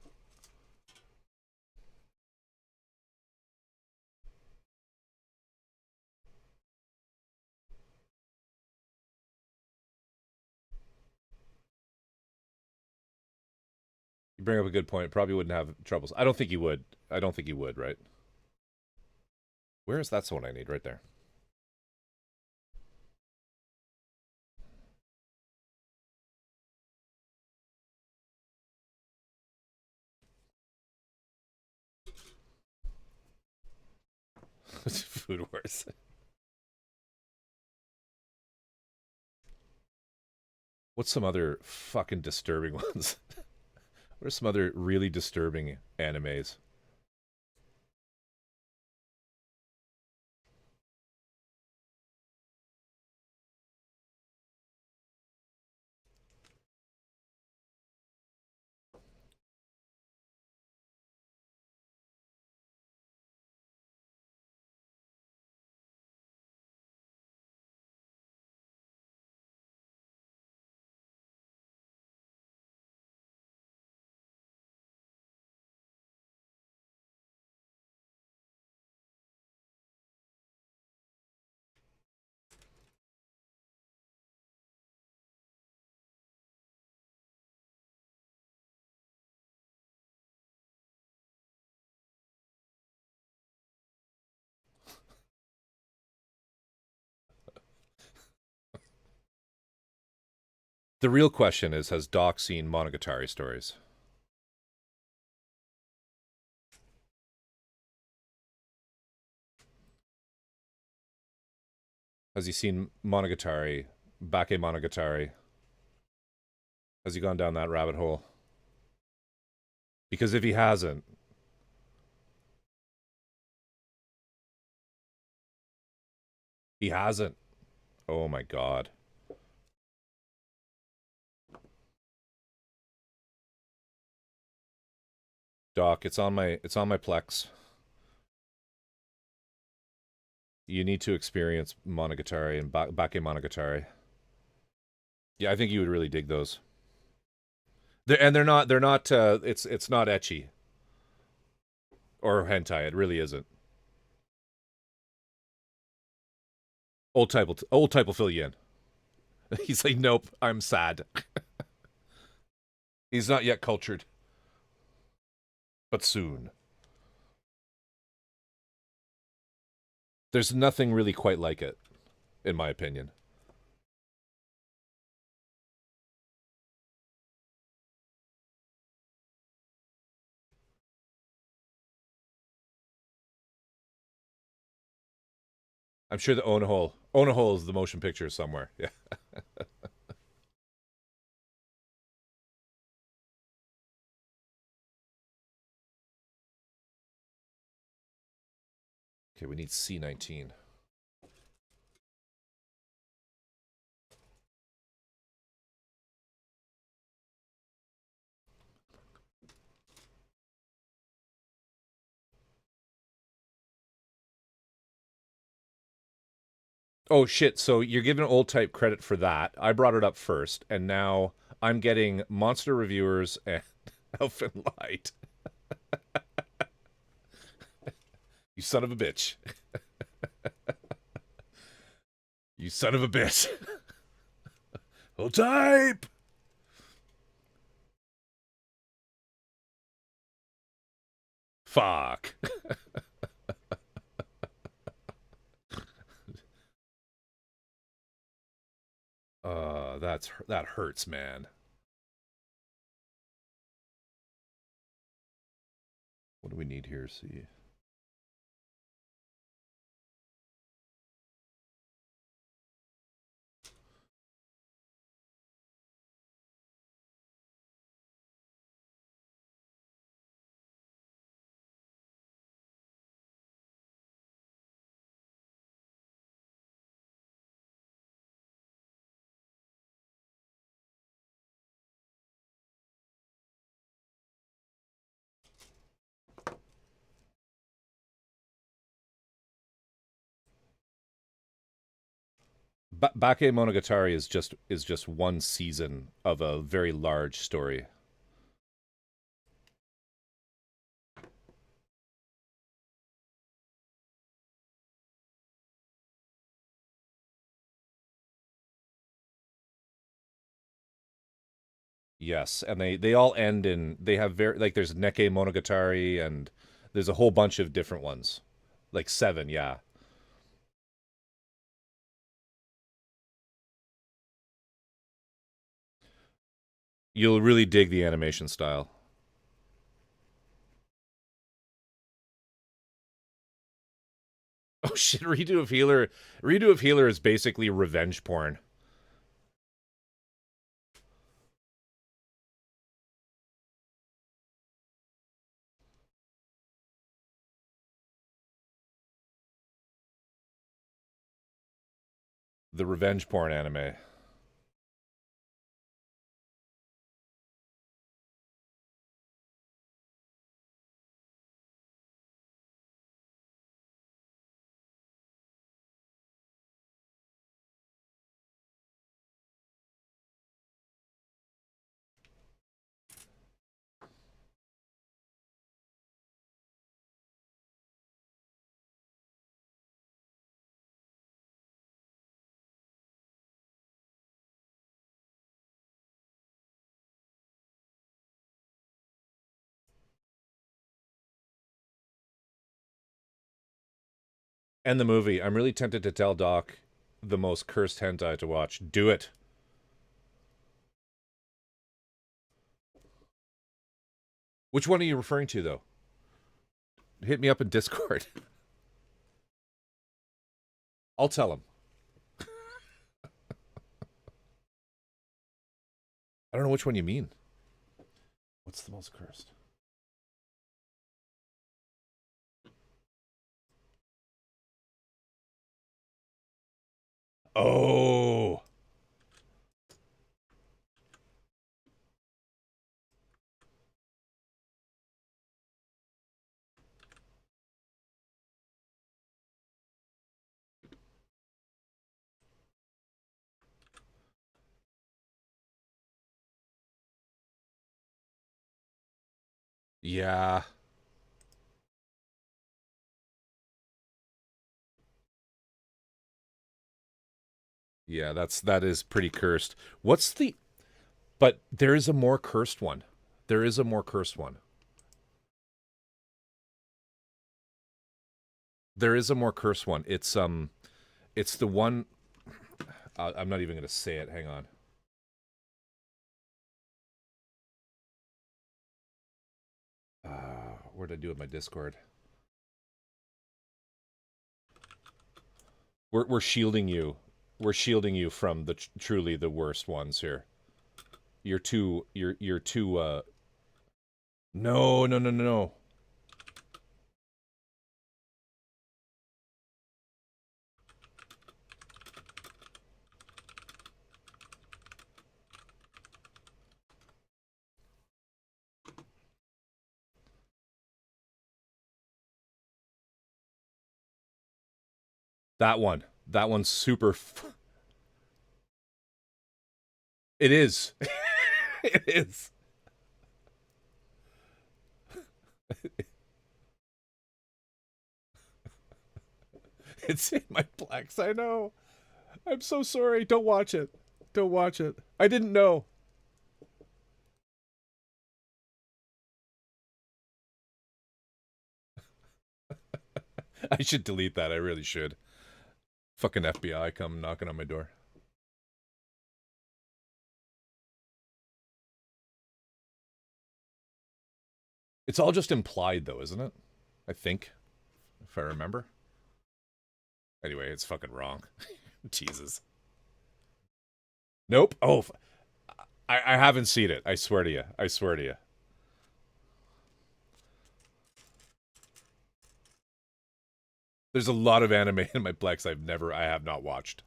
You bring up a good point. Probably wouldn't have troubles. I don't think you would. I don't think you would, right? Where is that one I need? Right there. Food Wars. What's some other fucking disturbing ones? What are some other really disturbing animes? The real question is, has Doc seen Monogatari stories? Has he seen Monogatari, Bake Monogatari? Has he gone down that rabbit hole? Because if he hasn't, he hasn't. Oh my god. Doc, it's on my Plex. You need to experience Monogatari and Bake Monogatari. Yeah, I think you would really dig those. They're not it's not ecchi or hentai. It really isn't. Old type will fill you in. He's like, nope, I'm sad. He's not yet cultured. But soon. There's nothing really quite like it, in my opinion. I'm sure the Onahole is the motion picture somewhere. Yeah. Okay, we need C19. Oh shit, so you're giving old type credit for that. I brought it up first, and now I'm getting monster reviewers and Elfin Light. You son of a bitch. You son of a bitch. Old type! Fuck. That hurts, man. What do we need here? See. Bake Monogatari is just one season of a very large story. Yes, and they all end in they have very like there's Neke Monogatari and there's a whole bunch of different ones. Like 7, yeah. You'll really dig the animation style. Oh shit, Redo of Healer is basically revenge porn. The revenge porn anime. And the movie. I'm really tempted to tell Doc the most cursed hentai to watch. Do it. Which one are you referring to, though? Hit me up in Discord. I'll tell him. I don't know which one you mean. What's the most cursed? Oh. Yeah. Yeah, that is pretty cursed. What's the... But there is a more cursed one. There is a more cursed one. There is a more cursed one. It's the one... I'm not even going to say it. Hang on. What did I do with my Discord? We're shielding you. We're shielding you from the truly the worst ones here. You're too. No, no, no, no, no. That one. That one's super. It is. It is. It's in my Plex. I know. I'm so sorry. Don't watch it. Don't watch it. I didn't know. I should delete that. I really should. Fucking FBI come knocking on my door. It's all just implied, though, isn't it? I think. If I remember. Anyway, it's fucking wrong. Jesus. Nope. Oh, I haven't seen it. I swear to you. I swear to you. There's a lot of anime in my Plex I have not watched.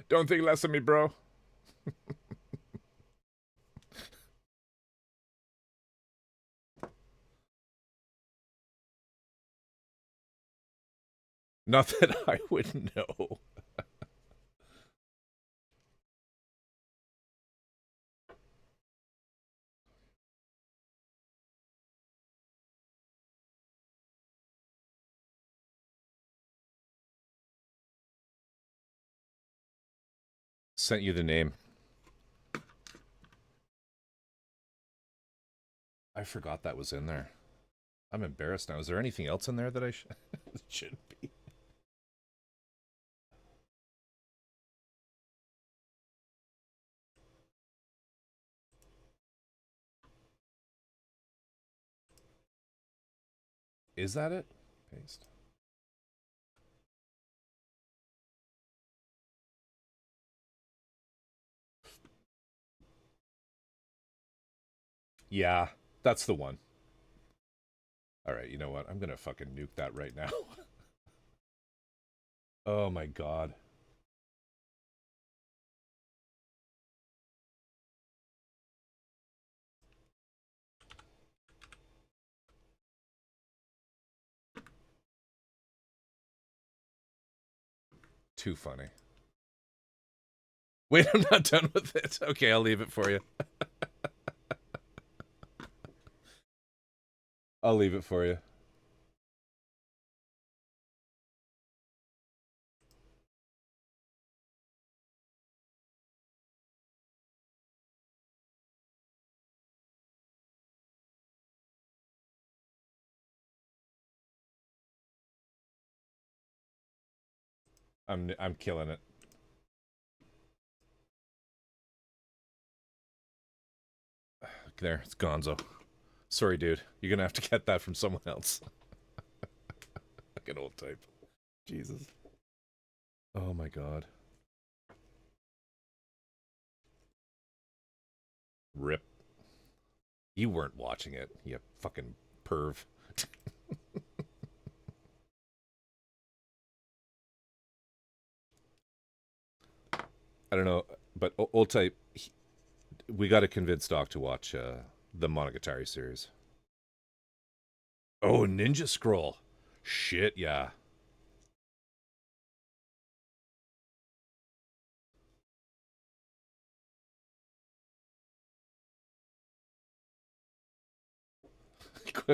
Don't think less of me, bro. Not that I would know. Sent you the name. I forgot that was in there. I'm embarrassed now. Is there anything else in there that I should be? Is that it? Paste. Yeah, that's the one. Alright, you know what? I'm gonna fucking nuke that right now. Oh my god. Too funny. Wait, I'm not done with it. Okay, I'll leave it for you. I'll leave it for you. I'm killing it. There, it's Gonzo. Sorry, dude. You're gonna have to get that from someone else. Fucking old type. Jesus. Oh my god. Rip. You weren't watching it, you fucking perv. I don't know, but old type, we got to convince Doc to watch the Monogatari series. Oh, Ninja Scroll. Shit, yeah.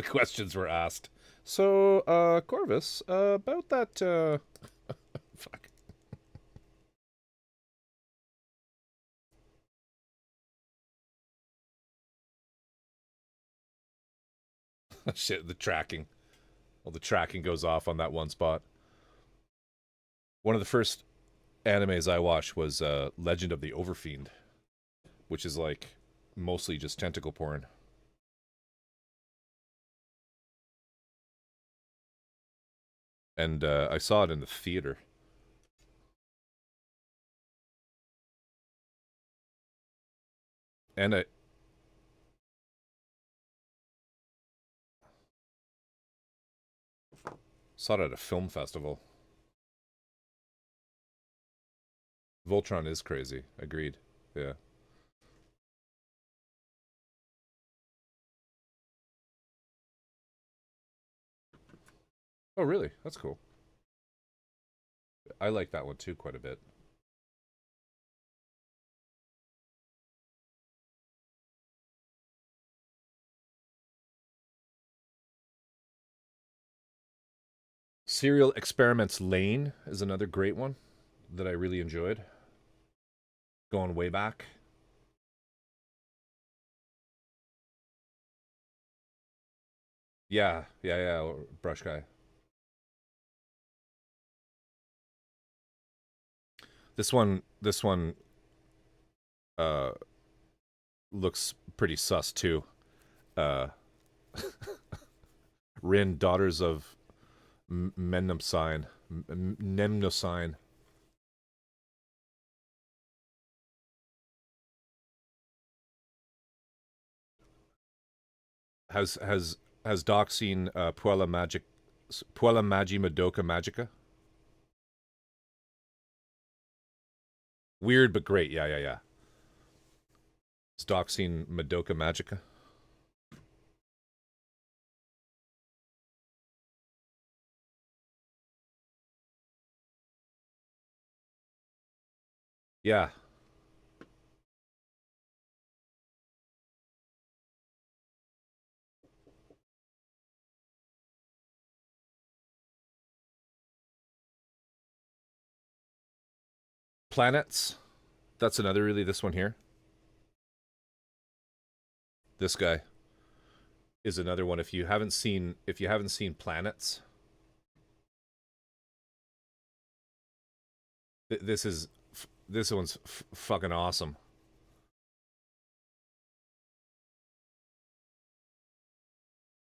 Questions were asked. So, Corvus, about that, fuck. Shit, the tracking. Well, the tracking goes off on that one spot. One of the first animes I watched was Legend of the Overfiend, which is like mostly just tentacle porn. And I saw it in the theater. And I saw it at a film festival. Voltron is crazy. Agreed. Yeah. Oh, really? That's cool. I like that one too quite a bit. Serial Experiments Lane is another great one that I really enjoyed. Going way back. Yeah, Brush Guy. This one uh looks pretty sus too. Uh Rin, Daughters of Memnosine. Memnosine. Has Doc seen Puella Magi Madoka Magica? Weird but great. Yeah. Has Doc seen Madoka Magica? Yeah. Planets. That's another really this one here. This guy is another one. If you haven't seen Planets, this one's fucking awesome.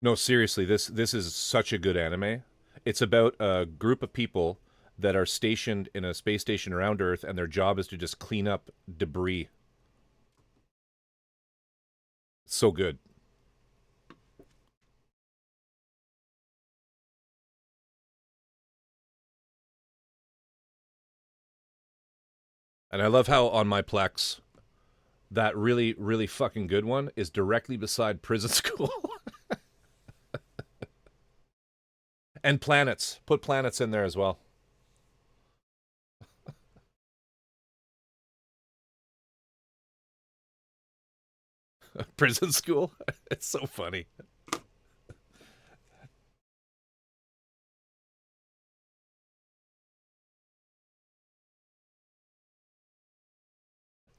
No, seriously, this is such a good anime. It's about a group of people that are stationed in a space station around Earth, and their job is to just clean up debris. So good. And I love how on my Plex, that really, really fucking good one is directly beside Prison School. And Planets. Put Planets in there as well. Prison School? It's so funny.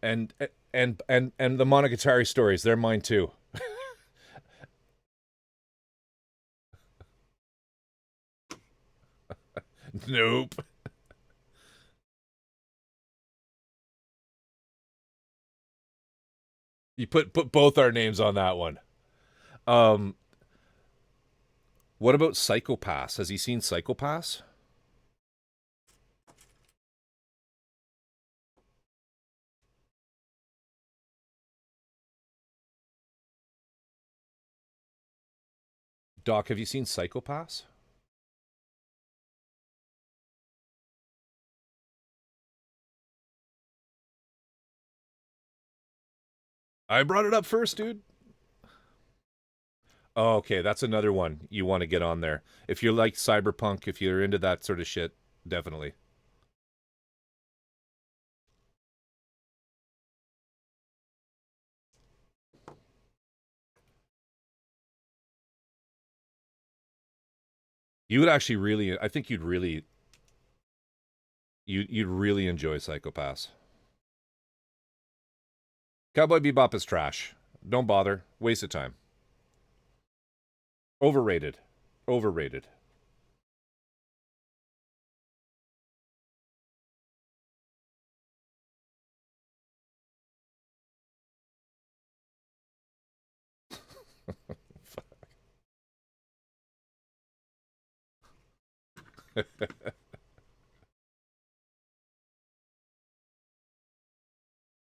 And the Monogatari stories, they're mine too. Nope. You put both our names on that one. Um, what about Psychopass? Has he seen Psychopass? Doc, have you seen Psychopass? I brought it up first, dude. Oh, okay, that's another one you want to get on there. If you like cyberpunk, if you're into that sort of shit, definitely. You would actually really, I think you'd really enjoy Psychopass. Cowboy Bebop is trash. Don't bother. Waste of time. Overrated. Overrated.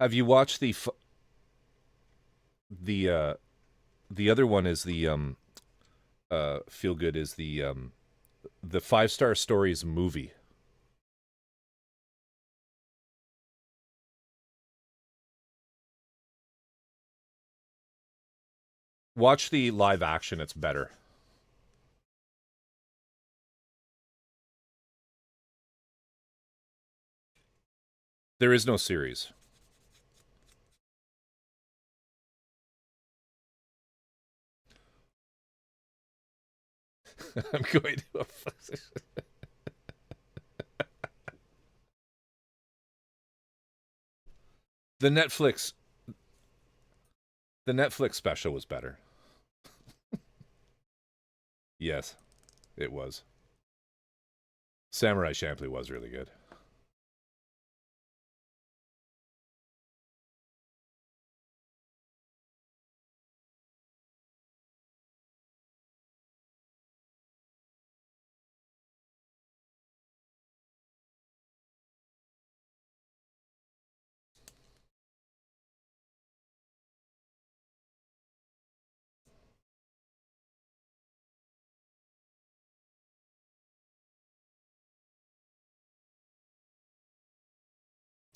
Have you watched the other one is the feel good is the 5-Star Stories movie. Watch the live action, it's better. There is no series. I'm going to the Netflix the Netflix special was better. Yes, it was. Samurai Champloo was really good.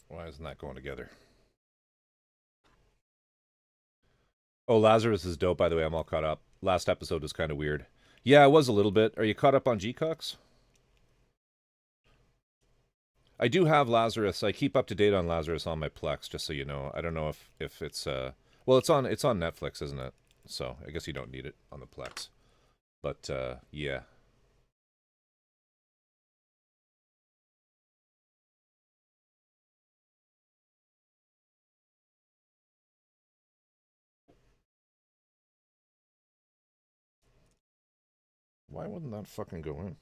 Why isn't that going together? Oh, Lazarus is dope, by the way. I'm all caught up. Last episode was kind of weird. Yeah, it was a little bit. Are you caught up on G-Cox? I do have Lazarus. I keep up to date on Lazarus on my Plex, just so you know. I don't know if it's well, it's on Netflix, isn't it? So I guess you don't need it on the Plex. But yeah. Why wouldn't that fucking go in?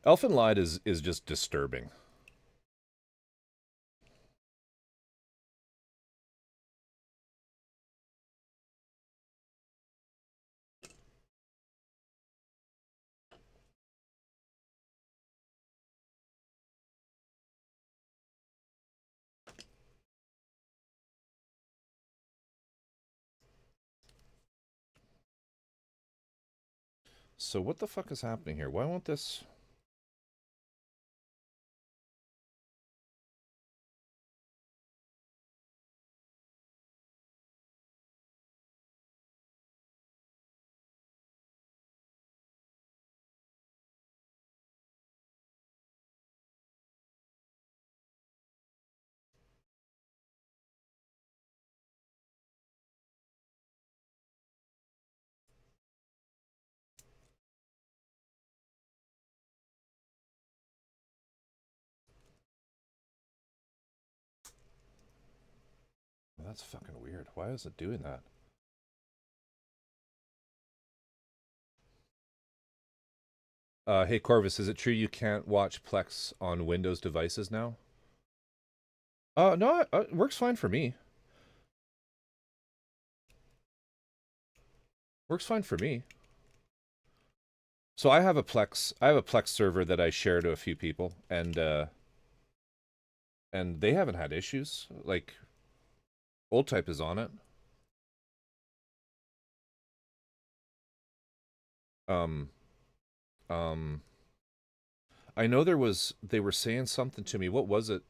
Elfin Lied is just disturbing. So what the fuck is happening here? Why won't this... That's fucking weird. Why is it doing that? Hey Corvus, is it true you can't watch Plex on Windows devices now? No, it works fine for me. Works fine for me. So I have a Plex server that I share to a few people, and they haven't had issues. Like, Old Type is on it. Um, um, I know they were saying something to me. What was it?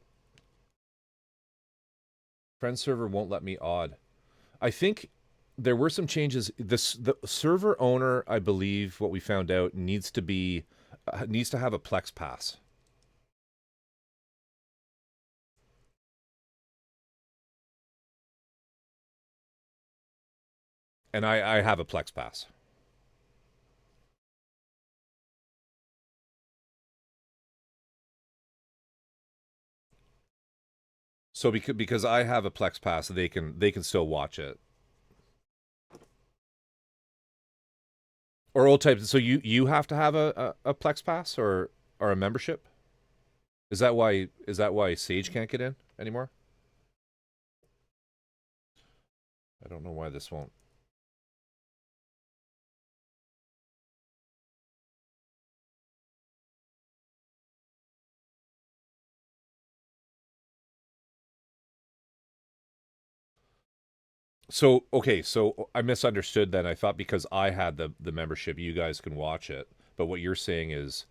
Friend server won't let me odd. I think there were some changes. The server owner, I believe, what we found out needs to have a Plex pass. And I have a Plex pass. So because I have a Plex Pass, they can still watch it. Or old types. So you have to have a Plex Pass or a membership? Is that why Sage can't get in anymore? I don't know why this won't. So okay, so I misunderstood then. I thought because I had the membership, you guys can watch it. But what you're saying is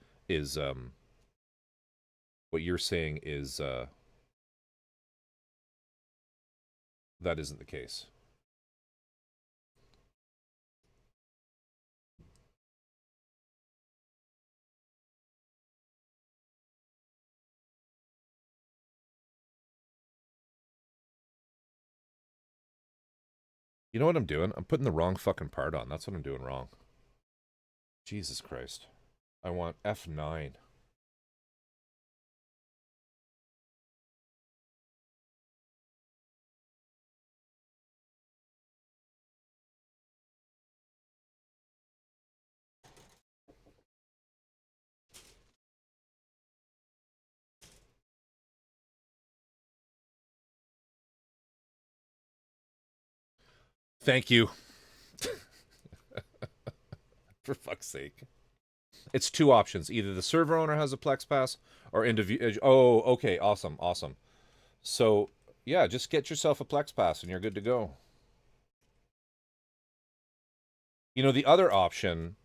what you're saying is that isn't the case. You know what I'm doing? I'm putting the wrong fucking part on. That's what I'm doing wrong. Jesus Christ. I want F9. Thank you. For fuck's sake. It's two options. Either the server owner has a Plex Pass or individual. Oh, okay. Awesome. Awesome. So, yeah, just get yourself a Plex Pass and you're good to go. You know, the other option,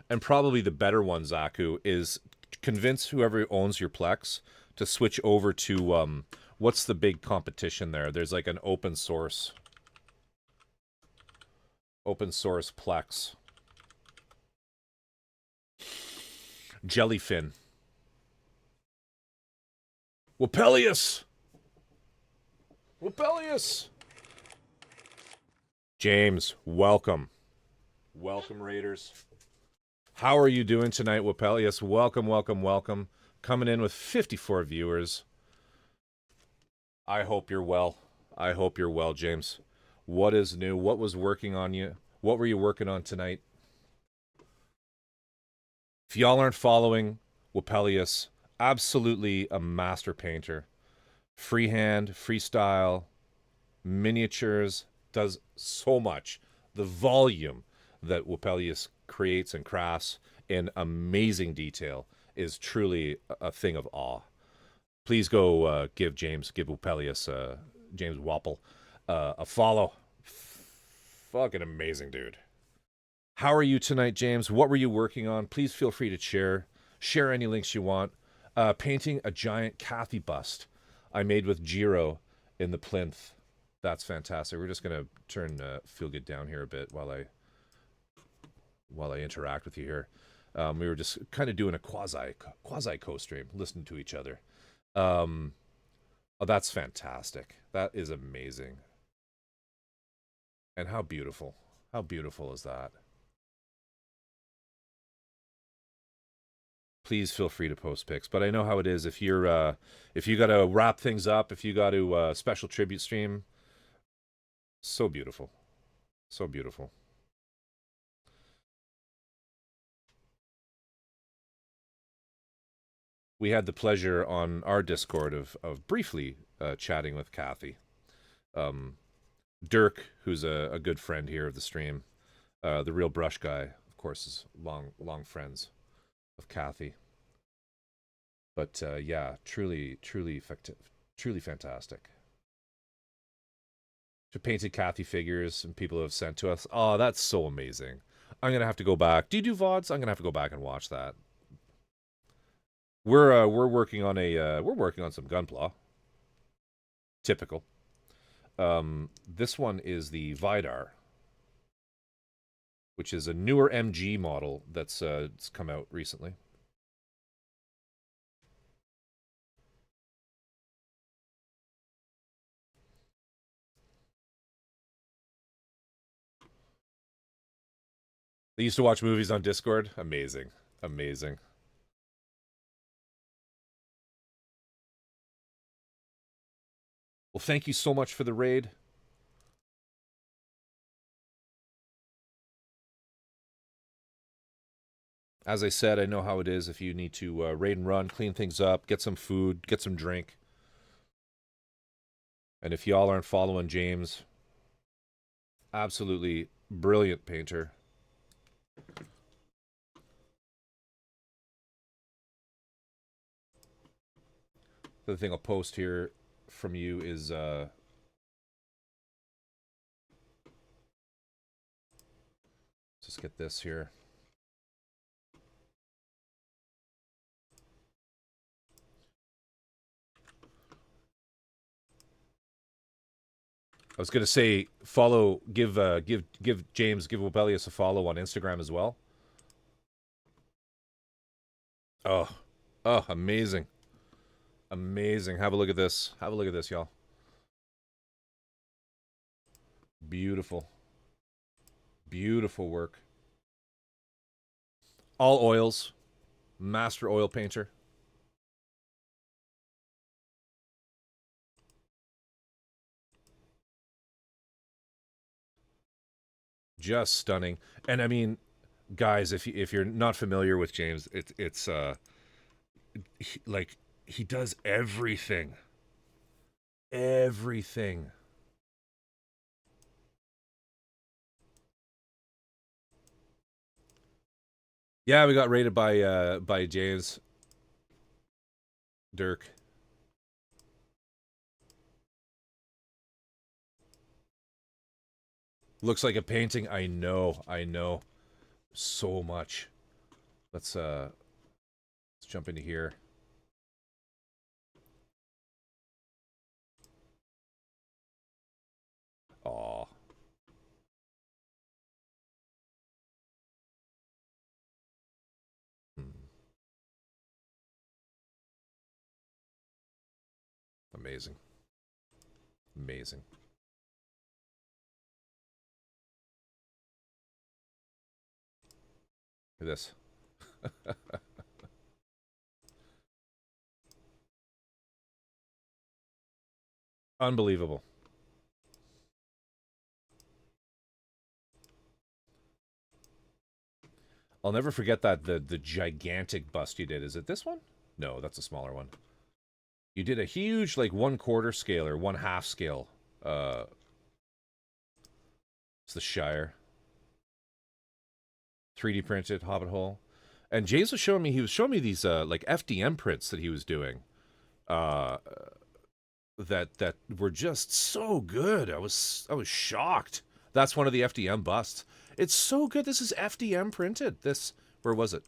and probably the better one, Zaku, is convince whoever owns your Plex to switch over to, what's the big competition there? There's like an open source Plex. Jellyfin. Wapelius! Wapelius! James, welcome. Welcome, Raiders. How are you doing tonight, Wapelius? Welcome, welcome, welcome. Coming in with 54 viewers. I hope you're well. I hope you're well, James. What is new? What was working on you? What were you working on tonight? If y'all aren't following Wapelius, absolutely a master painter. Freehand, freestyle, miniatures, does so much. The volume that Wapelius creates and crafts in amazing detail is truly a thing of awe. Please go give Wapelius, James Wapple, a follow. Fucking amazing, dude. How are you tonight, James? What were you working on? Please feel free to share. Share any links you want. Painting a giant Kathy bust I made with Jiro in the plinth. That's fantastic. We're just gonna turn Feel Good down here a bit while I interact with you here. We were just kind of doing a quasi co-stream, listening to each other. Oh, that's fantastic. That is amazing. And how beautiful. How beautiful is that? Please feel free to post pics. But I know how it is if you got to wrap things up, if you got to special tribute stream. So beautiful. So beautiful. We had the pleasure on our Discord of briefly chatting with Kathy. Dirk, who's a good friend here of the stream, the real brush guy, of course, is long friends of Kathy. But yeah, truly fantastic. To painted Kathy figures and people have sent to us. Oh, that's so amazing. I'm gonna have to go back. Do you do VODs? I'm gonna have to go back and watch that. We're working on some Gunpla. Typical. This one is the Vidar, which is a newer MG model that's it's come out recently. They used to watch movies on Discord. Amazing. Amazing. Well, thank you so much for the raid. As I said, I know how it is if you need to raid and run, clean things up, get some food, get some drink. And if y'all aren't following James, absolutely brilliant painter. The other thing I'll post here from you is just get this here. I was gonna say follow, give James, give Wobelius a follow on Instagram as well. Oh, amazing, amazing! Have a look at this. Have a look at this, y'all. Beautiful, beautiful work. All oils, master oil painter. Just stunning. And I mean, guys, if you're not familiar with James, it's like he does everything. Everything. Yeah, we got rated by James Dirk. Looks like a painting. I know. I know. So much. Let's jump into here. Aw. Amazing. Amazing. Look at this. Unbelievable. I'll never forget that the gigantic bust you did. Is it this one? No, that's a smaller one. You did a huge, like, 1/4 scale or 1/2 scale. It's the Shire. 3D printed Hobbit hole. And James was showing me, these like FDM prints that he was doing. That were just so good. I was shocked. That's one of the FDM busts. It's so good. This is FDM printed. This, where was it?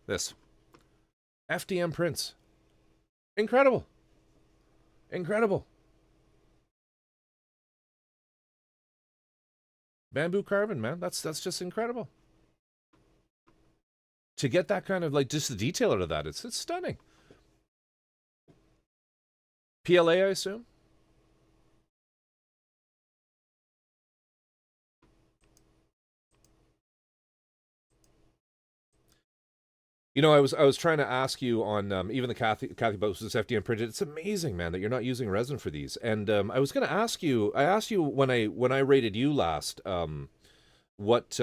This. FDM prints. Incredible. Incredible. Bamboo carbon, man. That's just incredible. To get that kind of, like, just the detail out of that, it's stunning. PLA, I assume? You know, I was trying to ask you on even the Kathy boat was FDM printed. It's amazing, man, that you're not using resin for these. And I was going to ask you. I asked you when I rated you last. What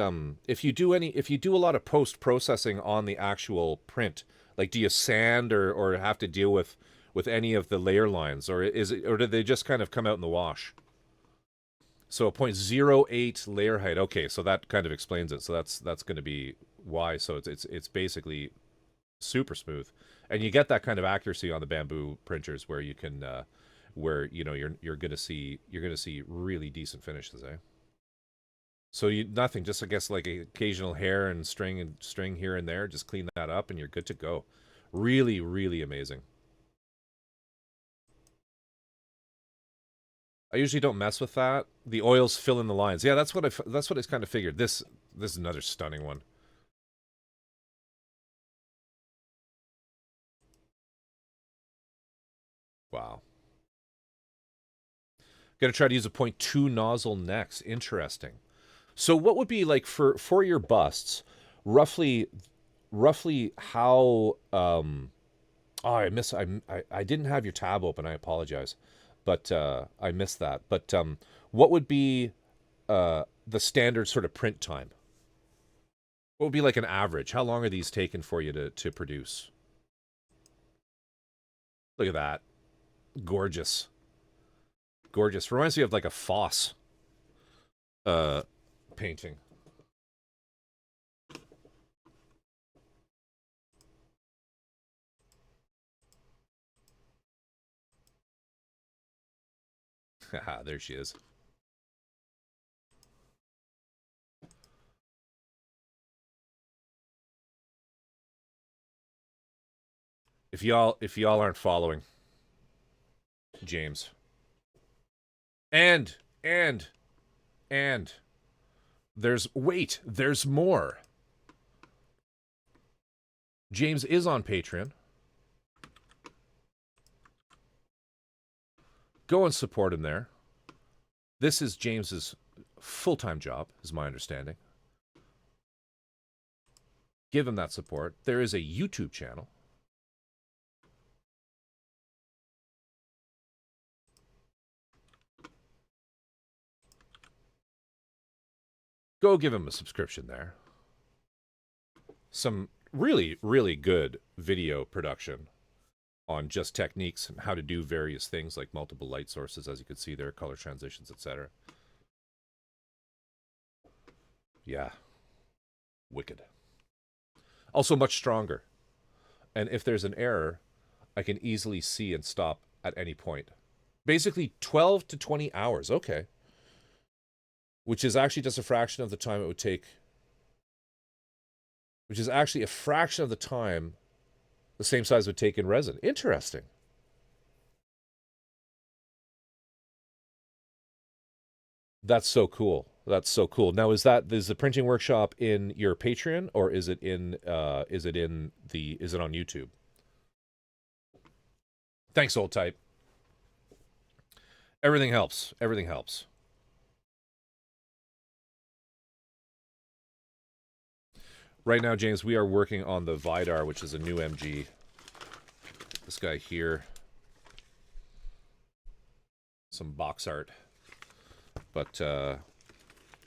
if you do a lot of post processing on the actual print? Like, do you sand or have to deal with any of the layer lines, or do they just kind of come out in the wash? So a 0.08 layer height. Okay, so that kind of explains it. So that's going to be why. So it's basically super smooth, and you get that kind of accuracy on the bamboo printers where you can where you're going to see really decent finishes, eh? So nothing, just I guess like occasional hair and string here and there, just clean that up and you're good to go. Really, really amazing. I usually don't mess with that. The oils fill in the lines. Yeah, that's what I kind of figured. This is another stunning one. Wow. Gonna try to use a 0.2 nozzle next. Interesting. So what would be like for your busts, roughly roughly how oh, I didn't have your tab open. I apologize, but I missed that. But what would be the standard sort of print time? What would be like an average? How long are these taking for you to produce? Look at that, gorgeous, gorgeous. Reminds me of like a Foss painting. Haha, there she is. If y'all aren't following James, and there's more. James is on Patreon. Go and support him there. This is James's full-time job, is my understanding. Give him that support. There is a YouTube channel. Go give him a subscription there. Some really, really good video production on just techniques and how to do various things like multiple light sources, as you can see there, color transitions, etc. Yeah. Wicked. Also much stronger. And if there's an error, I can easily see and stop at any point. Basically 12 to 20 hours. Okay. Which is actually just a fraction of the time it would take. Which is actually a fraction of the time the same size would take in resin. Interesting. That's so cool. That's so cool. Now, is the printing workshop in your Patreon, or is it on YouTube? Thanks, old type. Everything helps. Everything helps. Right now, James, we are working on the Vidar, which is a new MG. This guy here. Some box art. But,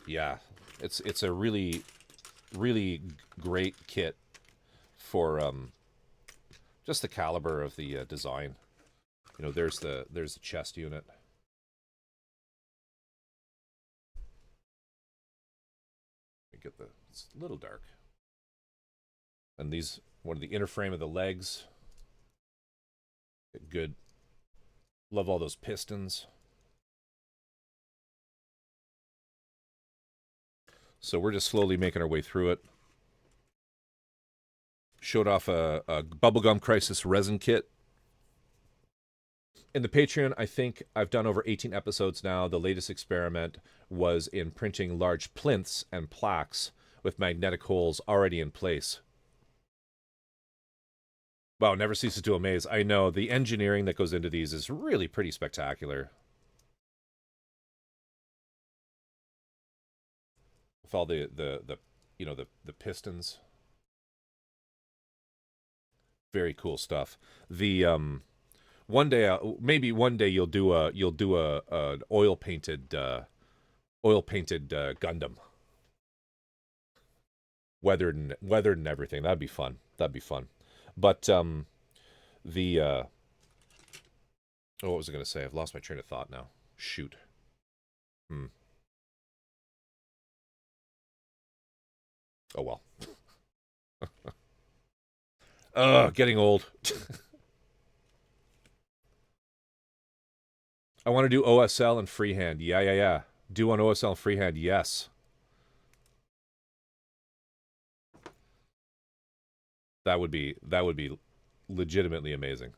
yeah, it's a really, really great kit for just the caliber of the design. You know, there's the chest unit. Let me get it's a little dark. And these, one of the inner frame of the legs. Good. Love all those pistons. So we're just slowly making our way through it. Showed off a Bubblegum Crisis resin kit. In the Patreon, I think I've done over 18 episodes now. The latest experiment was in printing large plinths and plaques with magnetic holes already in place. Wow, never ceases to amaze. I know, the engineering that goes into these is really pretty spectacular. With all the you know, the pistons. Very cool stuff. The one day, maybe one day you'll do an oil painted Gundam. Weathered and everything. That'd be fun. That'd be fun. But oh, what was I going to say? I've lost my train of thought now. Shoot. Oh well. Getting old. I want to do OSL and freehand. Yeah. Do on OSL and freehand, yes. That would be legitimately amazing.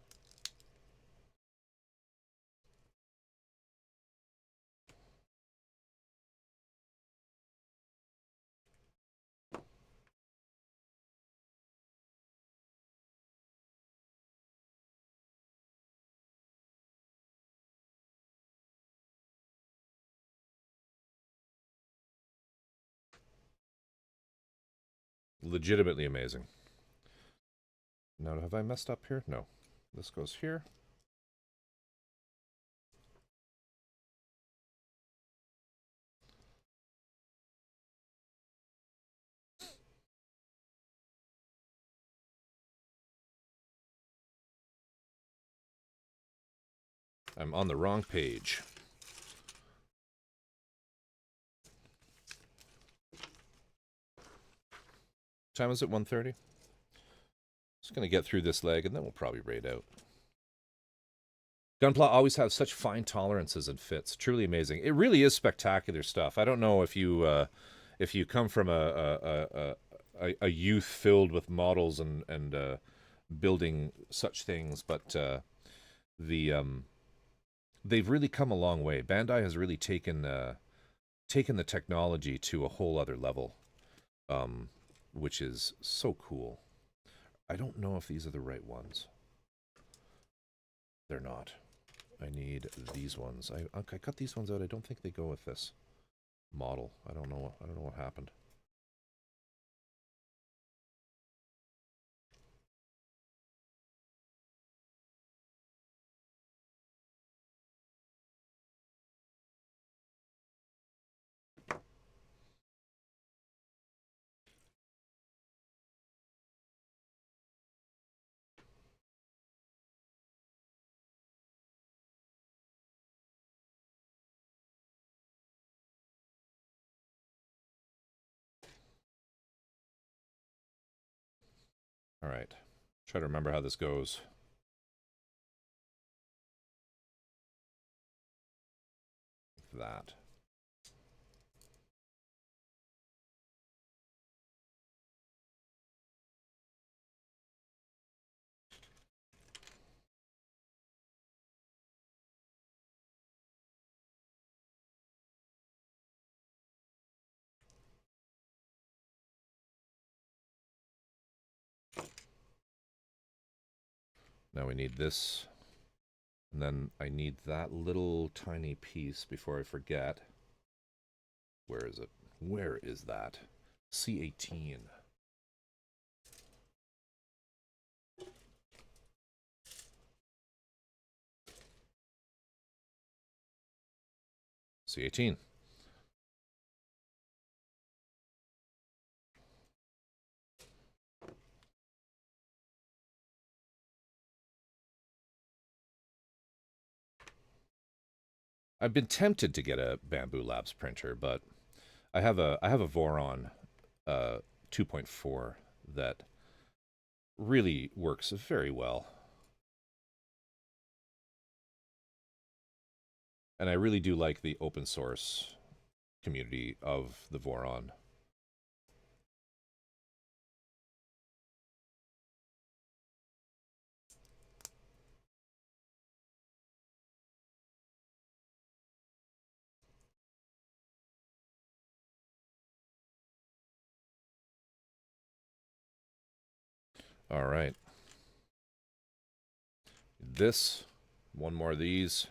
Legitimately amazing. Now, have I messed up here? No. This goes here. I'm on the wrong page. Time is it? 1:30? Just going to get through this leg, and then we'll probably raid out. Gunpla always has such fine tolerances and fits. Truly amazing. It really is spectacular stuff. I don't know if you come from a youth filled with models and building such things, but they've really come a long way. Bandai has really taken the technology to a whole other level, which is so cool. I don't know if these are the right ones. They're not. I need these ones. I cut these ones out. I don't think they go with this model. I don't know what happened. All right. Try to remember how this goes. That. Now we need this. And then I need that little tiny piece before I forget. Where is it? Where is that? C18. C18. I've been tempted to get a Bamboo Labs printer, but I have a Voron 2.4 that really works very well. And I really do like the open source community of the Voron. All right. This, one more of these.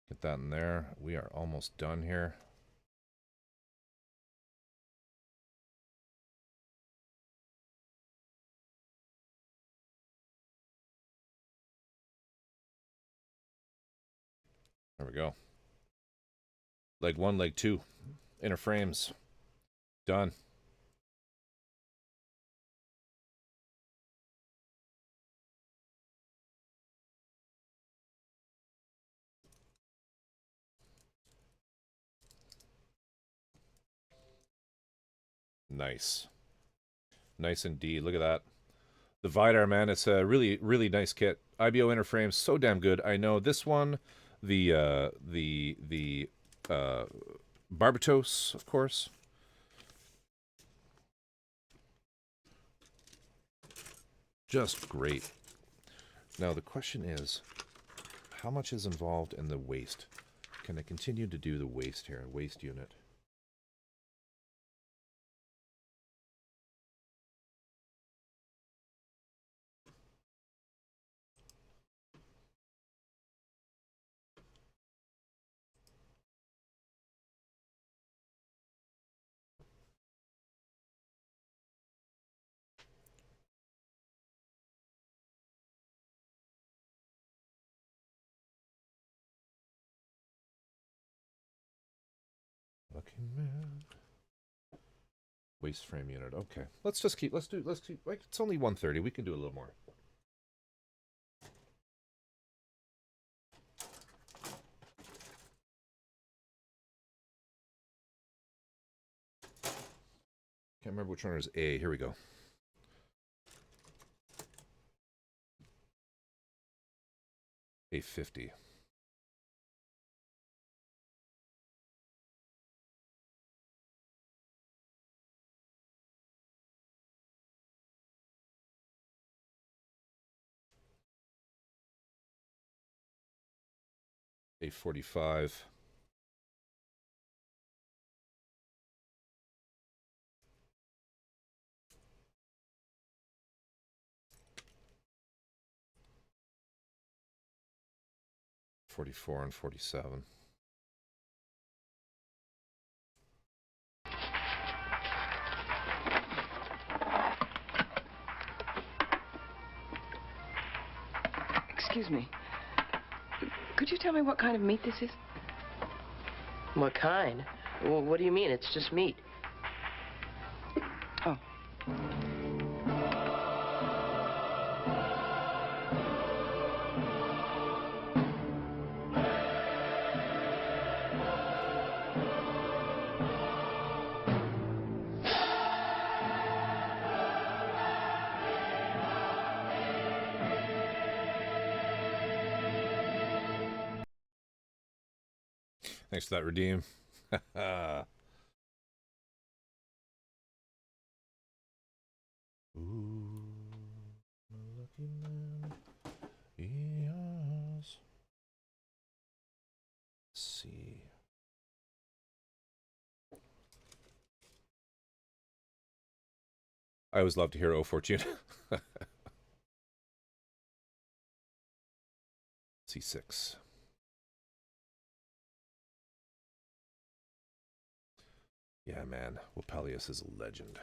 Get that in there. We are almost done here. There we go. Leg 1, leg 2. Inner frames. Done. Nice. Nice indeed. Look at that. The Vidar, man, it's a really, really nice kit. IBO inner frames, so damn good. I know this one, the Barbatos, of course. Just great. Now the question is, how much is involved in the waste? Can I continue to do the waste here? Waste unit. lucky man. Waist frame unit. Okay. Let's keep, like, it's only 1:30. We can do a little more. Can't remember which one is A. Here we go. A50. A45. '44 and 47. Excuse me. Could you tell me what kind of meat this is? What kind? Well, what do you mean? It's just meat. Oh. Thanks for that, Redeem. Ooh, lucky man. Yes. Let's see. I always love to hear "Oh Fortune." C6. Yeah, man. Wopelius is a legend.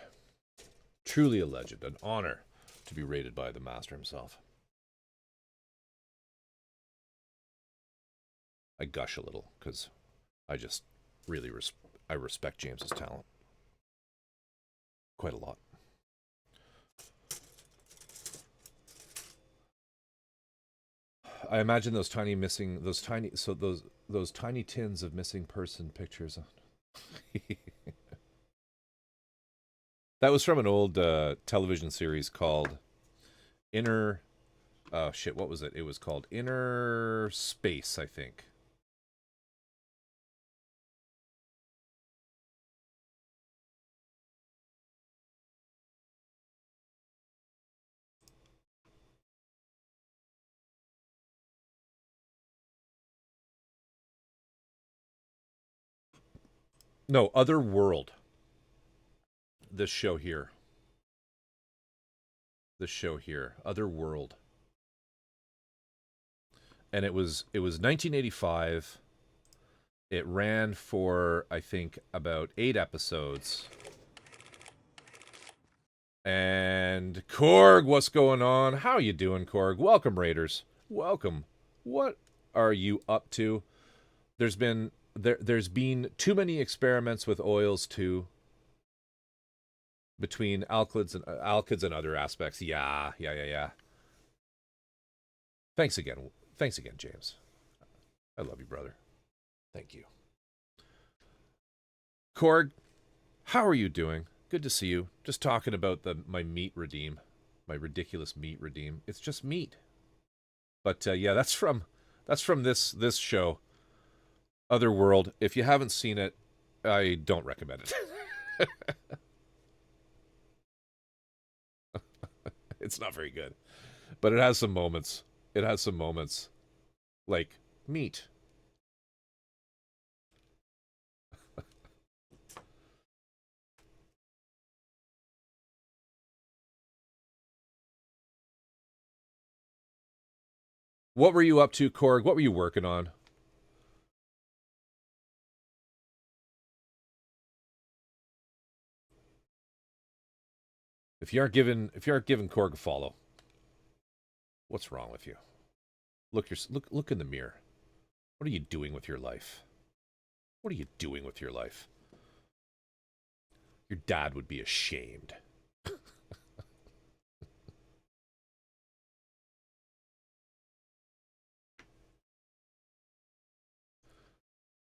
Truly a legend. An honor to be rated by the master himself. I gush a little because I just really I respect James's talent quite a lot. I imagine those tiny tins of missing person pictures. That was from an old television series called Inner. Oh shit! What was it? It was called Inner Space, I think. No, Other World. This show here. Other World. And it was 1985. It ran for, I think, about 8 episodes. And Korg, what's going on? How you doing, Korg? Welcome, Raiders. Welcome. What are you up to? There's been too many experiments with oils too. Between alkyds and other aspects. Yeah. Thanks again, James. I love you, brother. Thank you. Korg, how are you doing? Good to see you. Just talking about my meat redeem, my ridiculous meat redeem. It's just meat. But yeah, that's from this show, Other World. If you haven't seen it, I don't recommend it. It's not very good, but it has some moments. Like meat. What were you up to, Korg? What were you working on? If you aren't giving Korg a follow, what's wrong with you? Look in the mirror. What are you doing with your life? What are you doing with your life? Your dad would be ashamed.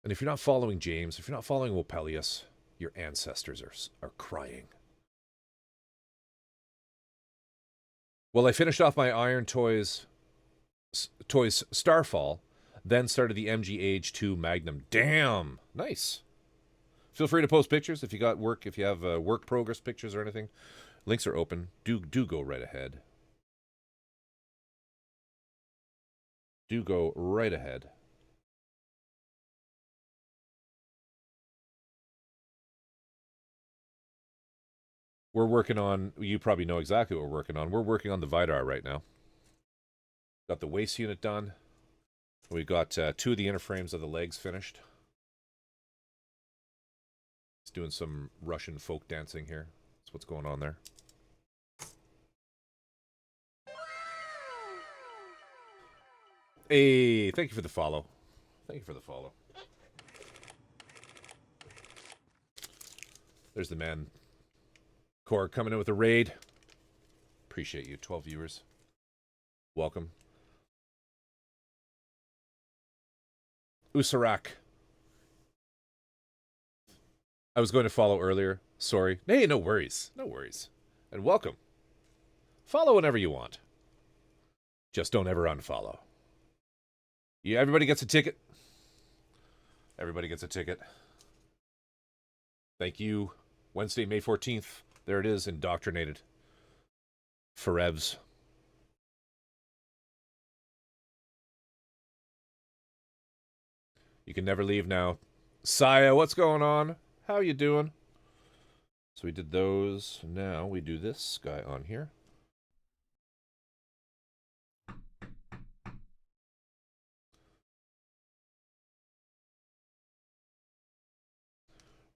And if you're not following James, if you're not following Wopelius, your ancestors are crying. Well, I finished off my Iron Toys Starfall, then started the MG Age 2 Magnum. Damn! Nice. Feel free to post pictures if you got work, if you have work progress pictures or anything. Links are open. Do go right ahead. Do go right ahead. We're working on, you probably know exactly what we're working on. We're working on the Vidar right now. Got the waist unit done. We got 2 of the inner frames of the legs finished. It's doing some Russian folk dancing here. That's what's going on there. Hey, thank you for the follow. Thank you for the follow. There's the man. Korg coming in with a raid. Appreciate you, 12 viewers. Welcome. Usarak. I was going to follow earlier. Sorry. Hey, no worries. No worries. And welcome. Follow whenever you want. Just don't ever unfollow. Yeah, everybody gets a ticket. Everybody gets a ticket. Thank you. Wednesday, May 14th. There it is, indoctrinated. Forevs. You can never leave now. Saya, what's going on? How you doing? So we did those. Now we do this guy on here.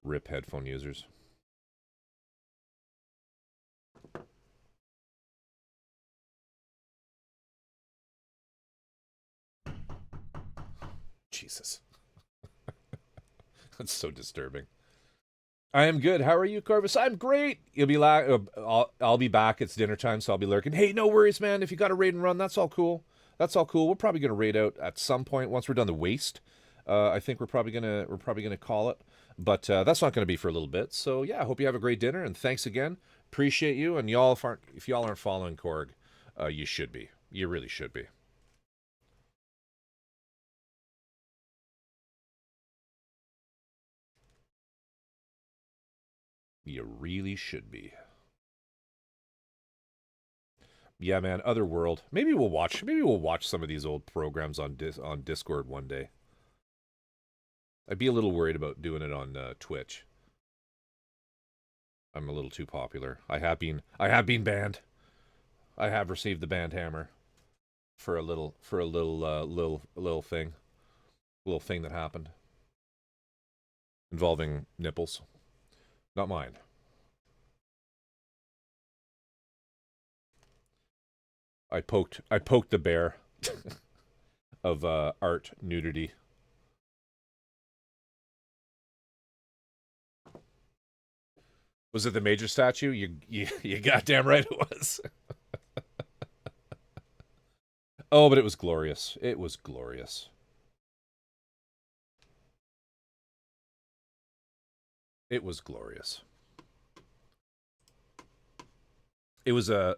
RIP headphone users. Jesus. That's so disturbing. I am good. How are you, Corvus? I'm great. You'll be I'll be back. It's dinner time, so I'll be lurking. Hey, no worries, man. If you got a raid and run, that's all cool. That's all cool. We're probably gonna raid out at some point once we're done the waste. I think we're probably gonna call it, but that's not gonna be for a little bit. So yeah, I hope you have a great dinner and thanks again. Appreciate you. And y'all, if y'all aren't following Korg, you should be. You really should be. You really should be. Yeah, man. Otherworld. Maybe we'll watch some of these old programs on Discord one day. I'd be a little worried about doing it on Twitch. I'm a little too popular. I have been banned. I have received the banned hammer for a little thing that happened involving nipples. Not mine. I poked the bear of art nudity. Was it the major statue? You goddamn right it was. Oh, but it was glorious. It was glorious. It was glorious. It was a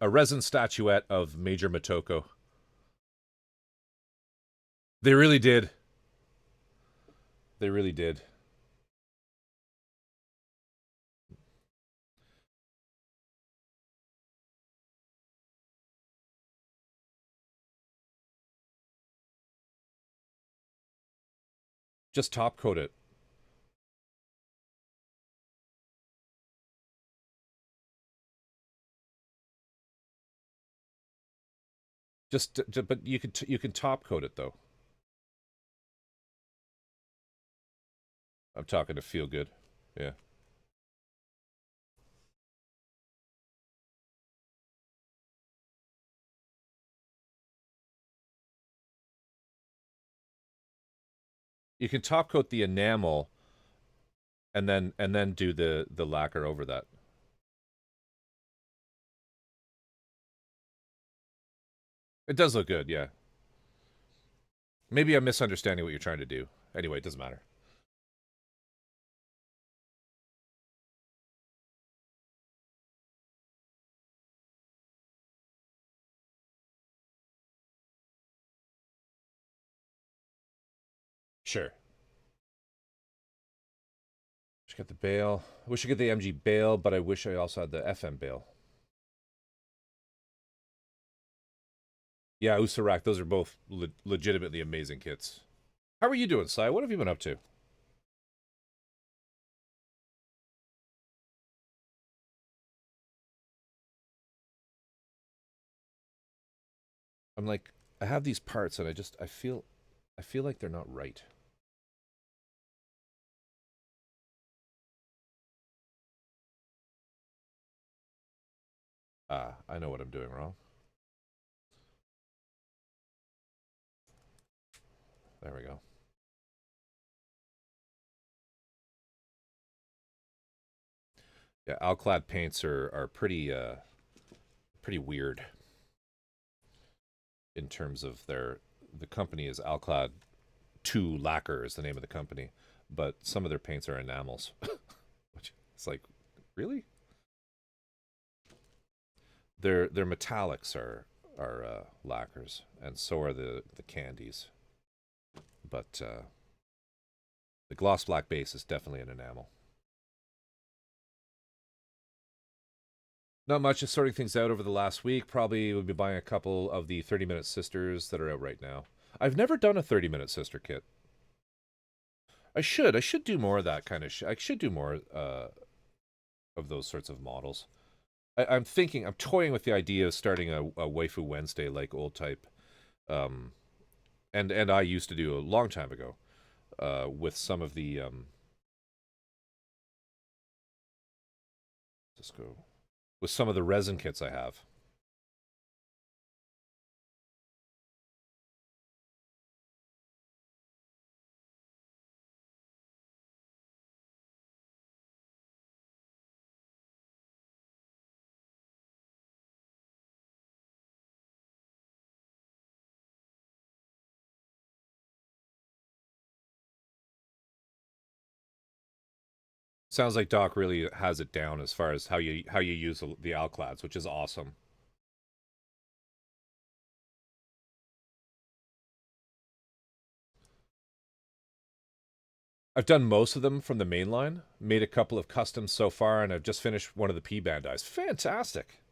resin statuette of Major Motoko. They really did. They really did. Just top coat it. But you can top coat it though. I'm talking to feel good. Yeah. You can top coat the enamel and then do the lacquer over that. It does look good, yeah. Maybe I'm misunderstanding what you're trying to do. Anyway, it doesn't matter. Sure. Wish I got the bail. I wish I got the MG bail, but I wish I also had the FM bail. Yeah, Usarak, those are both legitimately amazing kits. How are you doing, Sai? What have you been up to? I'm like, I have these parts and I feel like they're not right. Ah, I know what I'm doing wrong. There we go. Yeah, Alclad paints are pretty weird in terms of the company is Alclad 2 Lacquer is the name of the company, but some of their paints are enamels. Which it's like, really? Their metallics are lacquers, and so are the candies. But the gloss black base is definitely an enamel. Not much, just sorting things out over the last week. Probably will be buying a couple of the 30-minute sisters that are out right now. I've never done a 30-minute sister kit. I should. I should do more of that kind of shit. I should do more of those sorts of models. I'm thinking, I'm toying with the idea of starting a Waifu Wednesday like old type. And I used to do a long time ago with some of the... let's go. With some of the resin kits I have. Sounds like Doc really has it down as far as how you use the Alclads, which is awesome. I've done most of them from the main line, made a couple of customs so far, and I've just finished one of the P Bandais. Fantastic.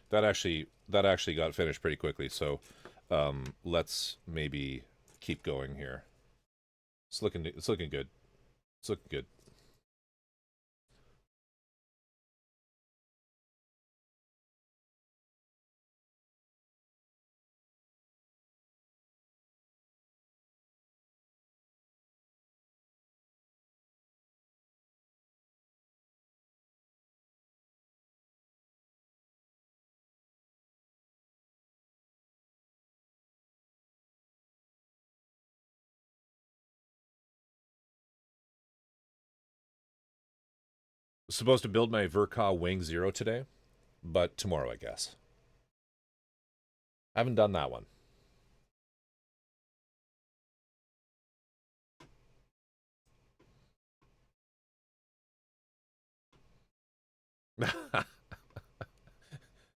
That actually got finished pretty quickly, so let's maybe keep going here. It's looking good. It's looking good. Was supposed to build my Verka Wing Zero today, but tomorrow, I guess. I haven't done that one.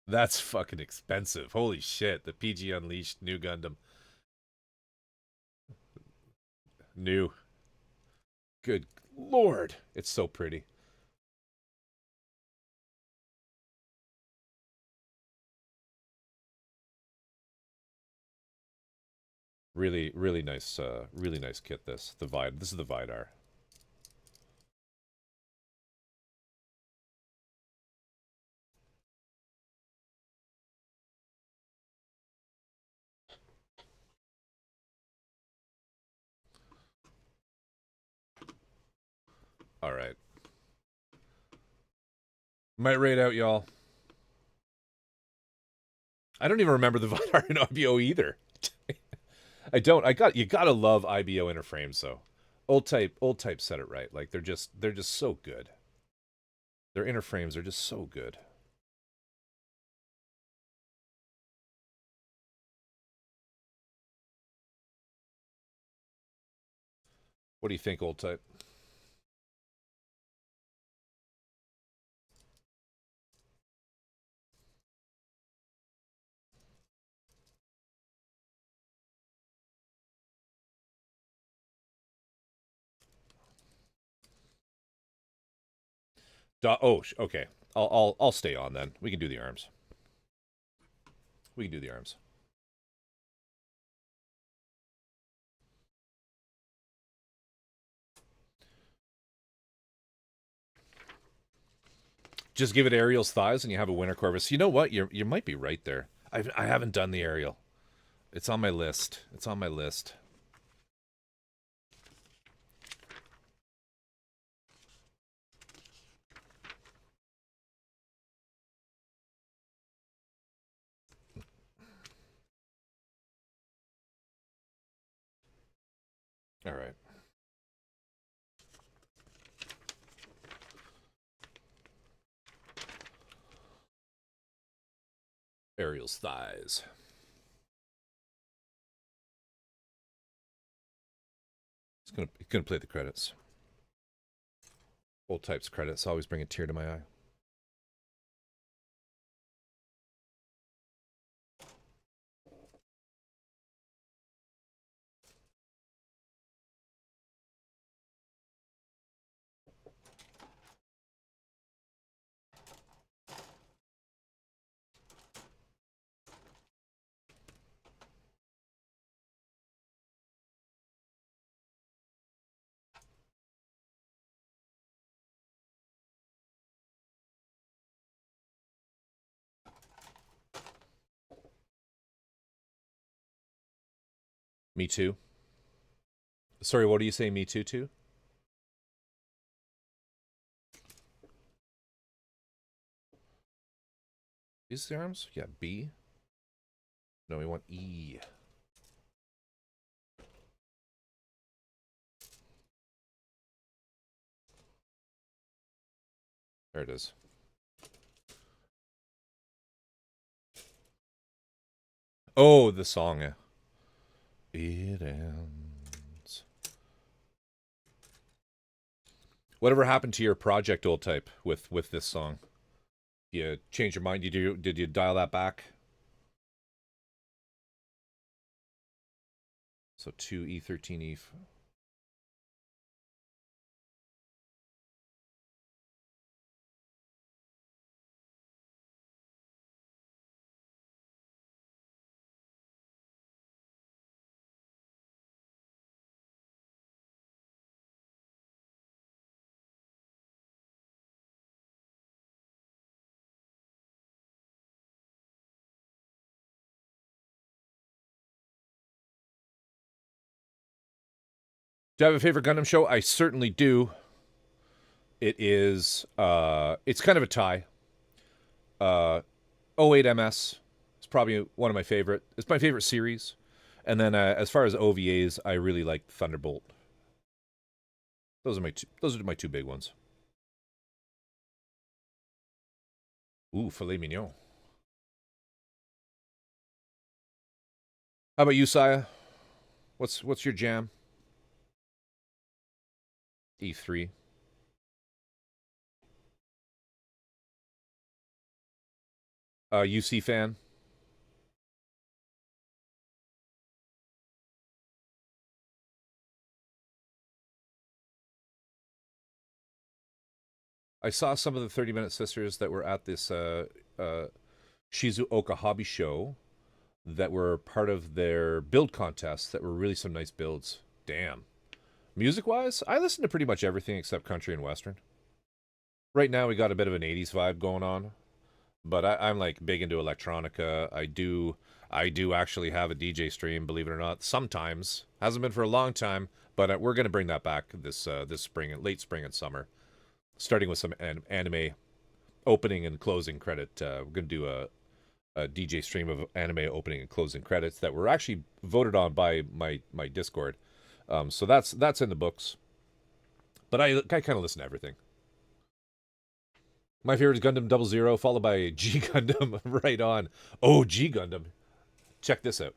That's fucking expensive. Holy shit. The PG Unleashed new Gundam. New. Good lord. It's so pretty. Really, really nice kit. This is the Vidar. All right. Might raid out, y'all. I don't even remember the Vidar in IBO either. I don't. You gotta love IBO interframes though. Old type said it right. Like they're just so good. Their interframes are just so good. What do you think, old type? Oh, okay. I'll stay on then. We can do the arms. We can do the arms. Just give it Ariel's thighs and you have a winter Corvus. You know what? You might be right there. I haven't done the Ariel. It's on my list. It's on my list. All right. Ariel's thighs. It's gonna play the credits. Old type's credits always bring a tear to my eye. Me too. Sorry, what do you say? Me too? Is the arms? Yeah, B. No, we want E. There it is. Oh, the song. It ends. Whatever happened to your project, old type, with this song? You change your mind? Did you dial that back? So 2 E13 E. Do you have a favorite Gundam show? I certainly do. It is it's kind of a tie. 08 MS is probably one of my favorite. It's my favorite series. And then as far as OVAs, I really like Thunderbolt. Those are my two big ones. Ooh, filet mignon. How about you, Saya? What's your jam? E3. UC fan? I saw some of the 30-minute sisters that were at this Shizuoka hobby show that were part of their build contests that were really some nice builds. Damn. Music-wise, I listen to pretty much everything except country and western. Right now, we got a bit of an 80s vibe going on, but I'm like big into electronica. I do actually have a DJ stream, believe it or not. Sometimes, hasn't been for a long time, but we're gonna bring that back this spring, late spring and summer, starting with some anime opening and closing credit. We're gonna do a DJ stream of anime opening and closing credits that were actually voted on by my Discord. So that's in the books. But I kind of listen to everything. My favorite is Gundam 00, followed by G Gundam. Right on. Oh, G Gundam. Check this out.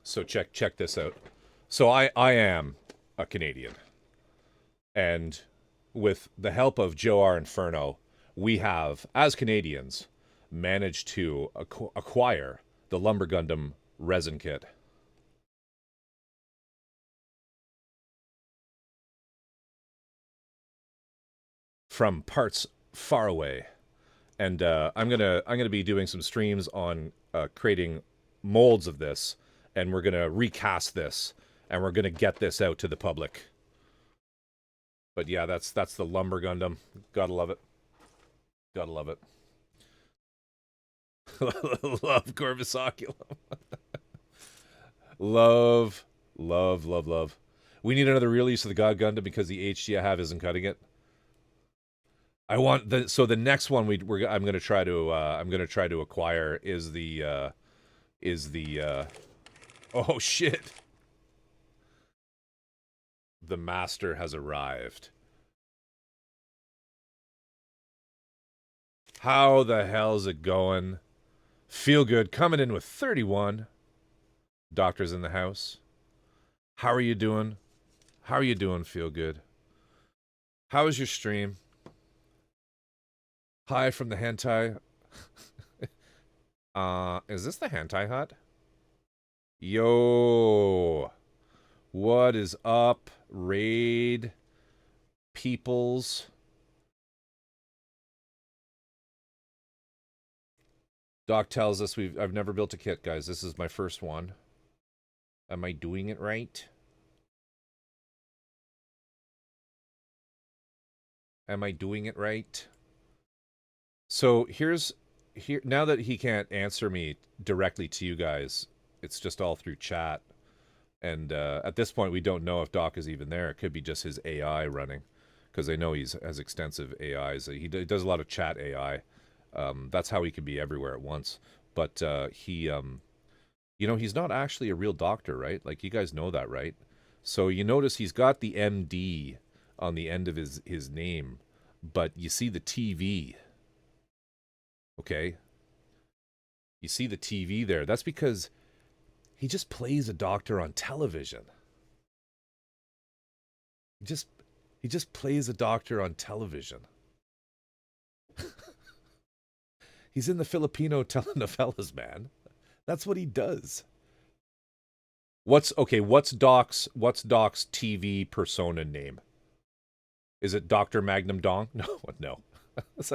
So check this out. So I am a Canadian. And with the help of Joe R. Inferno, we have, as Canadians, managed to acquire the Lumber Gundam resin kit. From parts far away. And I'm gonna be doing some streams on creating molds of this, and we're gonna recast this, and we're gonna get this out to the public. But yeah, that's the Lumber Gundam. Gotta love it. Gotta love it. Love Corvus Oculum. love. We need another release of the God Gundam because the HG I have isn't cutting it. I want the next one I'm gonna try to acquire is the oh shit. The master has arrived. How the hell's it going? Feel good coming in with 31. Doctor's in the house. How are you doing? How are you doing, Feel Good? How was your stream? Hi from the hentai. Is this the hentai hut? Yo. What is up, raid peoples? Doc tells us I've never built a kit, guys. This is my first one. Am I doing it right? Am I doing it right? So here now that he can't answer me directly to you guys, it's just all through chat. And at this point, we don't know if Doc is even there. It could be just his AI running, because I know he has extensive AIs. He does a lot of chat AI. That's how he can be everywhere at once. But he's not actually a real doctor, right? Like, you guys know that, right? So you notice he's got the MD on the end of his name, but you see the TV. Okay? You see the TV there. That's because he just plays a doctor on television. He just plays a doctor on television. He's in the Filipino telenovelas, man. That's what he does. What's Doc's TV persona name? Is it Dr. Magnum Dong? No. It's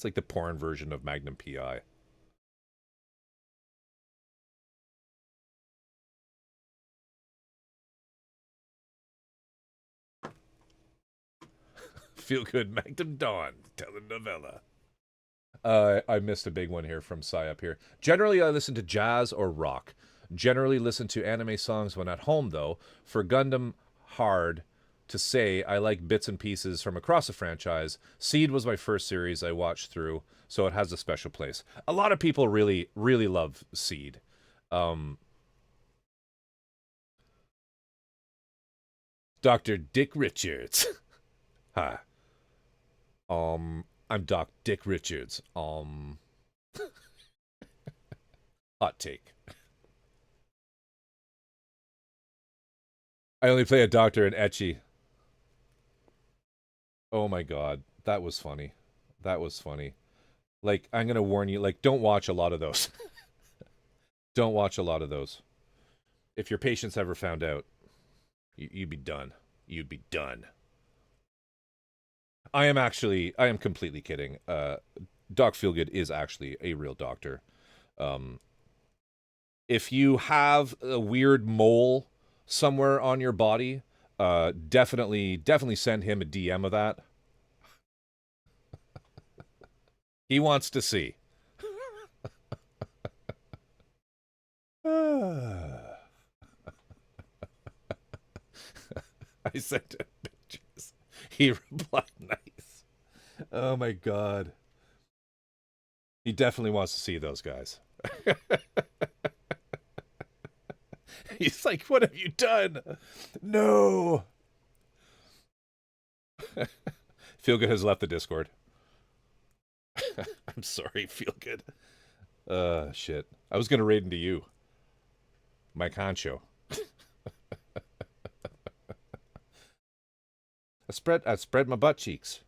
like the porn version of Magnum PI. Feel Good Magnum Dawn telenovela. I missed a big one here from Sai up here. Generally, I listen to jazz or rock. Generally listen to anime songs when at home, though. For Gundam, hard to say. I like bits and pieces from across the franchise. Seed was my first series I watched through, so it has a special place. A lot of people really, really love Seed. Dr. Dick Richards. Hi. I'm Doc Dick Richards. Hot take. I only play a doctor in ecchi. Oh my god, that was funny. That was funny. Like, I'm going to warn you, like, don't watch a lot of those. Don't watch a lot of those. If your patients ever found out, you'd be done. You'd be done. I am completely kidding. Doc Feelgood is actually a real doctor. If you have a weird mole somewhere on your body, definitely send him a DM of that. He wants to see. I sent him pictures. He replied, nice. Oh my god. He definitely wants to see those guys. He's like, what have you done? No. Feelgood has left the Discord. I'm sorry, Feelgood. Shit. I was gonna raid into you. My concho. I spread my butt cheeks.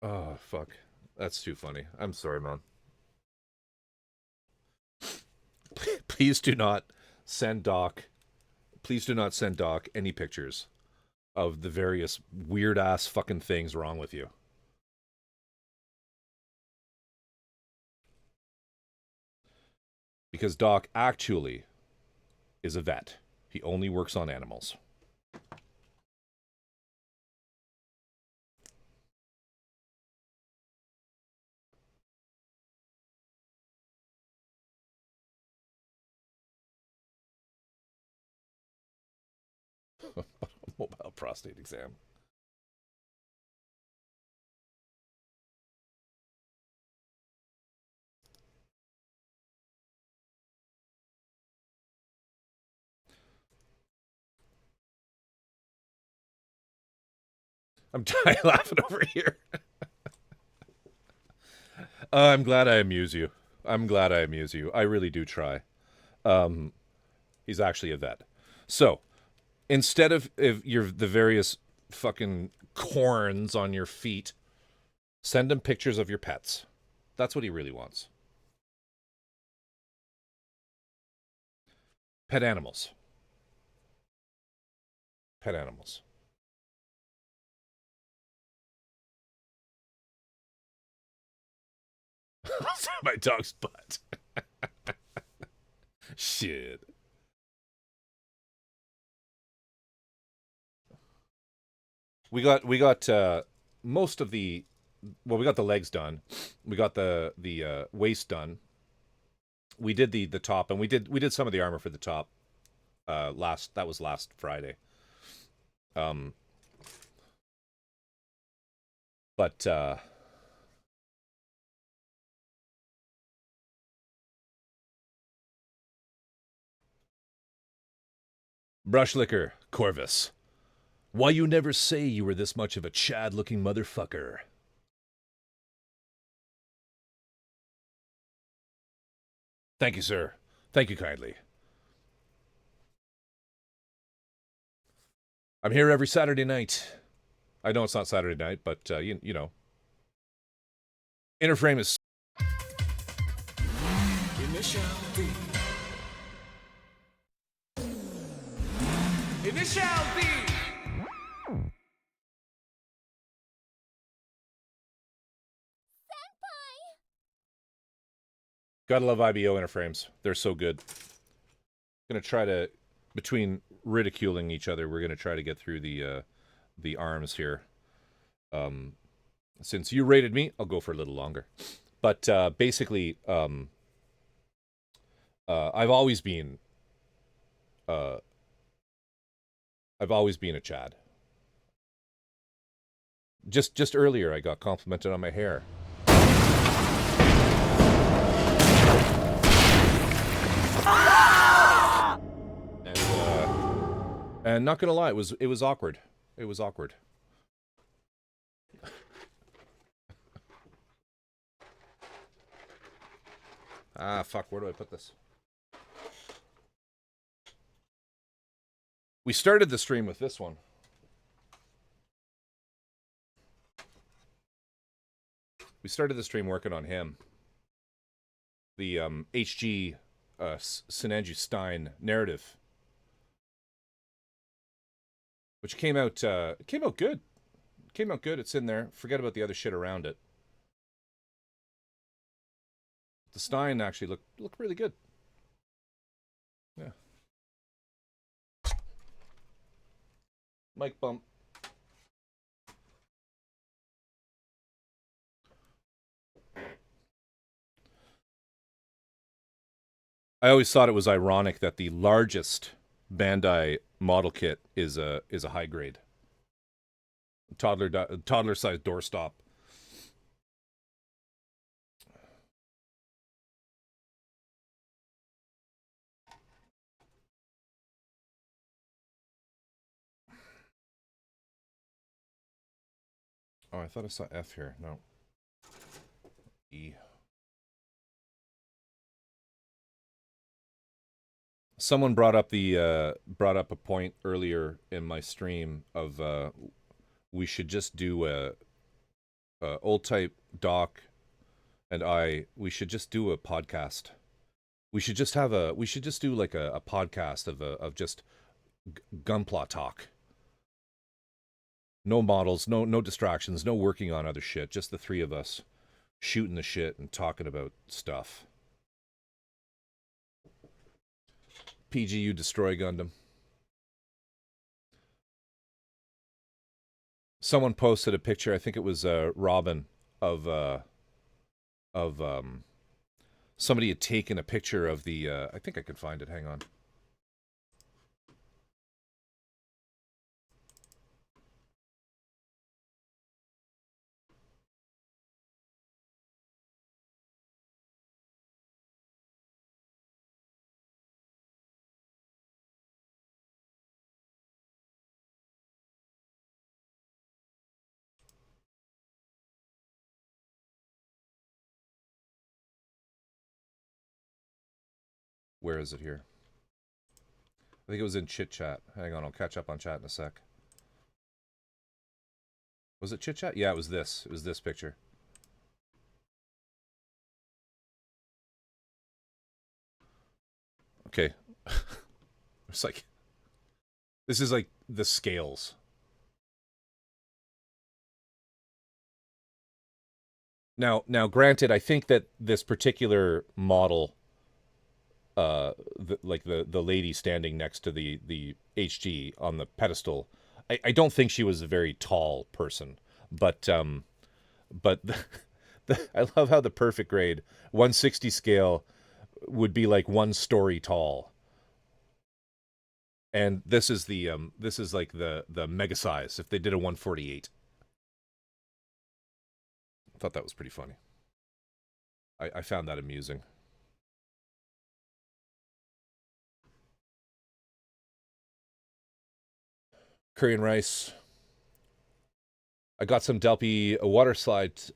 Oh, fuck. That's too funny. I'm sorry, man. Please do not send Doc any pictures of the various weird-ass fucking things wrong with you. Because Doc actually is a vet. He only works on animals. Mobile prostate exam. I'm dying laughing over here. I'm glad I amuse you. I'm glad I amuse you. I really do try. He's actually a vet. So, instead of the various fucking corns on your feet, send him pictures of your pets. That's what he really wants. Pet animals. Pet animals. My dog's butt. Shit. We got most of the, well, we got the legs done. We got the waist done. We did the top, and we did some of the armor for the top. That was last Friday. But Brushlicker, Corvus. Why you never say you were this much of a Chad-looking motherfucker? Thank you, sir. Thank you kindly. I'm here every Saturday night. I know it's not Saturday night, but, you know. Interframe is... Initial D. Initial D. Gotta love IBO interframes. They're so good. Gonna try to, between ridiculing each other, we're gonna try to get through the arms here. Since you rated me, I'll go for a little longer. But basically, I've always been a Chad. Just earlier, I got complimented on my hair. And not gonna lie, it was awkward. It was awkward. Ah, fuck, where do I put this? We started the stream with this one. We started the stream working on him. The HG Sinanju Stein narrative, which came out good. Came out good. It's in there. Forget about the other shit around it. The Stein actually looked really good. Yeah. Mic bump. I always thought it was ironic that the largest Bandai model kit is a high grade toddler sized doorstop. Oh, I thought I saw F here. No. E. Someone brought up a point earlier in my stream of we should just do a old type Doc and we should just do a podcast. We should just do like a podcast of just Gunpla talk. No models, no distractions, no working on other shit. Just the three of us shooting the shit and talking about stuff. PGU Destroy Gundam. Someone posted a picture, I think it was Robin, of somebody had taken a picture of the I think I could find it, hang on. Where is it here? I think it was in Chit Chat. Hang on, I'll catch up on chat in a sec. Was it Chit Chat? Yeah, it was this. It was this picture. Okay. It's like, this is like the scales. Now, granted, I think that this particular model, the lady standing next to the HG on the pedestal, I don't think she was a very tall person, but I love how the perfect grade 160 scale would be like 1 story tall, and this is like the mega size if they did a 148. I thought that was pretty funny. I found that amusing. Curry and rice. I got some Delpy water slides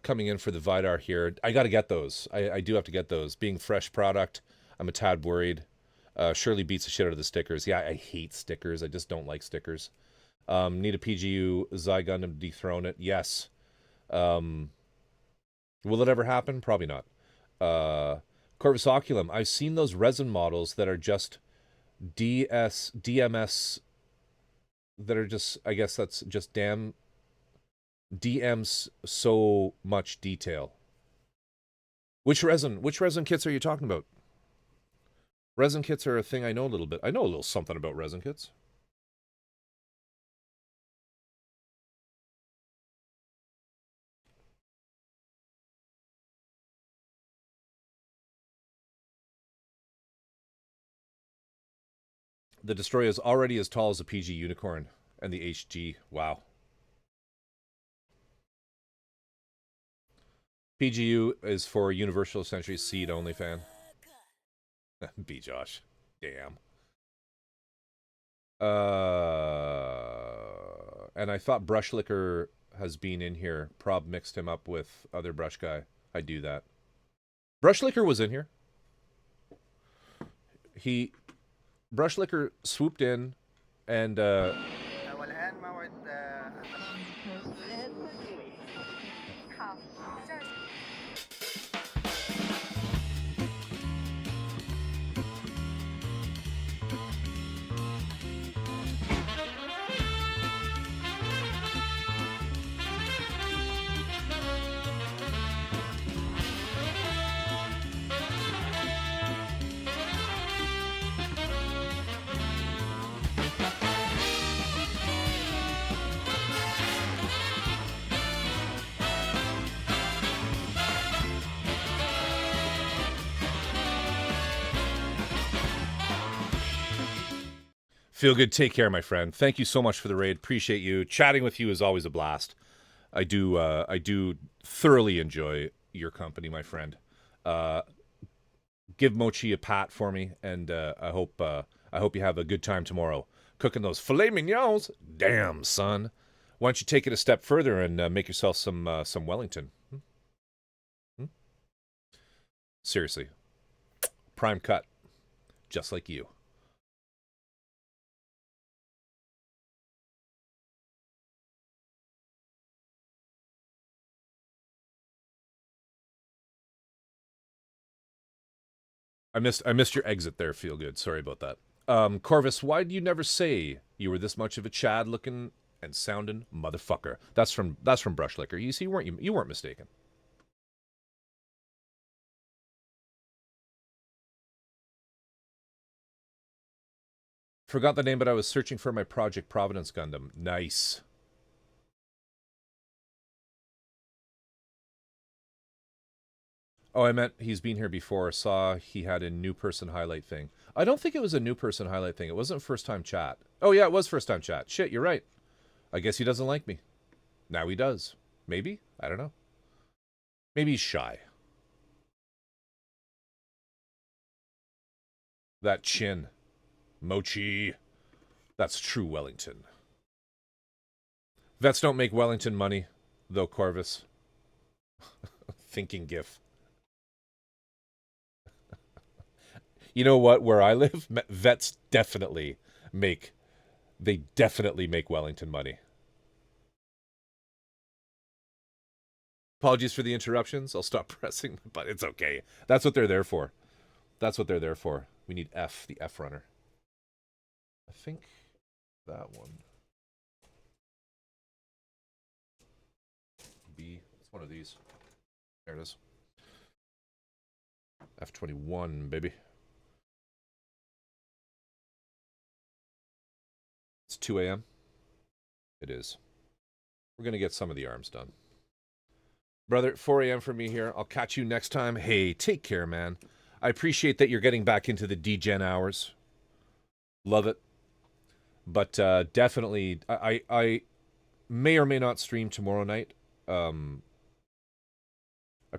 coming in for the Vidar here. I got to get those. I do have to get those. Being fresh product, I'm a tad worried. Shirley beats the shit out of the stickers. Yeah, I hate stickers. I just don't like stickers. Need a PGU Zy-Gundam to dethrone it. Yes. Will it ever happen? Probably not. Corvus Oculum. I've seen those resin models that are just DMS, that are just, I guess that's just DMs so much detail. Which resin kits are you talking about? Resin kits are a thing I know a little bit. I know a little something about resin kits. The Destroyer is already as tall as a PG Unicorn and the HG. Wow. PGU is for Universal Century Seed only fan. B Josh. Damn. And I thought Brush Liquor has been in here. Prob mixed him up with other brush guy. I do that. Brush Liquor was in here. Brush Liquor swooped in and Feel good. Take care, my friend. Thank you so much for the raid. Appreciate you. Chatting with you is always a blast. I do thoroughly enjoy your company, my friend. Give Mochi a pat for me, and I hope you have a good time tomorrow cooking those filet mignons. Damn, son. Why don't you take it a step further and make yourself some Wellington? Seriously, prime cut, just like you. I missed your exit there. Feel good. Sorry about that. Corvus, why do you never say you were this much of a Chad looking and sounding motherfucker? That's from Brushlicker. You see, you weren't mistaken. Forgot the name, but I was searching for my Project Providence Gundam. Nice. Oh, I meant he's been here before. Saw he had a new person highlight thing. I don't think it was a new person highlight thing. It wasn't first time chat. Oh yeah, it was first time chat. Shit, you're right. I guess he doesn't like me. Now he does. Maybe? I don't know. Maybe he's shy. That chin. Mochi. That's true Wellington. Vets don't make Wellington money, though, Corvus. Thinking gif. You know what? Where I live, vets definitely make Wellington money. Apologies for the interruptions. I'll stop pressing, but it's okay. That's what they're there for. That's what they're there for. We need F, the F runner. I think that one. B. It's one of these. There it is. F21, baby. It's 2 a.m. It is. We're going to get some of the arms done. Brother, 4 a.m. for me here. I'll catch you next time. Hey, take care, man. I appreciate that you're getting back into the D-Gen hours. Love it. But definitely, I may or may not stream tomorrow night. I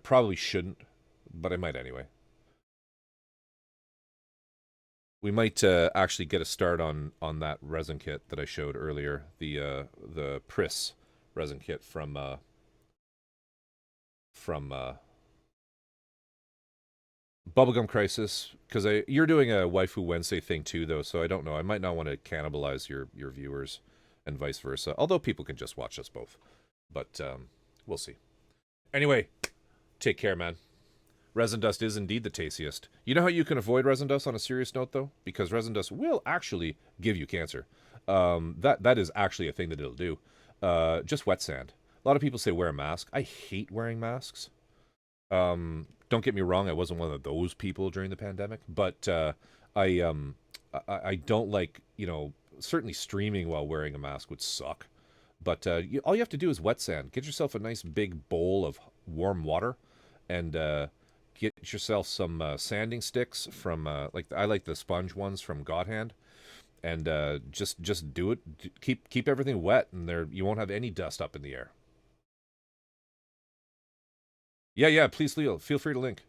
probably shouldn't, but I might anyway. We might actually get a start on that resin kit that I showed earlier, the Pris resin kit from Bubblegum Crisis, because you're doing a Waifu Wednesday thing too, though, so I don't know. I might not want to cannibalize your viewers and vice versa, although people can just watch us both. But we'll see. Anyway, take care, man. Resin dust is indeed the tastiest. You know how you can avoid resin dust on a serious note, though? Because resin dust will actually give you cancer. That is actually a thing that it'll do. Just wet sand. A lot of people say wear a mask. I hate wearing masks. Don't get me wrong, I wasn't one of those people during the pandemic, but I don't like, certainly streaming while wearing a mask would suck. But all you have to do is wet sand. Get yourself a nice big bowl of warm water, and get yourself some sanding sticks from I like the sponge ones from God Hand, and just do it. Keep everything wet, and you won't have any dust up in the air. Yeah, please, Leo. Feel free to link.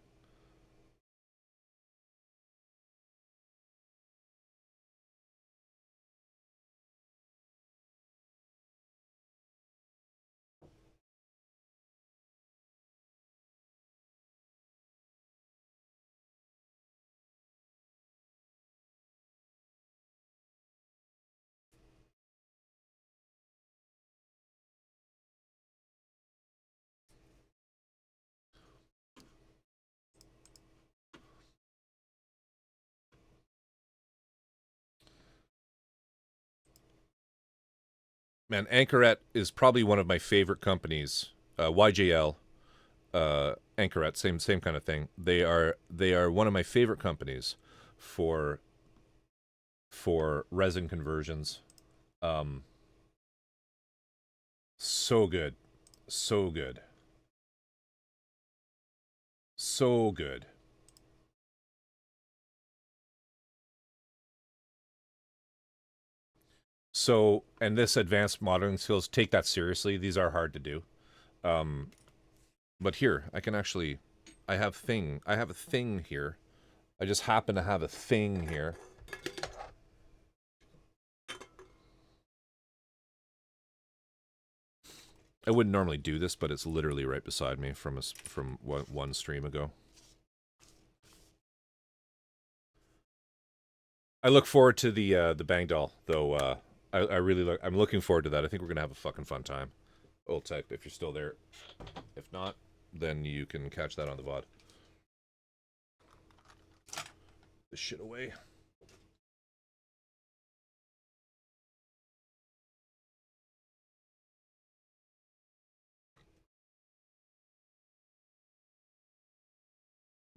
Man, Anchoret is probably one of my favorite companies. YJL, Anchoret, same kind of thing. They are one of my favorite companies for resin conversions. So good, so good, so good. So, and this advanced modeling skills, take that seriously. These are hard to do. But here, I can actually, I have a thing here. I just happen to have a thing here. I wouldn't normally do this, but it's literally right beside me from one stream ago. I look forward to the Bang Doll, though. I'm looking forward to that. I think we're gonna have a fucking fun time. Old type, if you're still there. If not, then you can catch that on the VOD. This shit away.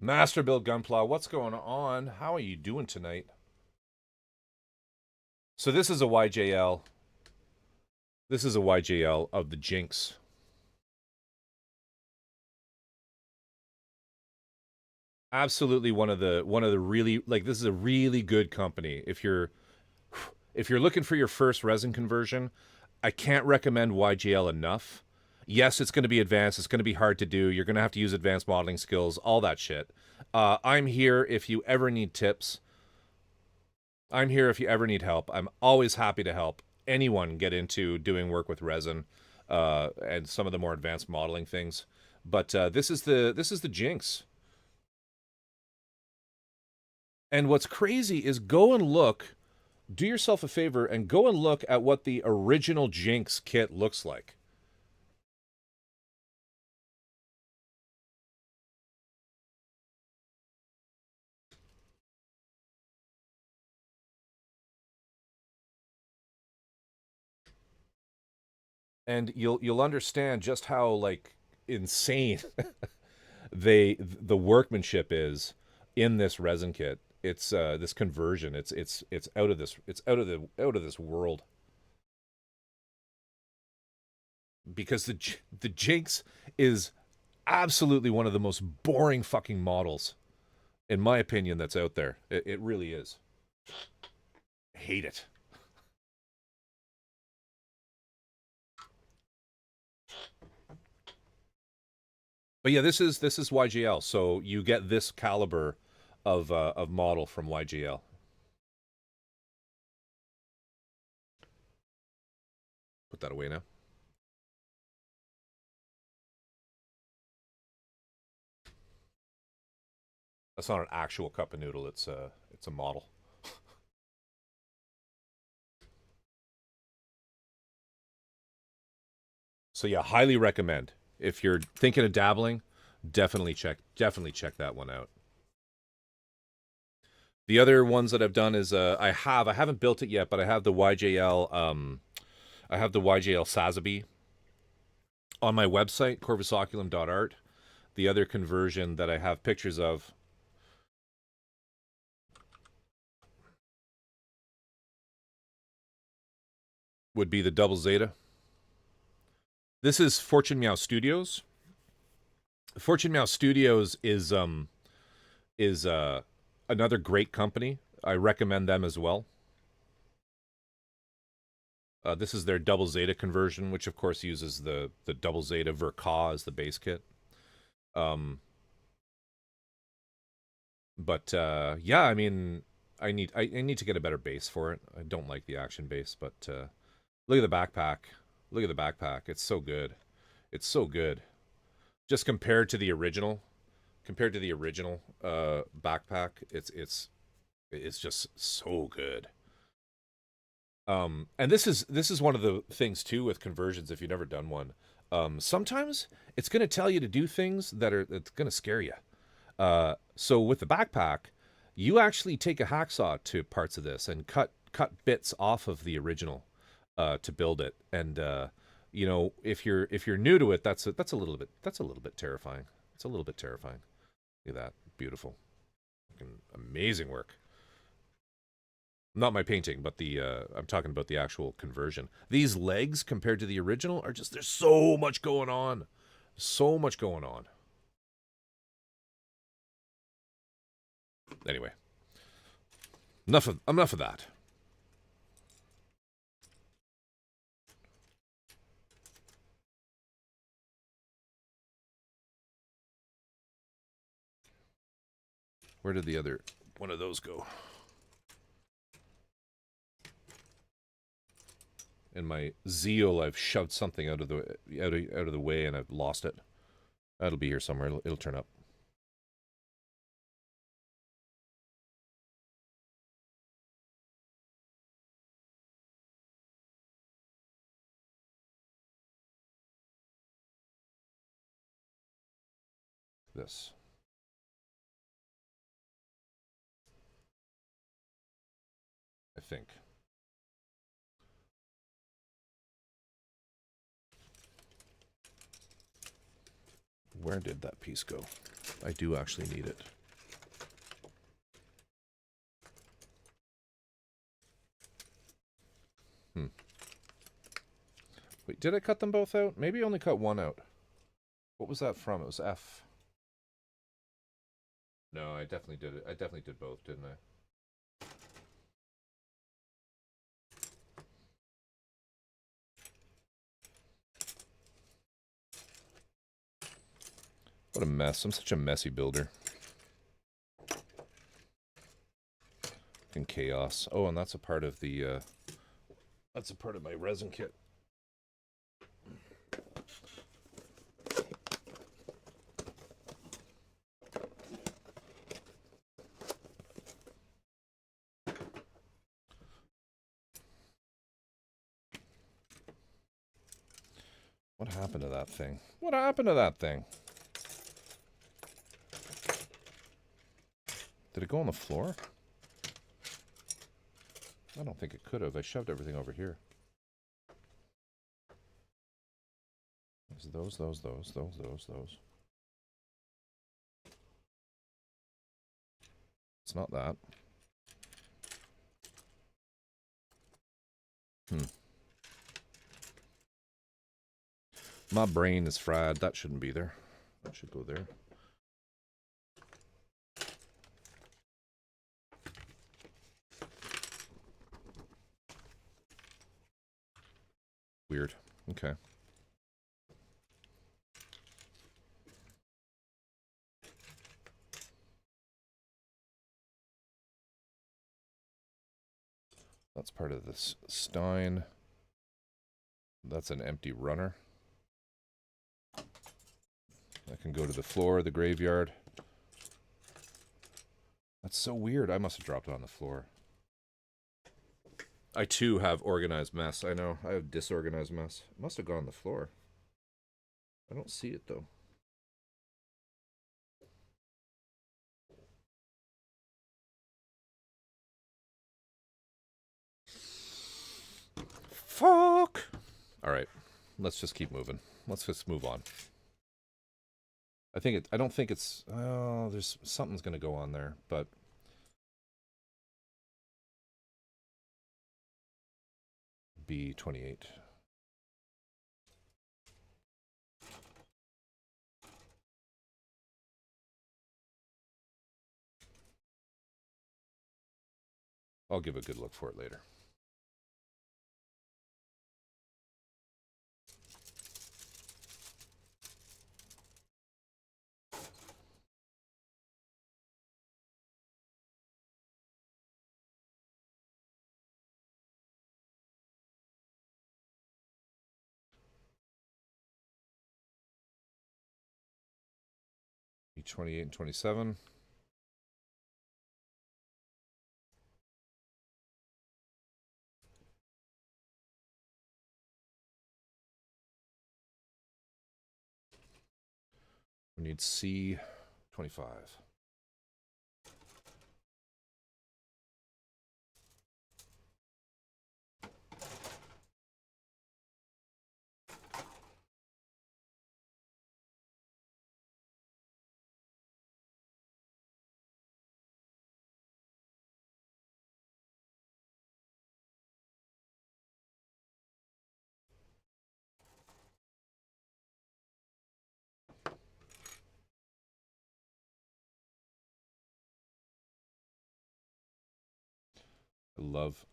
Master Build Gunpla, what's going on? How are you doing tonight? So this is a YJL. This is a YJL of the Jinx. Absolutely one of the really, like, this is a really good company. If you're looking for your first resin conversion, I can't recommend YJL enough. Yes, it's going to be advanced. It's going to be hard to do. You're going to have to use advanced modeling skills, all that shit. I'm here if you ever need tips. I'm here if you ever need help. I'm always happy to help anyone get into doing work with resin and some of the more advanced modeling things. But this is the Jinx. And what's crazy is go and look, do yourself a favor and go and look at what the original Jinx kit looks like. And you'll understand just how, like, insane the workmanship is in this resin kit. It's this conversion. It's out of this. It's out of this world. Because the Jinx is absolutely one of the most boring fucking models, in my opinion, that's out there. It really is. I hate it. But yeah, this is YGL. So you get this caliber of model from YGL. Put that away now. That's not an actual cup of noodle. It's a model. So yeah, highly recommend. If you're thinking of dabbling, definitely check that one out. The other ones that I've done is I haven't built it yet, but I have the YJL Sazaby on my website, corvusoculum.art. The other conversion that I have pictures of would be the Double Zeta. This is Fortune Meow Studios. Fortune Meow Studios is another great company. I recommend them as well. This is their Double Zeta conversion, which of course uses the Double Zeta Verka as the base kit. But yeah, I mean, I need to get a better base for it. I don't like the action base, but look at the backpack. Look at the backpack. It's so good. It's so good. Just compared to the original backpack, it's just so good. And this is one of the things too with conversions. If you've never done one, sometimes it's going to tell you to do things that's going to scare you. So with the backpack, you actually take a hacksaw to parts of this and cut bits off of the original to build it. And you know, if you're new to it, that's a little bit terrifying. It's a little bit terrifying. Look at that, beautiful, amazing work. Not my painting, but I'm talking about the actual conversion. These legs compared to the original are just, there's so much going on. So much going on. Anyway, enough of that. Where did the other one of those go? In my zeal, I've shoved something out of the way, and I've lost it. That'll be here somewhere. It'll turn up. This. I think. Where did that piece go? I do actually need it. Wait, did I cut them both out? Maybe I only cut one out. What was that from? It was F. No, I definitely did it. I definitely did both, didn't I? What a mess. I'm such a messy builder. Fucking chaos. Oh, and that's a part of the, that's a part of my resin kit. What happened to that thing? What happened to that thing? Did it go on the floor? I don't think it could have. I shoved everything over here. There's those. It's not that. My brain is fried. That shouldn't be there. That should go there. Weird. Okay. That's part of this Stein. That's an empty runner. That can go to the floor, the graveyard. That's so weird. I must have dropped it on the floor. I too have organized mess. I know. I have disorganized mess. It must have gone on the floor. I don't see it though. Fuck. All right. Let's just keep moving. Let's just move on. I don't think it's, oh, there's something's going to go on there, but B28. I'll give a good look for it later. B28 and 27. We need C25.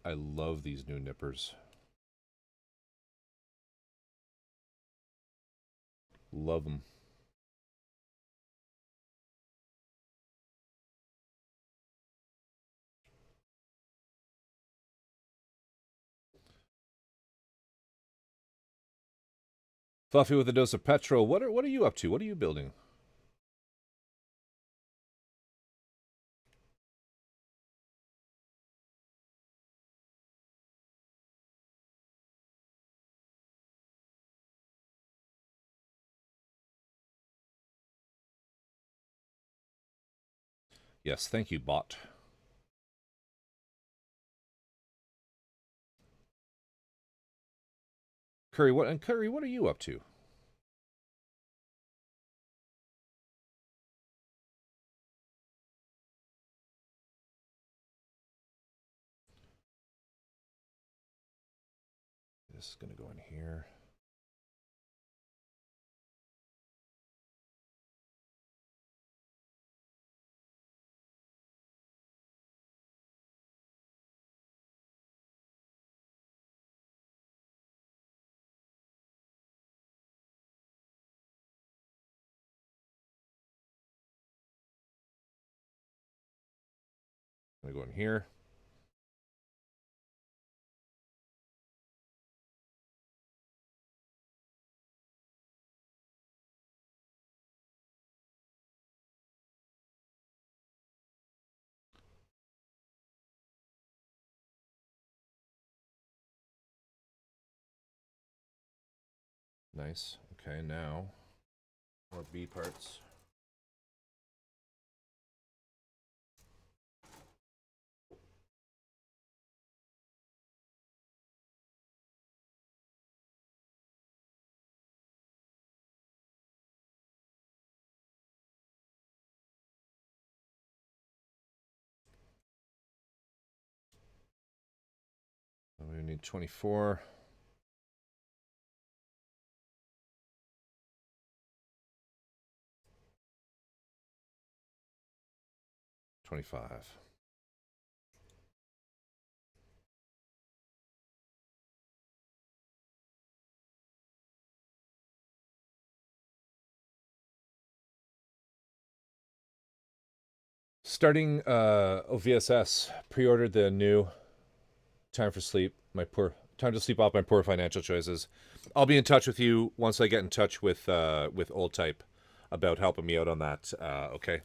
I love these new nippers. Love them. Fluffy with a dose of petrol. What are you up to? What are you building? Yes, thank you, bot. Curry, what are you up to? This is gonna go in here. I'm gonna go in here. Nice. Okay, now more B parts. We need 24. $25. Starting OVSS, pre-ordered the new Time for Sleep. Time to sleep off my poor financial choices. I'll be in touch with you once I get in touch with Old Type about helping me out on that. Okay,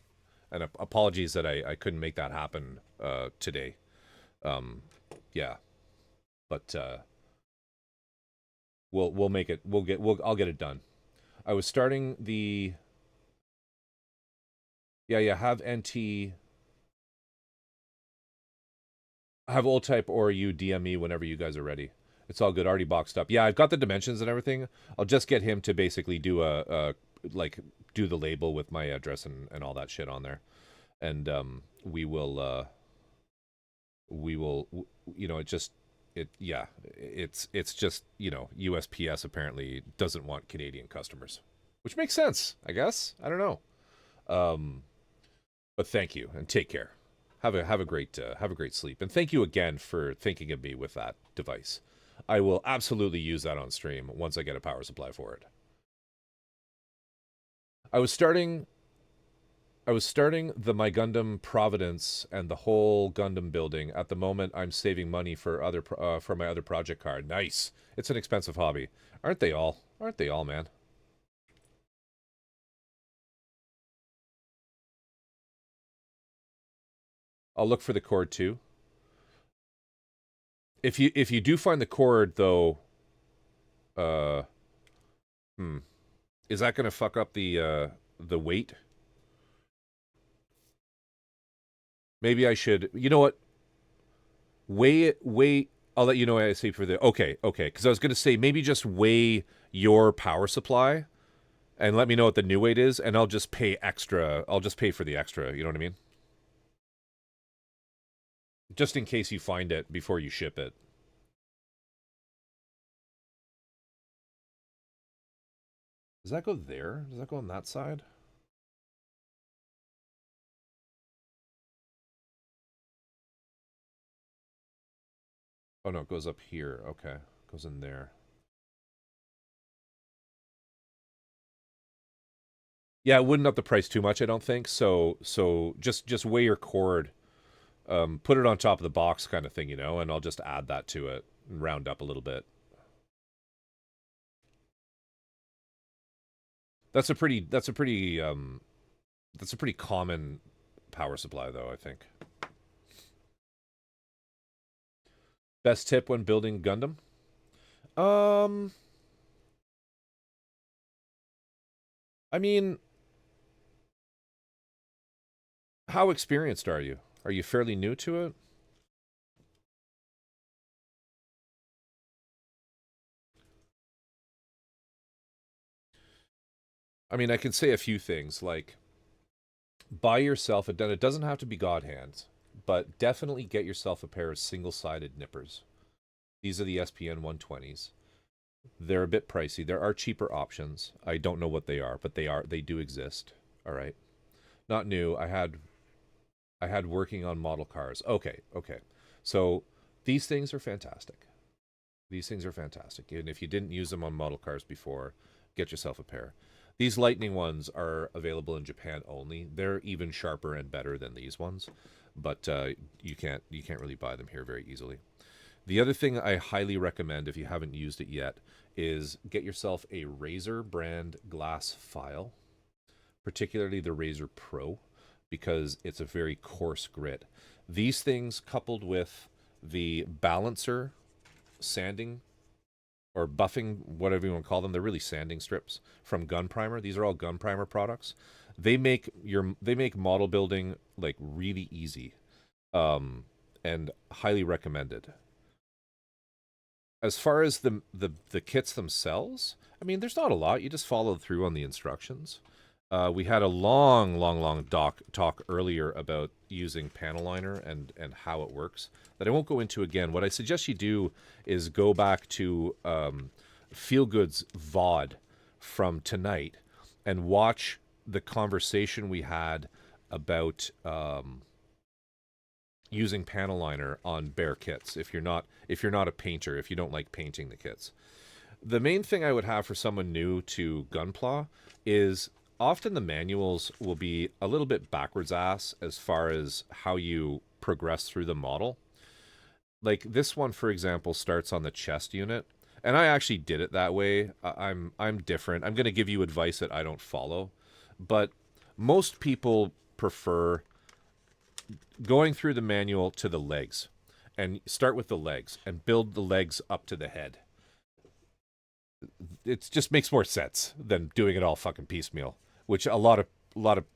and apologies that I couldn't make that happen today. Yeah, but we'll make it. I'll get it done. I was starting the. Yeah. Have NT. Have Old Type or you DM me whenever you guys are ready. It's all good. Already boxed up. Yeah, I've got the dimensions and everything. I'll just get him to basically do do the label with my address and all that shit on there, and we will it's just USPS apparently doesn't want Canadian customers, which makes sense, I guess. I don't know, but thank you and take care. Have a great sleep, and thank you again for thinking of me with that device. I will absolutely use that on stream once I get a power supply for it. I was starting the My Gundam Providence and the whole Gundam building. At the moment, I'm saving money for my other project card. Nice. It's an expensive hobby. Aren't they all? Aren't they all, man? I'll look for the cord too. If you do find the cord though, is that gonna fuck up the weight? Maybe I should. You know what? Weigh. I'll let you know what I say for the. Okay. Because I was gonna say maybe just weigh your power supply, and let me know what the new weight is, and I'll just pay extra. I'll just pay for the extra. You know what I mean? Just in case you find it before you ship it. Does that go there? Does that go on that side? Oh no, it goes up here. Okay. It goes in there. Yeah, it wouldn't up the price too much, I don't think. So just weigh your cord. Put it on top of the box kind of thing, and I'll just add that to it and round up a little bit. That's a pretty common power supply, though, I think. Best tip when building Gundam? I mean, how experienced are you? Are you fairly new to it? I mean, I can say a few things, like buy yourself it doesn't have to be God hands, but definitely get yourself a pair of single-sided nippers. These are the SPN 120s. They're a bit pricey. There are cheaper options. I don't know what they are, but they do exist. All right. Not new. I had working on model cars. Okay. So these things are fantastic. These things are fantastic. And if you didn't use them on model cars before, get yourself a pair. These Lightning ones are available in Japan only. They're even sharper and better than these ones, but you can't really buy them here very easily. The other thing I highly recommend if you haven't used it yet is get yourself a Razer brand glass file, particularly the Razer Pro, because it's a very coarse grit. These things coupled with the balancer sanding or buffing, whatever you want to call them, they're really sanding strips from Gun Primer. These are all Gun Primer products. They make model building like really easy, and highly recommended. As far as the kits themselves, I mean, there's not a lot. You just follow through on the instructions. We had a long talk earlier about using panel liner and how it works that I won't go into again. What I suggest you do is go back to Feelgood's VOD from tonight and watch the conversation we had about using panel liner on bare kits. If you're not a painter, if you don't like painting the kits, the main thing I would have for someone new to Gunpla is often the manuals will be a little bit backwards ass as far as how you progress through the model. Like this one, for example, starts on the chest unit, and I actually did it that way. I'm different. I'm going to give you advice that I don't follow, but most people prefer going through the manual to the legs, and start with the legs and build the legs up to the head. It just makes more sense than doing it all fucking piecemeal, which a lot of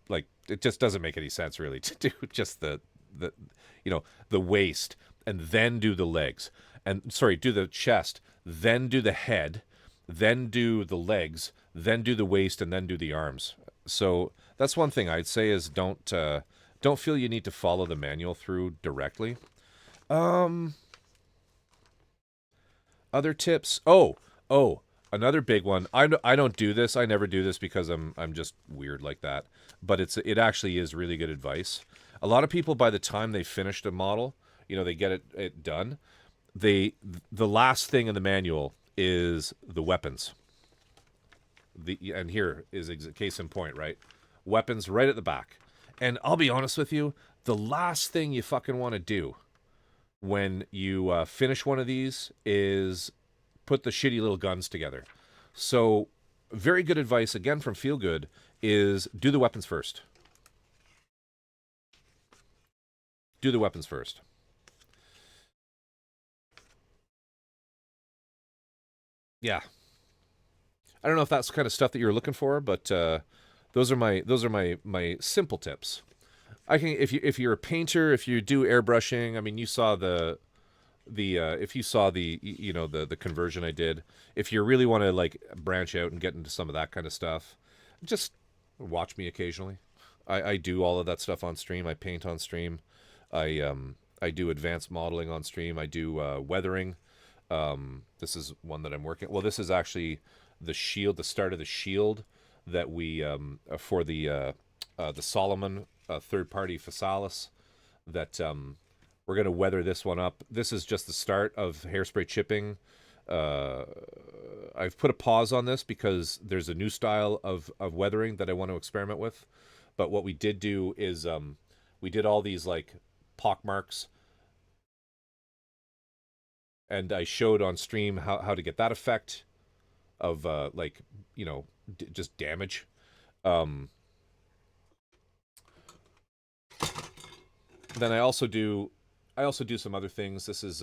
like, it just doesn't make any sense really to do just the the waist and then do the legs, and sorry, do the chest, then do the head, then do the legs, then do the waist, and then do the arms. So that's one thing I'd say is don't feel you need to follow the manual through directly. Other tips. Oh, another big one. I don't do this. I never do this because I'm just weird like that. But it actually is really good advice. A lot of people, by the time they finished a model, they get it done. The last thing in the manual is the weapons. And here is a case in point, right? Weapons right at the back. And I'll be honest with you, the last thing you fucking want to do when you finish one of these is put the shitty little guns together. So very good advice, again, from Feelgood, is do the weapons first. Do the weapons first. Yeah. I don't know if that's the kind of stuff that you're looking for, but those are my simple tips. I can if you're a painter, if you do airbrushing, I mean, you saw if you saw the conversion I did. If you really want to like branch out and get into some of that kind of stuff, just watch me occasionally. I do all of that stuff on stream. I paint on stream. I do advanced modeling on stream. I do weathering. This is one that I'm working. Well, this is actually the shield, the start of the shield that we for the Solomon third-party Phasalis that we're going to weather this one up. This is just the start of hairspray chipping. I've put a pause on this because there's a new style of weathering that I want to experiment with. But what we did do is we did all these like pock marks, and I showed on stream how to get that effect of like you know, just damage. Then I also do some other things. This is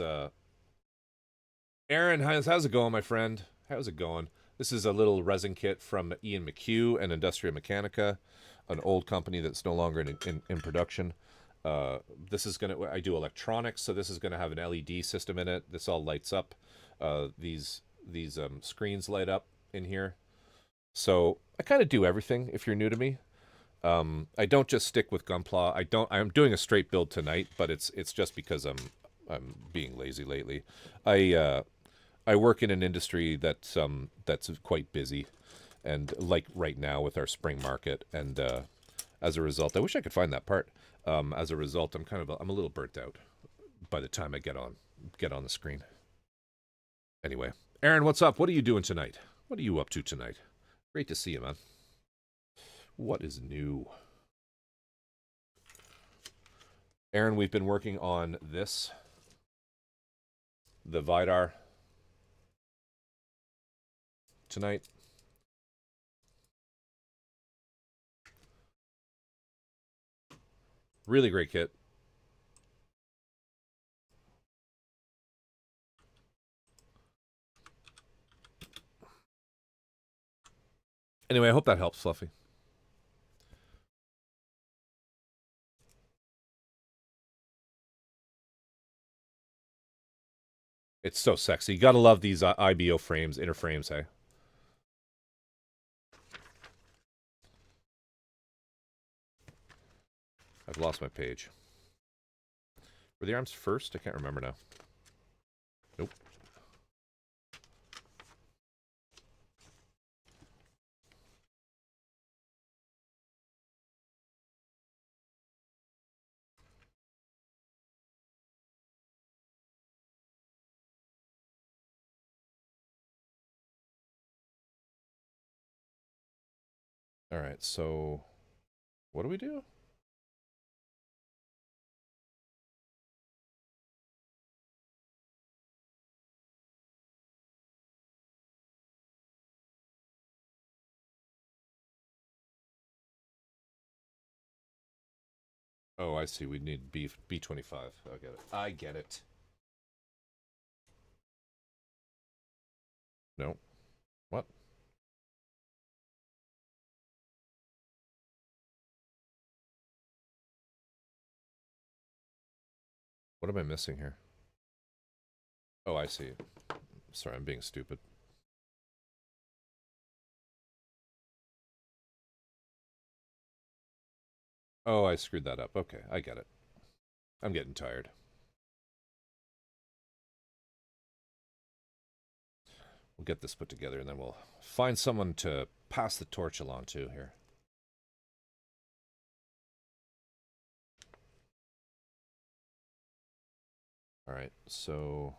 Aaron, how's it going, my friend? How's it going? This is a little resin kit from Ian McHugh and Industria Mechanica, an old company that's no longer in production. This is I do electronics, so this is gonna have an LED system in it. This all lights up. These screens light up in here. So I kind of do everything. If you're new to me, I don't just stick with Gunpla. I'm doing a straight build tonight, but it's just because I'm being lazy lately. I work in an industry that's quite busy, and like right now with our spring market, and as a result, I wish I could find that part. As a result, I'm a little burnt out by the time I get on the screen. Anyway, Aaron, what's up? What are you doing tonight? What are you up to tonight? Great to see you, man. What is new? Aaron, we've been working on this, the Vidar, tonight. Really great kit. Anyway, I hope that helps, Fluffy. It's so sexy. You gotta love these IBO frames, inner frames, hey? I've lost my page. Were the arms first? I can't remember now. Nope. All right, so what do we do? Oh, I see. We need B25. I get it. I get it. No. What? What am I missing here? Oh, I see. Sorry, I'm being stupid. Oh, I screwed that up. Okay, I get it. I'm getting tired. We'll get this put together, and then we'll find someone to pass the torch along to here. All right, so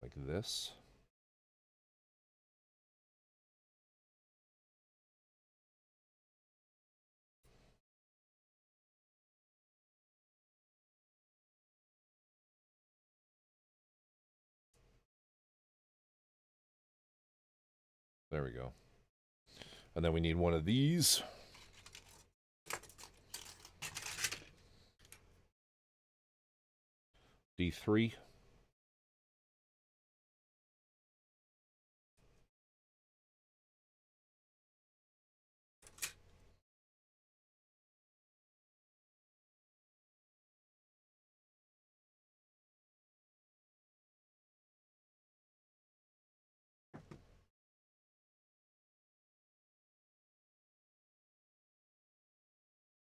like this. There we go. And then we need one of these. D3.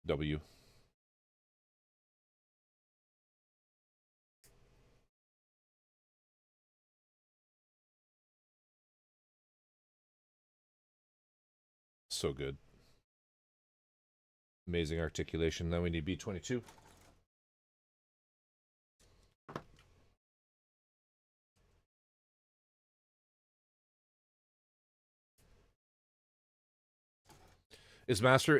W. So good. Amazing articulation. Then we need B22. Is master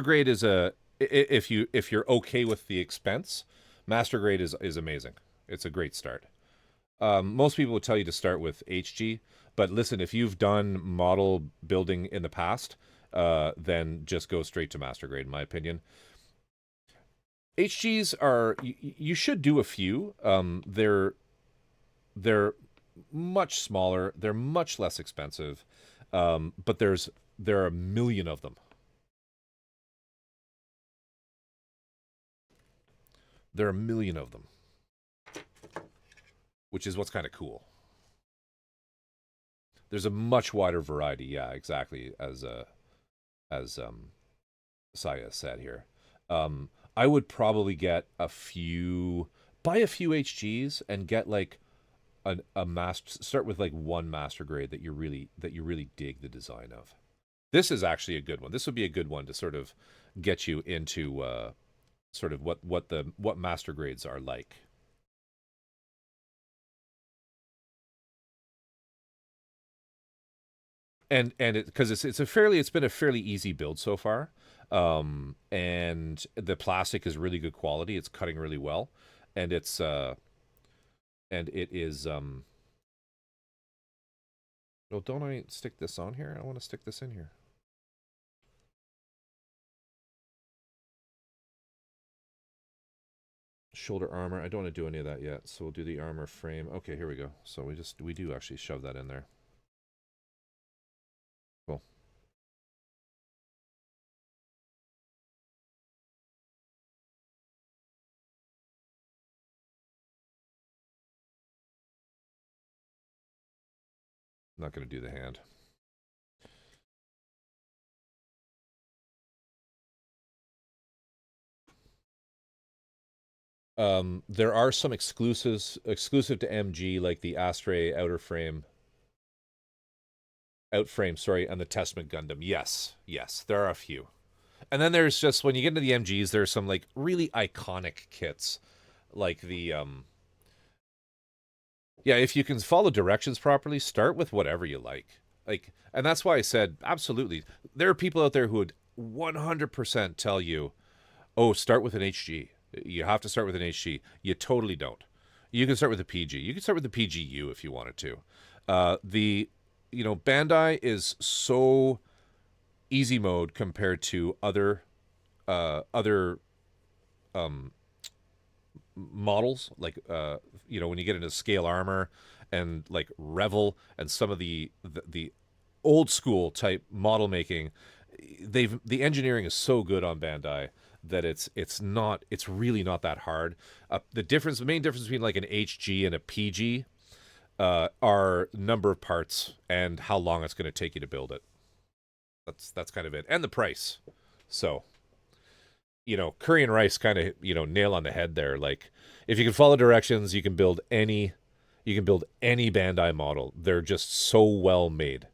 grade is a if you're okay with the expense, master grade is amazing. It's a great start. Most people would tell you to start with HG, but listen, if you've done model building in the past, then just go straight to master grade, in my opinion. HGs are you should do a few. They're much smaller. They're much less expensive, but there are a million of them. There are a million of them, which is what's kind of cool. There's a much wider variety. Yeah, exactly as Saya said here. I would probably get buy a few HGs and get like a master. Start with like one master grade that you really dig the design of. This is actually a good one. This would be a good one to sort of get you into sort of what master grades are like. And because it's been a fairly easy build so far, and the plastic is really good quality. It's cutting really well, and it is well, don't I stick this on here? I want to stick this in here. Shoulder armor. I don't want to do any of that yet, so we'll do the armor frame. Okay, here we go. So we do actually shove that in there. Cool. I'm not going to do the hand. There are some exclusive to MG, like the Astray outer frame, sorry, and the Testament Gundam. Yes, there are a few. And then there's just, when you get into the MGs, there's some like really iconic kits, like the yeah, if you can follow directions properly, start with whatever you like. Like, and that's why I said absolutely. There are people out there who would 100% tell you, "Oh, start with an HG. You have to start with an HG." You totally don't. You can start with a PG. You can start with the PGU if you wanted to. Bandai is so easy mode compared to other models, like when you get into scale armor and like Revel and some of the old school type model making, the engineering is so good on Bandai that it's really not that hard. The main difference between like an HG and a PG are number of parts and how long it's going to take you to build it. That's kind of it, and the price. So, curry and rice kind of, nail on the head there. Like, if you can follow directions, you can build any Bandai model. They're just so well made.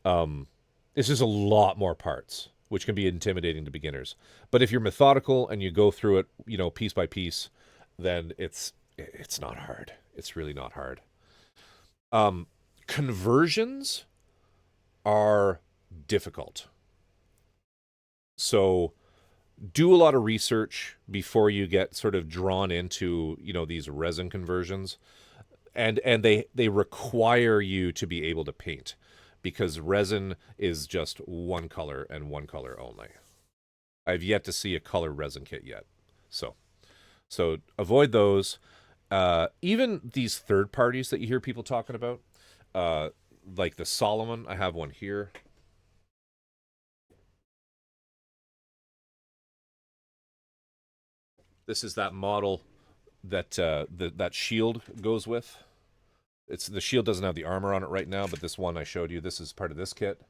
It's just a lot more parts, which can be intimidating to beginners. But if you're methodical and you go through it, piece by piece, then it's not hard. It's really not hard. Conversions are difficult. So do a lot of research before you get sort of drawn into, these resin conversions. And they require you to be able to paint, because resin is just one color and one color only. I've yet to see a color resin kit yet. So avoid those. Even these third parties that you hear people talking about, like the Solomon, I have one here. This is that model that that shield goes with. The shield doesn't have the armor on it right now, but this one I showed you, this is part of this kit.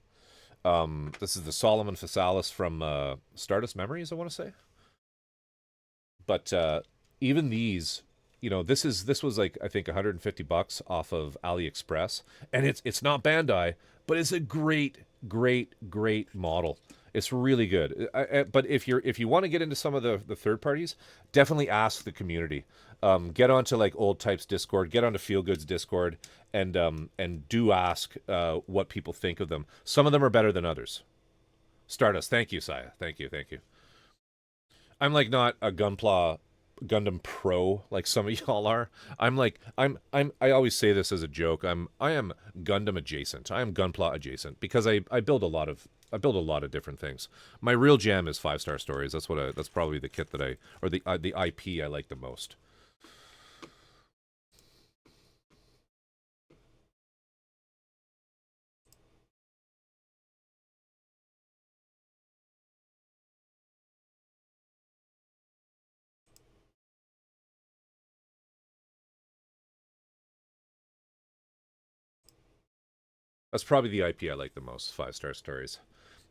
This is the Solomon Phasalis from Stardust Memories, I want to say. But even these, this was like, I think $150 off of AliExpress, and it's not Bandai, but it's a great model. It's really good. But if you want to get into some of the third parties, definitely ask the community. Get onto like Old Types Discord, get onto Feel Good's Discord, and do ask what people think of them. Some of them are better than others. Stardust, thank you, Saya. Thank you. I'm like not a Gunpla Gundam Pro like some of y'all are. I always say this as a joke. I am Gundam adjacent. I am Gunpla adjacent because I build a lot of different things. My real jam is 5-star stories. That's probably the kit that the IP I like the most. That's probably the IP I like the most, 5-star stories.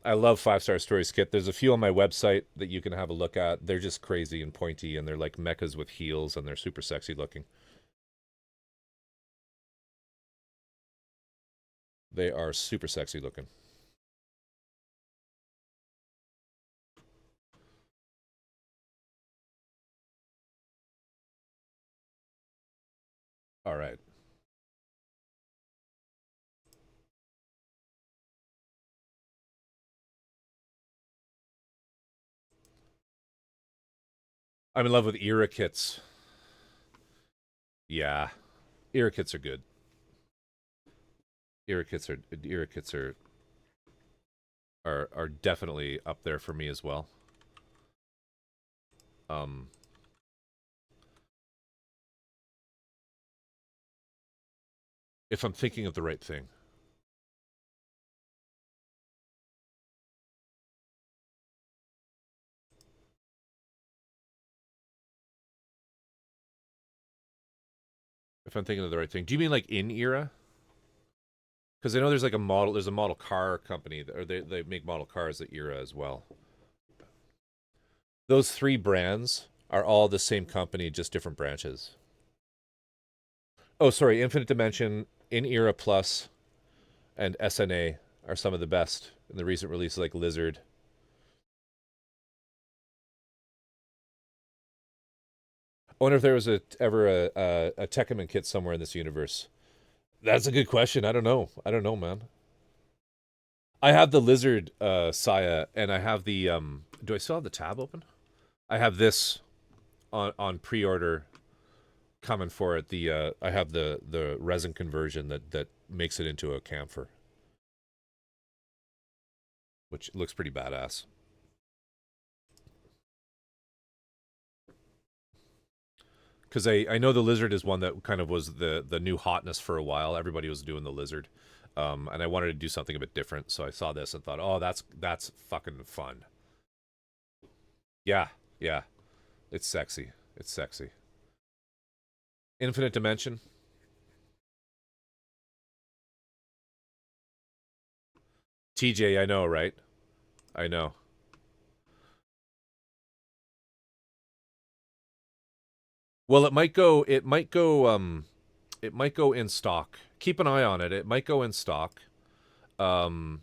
I love 5-star stories kit. There's a few on my website that you can have a look at. They're just crazy and pointy, and they're like mechas with heels, and they're super sexy looking. They are super sexy looking. All right. I'm in love with era kits. Yeah, era kits are good. Era kits are definitely up there for me as well. If I'm thinking of the right thing. If I'm thinking of the right thing. Do you mean like in era? Because I know there's like there's a model car company, or they make model cars at era as well. Those 3 brands are all the same company, just different branches. Oh, sorry, Infinite Dimension, In Era Plus, and SNA are some of the best in the recent releases, like Lizard. I wonder if there was ever a Tekkaman kit somewhere in this universe. That's a good question. I don't know, man. I have the Lizard Saya, and I have the do I still have the tab open? I have this on pre-order coming for it. I have the resin conversion that makes it into a camphor, which looks pretty badass. Because I know the Lizard is one that kind of was the new hotness for a while. Everybody was doing the Lizard, and I wanted to do something a bit different. So I saw this and thought, oh, that's fucking fun. Yeah, yeah, it's sexy. It's sexy. Infinite Dimension. TJ, I know, right? I know. Well, it might go. It might go. It might go in stock. Keep an eye on it. It might go in stock. On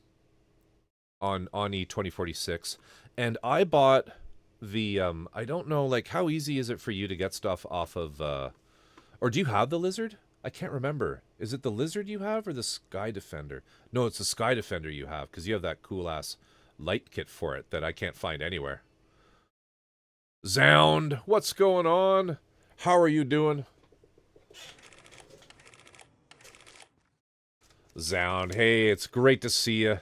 E2046, and I bought the. I don't know, like, how easy is it for you to get stuff off of? Or do you have the Lizard? I can't remember. Is it the Lizard you have or the Sky Defender? No, it's the Sky Defender you have because you have that cool ass light kit for it that I can't find anywhere. Zound, what's going on? How are you doing? Zound, hey, it's great to see you.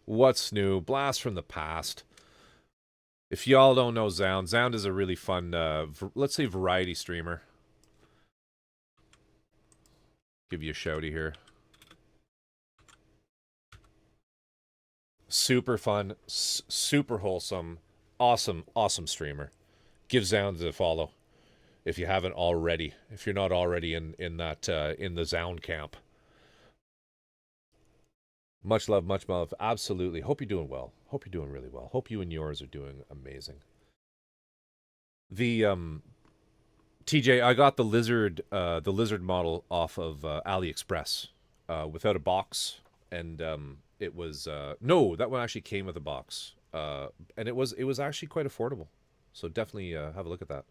What's new? Blast from the past. If y'all don't know Zound, Zound is a really fun, let's say, variety streamer. Give you a shouty here. Super fun, super wholesome, awesome streamer. Give Zound a follow if you haven't already. If you're not already in the Zound camp. Much love, much love. Absolutely. Hope you're doing well. Hope you're doing really well. Hope you and yours are doing amazing. The TJ, I got the lizard model off of AliExpress without a box, and it was no, that one actually came with a box, and it was actually quite affordable. So definitely have a look at that.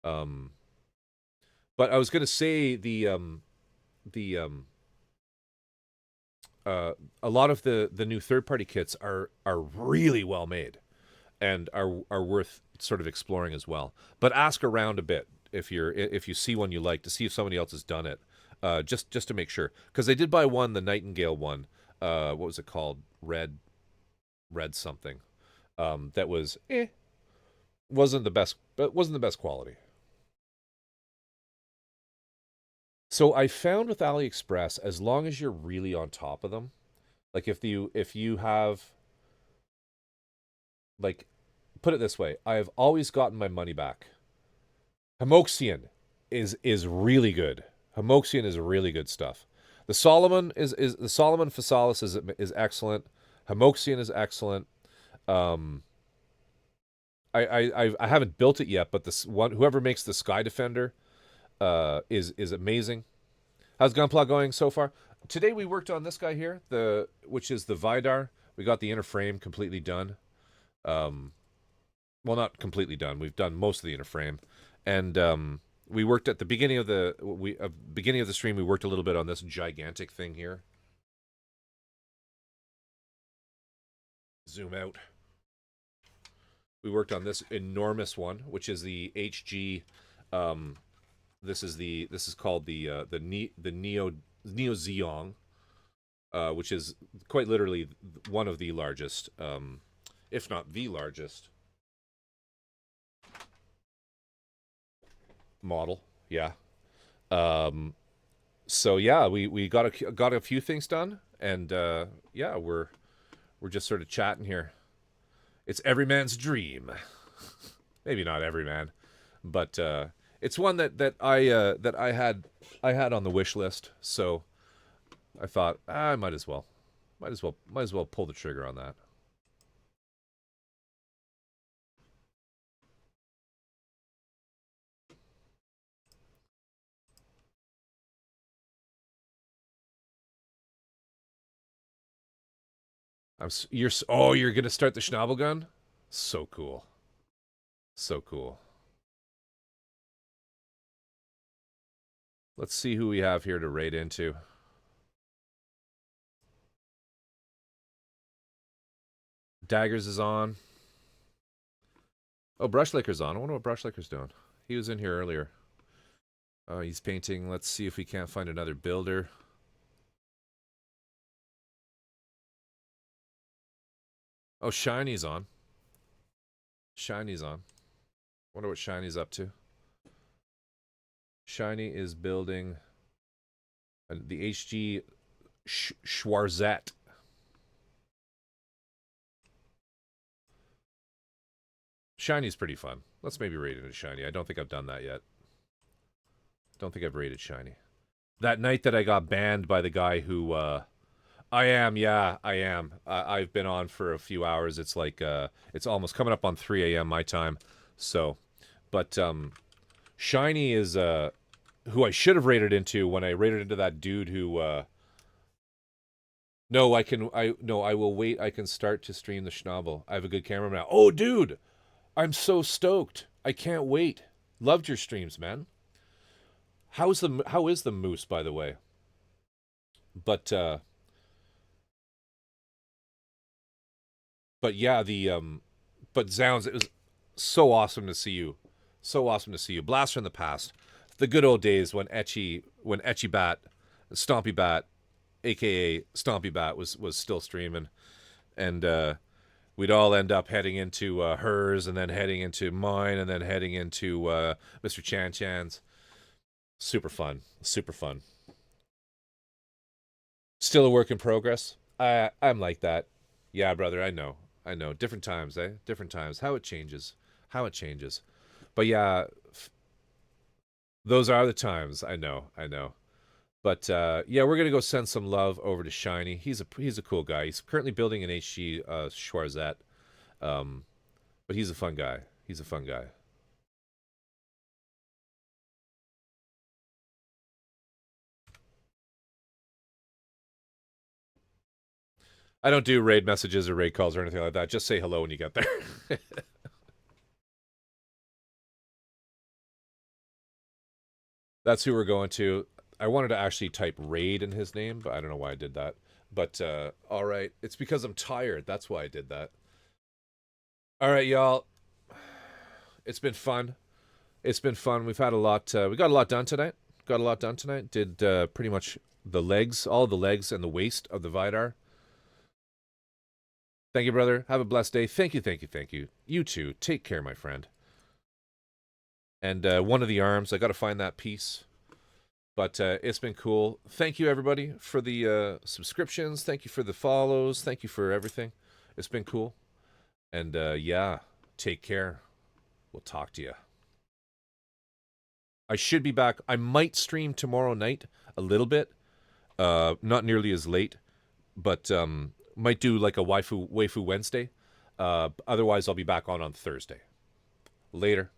But I was gonna say a lot of the new third party kits are really well made. and are worth sort of exploring as well. But ask around a bit if you see one you like, to see if somebody else has done it, just to make sure. Because they did buy one, the Nightingale one. What was it called? Red something. That was wasn't the best, but wasn't the best quality. So I found with AliExpress, as long as you're really on top of them, like if you have, like, put it this way, I have always gotten my money back. Hamoxian is really good. Hamoxian is really good stuff. The Solomon the Solomon Phasalis is excellent. Hamoxian is excellent. I haven't built it yet, but this one, whoever makes the Sky Defender, is amazing. How's Gunpla going so far? Today we worked on this guy here, which is the Vidar. We got the inner frame completely done. Well, not completely done. We've done most of the inner frame, and we worked at the beginning of the stream. We worked a little bit on this gigantic thing here. Zoom out. We worked on this enormous one, which is the HG. This is called the Neo Zeong, which is quite literally one of the largest, if not the largest model. Yeah. So yeah, we got a few things done, and yeah, we're just sort of chatting here. It's every man's dream. Maybe not every man, but it's one that I had on the wish list. So I thought I might as well pull the trigger on that. You're gonna start the Schnabel gun? So cool. So cool. Let's see who we have here to raid into. Daggers is on. Oh, Brushlicker's on. I wonder what Brushlicker's doing. He was in here earlier. Oh, he's painting. Let's see if we can't find another builder. Oh, Shiny's on. Shiny's on. Wonder what Shiny's up to. Shiny is building the HG Schwarzette. Shiny's pretty fun. Let's maybe rate it as Shiny. I don't think I've done that yet. Don't think I've rated Shiny. That night that I got banned by the guy who... I am. I've been on for a few hours. It's like, it's almost coming up on 3 a.m. my time. So, but, Shiny is, who I should have rated into when I rated into that dude who, no, I will wait. I can start to stream the Schnabel. I have a good camera now. Oh, dude, I'm so stoked. I can't wait. Loved your streams, man. How is the moose, by the way? But yeah, but Zounds, it was so awesome to see you. So awesome to see you. Blaster in the past. The good old days when Etchy Bat, Stompy Bat, aka Stompy Bat was still streaming. And we'd all end up heading into hers, and then heading into mine, and then heading into Mr. Chan Chan's. Super fun. Super fun. Still a work in progress. I'm like that. Yeah, brother, I know. Different times, eh? Different times. How it changes. But yeah, those are the times. I know. But yeah, we're gonna go send some love over to Shiny. He's a cool guy. He's currently building an HG Schwarzette. But he's a fun guy. I don't do raid messages or raid calls or anything like that. Just say hello when you get there. That's who we're going to. I wanted to actually type raid in his name, but I don't know why I did that. But, all right. It's because I'm tired. That's why I did that. All right, y'all. It's been fun. It's been fun. We've had a lot. We got a lot done tonight. Did pretty much the legs, all the legs and the waist of the Vidar. Thank you, brother. Have a blessed day. Thank you, thank you, thank you. You too. Take care, my friend. And one of the arms, I got to find that piece. But it's been cool. Thank you, everybody, for the subscriptions. Thank you for the follows. Thank you for everything. It's been cool. And yeah, take care. We'll talk to you. I should be back. I might stream tomorrow night a little bit. Not nearly as late, but might do like a waifu Wednesday. Otherwise, I'll be back on Thursday. Later.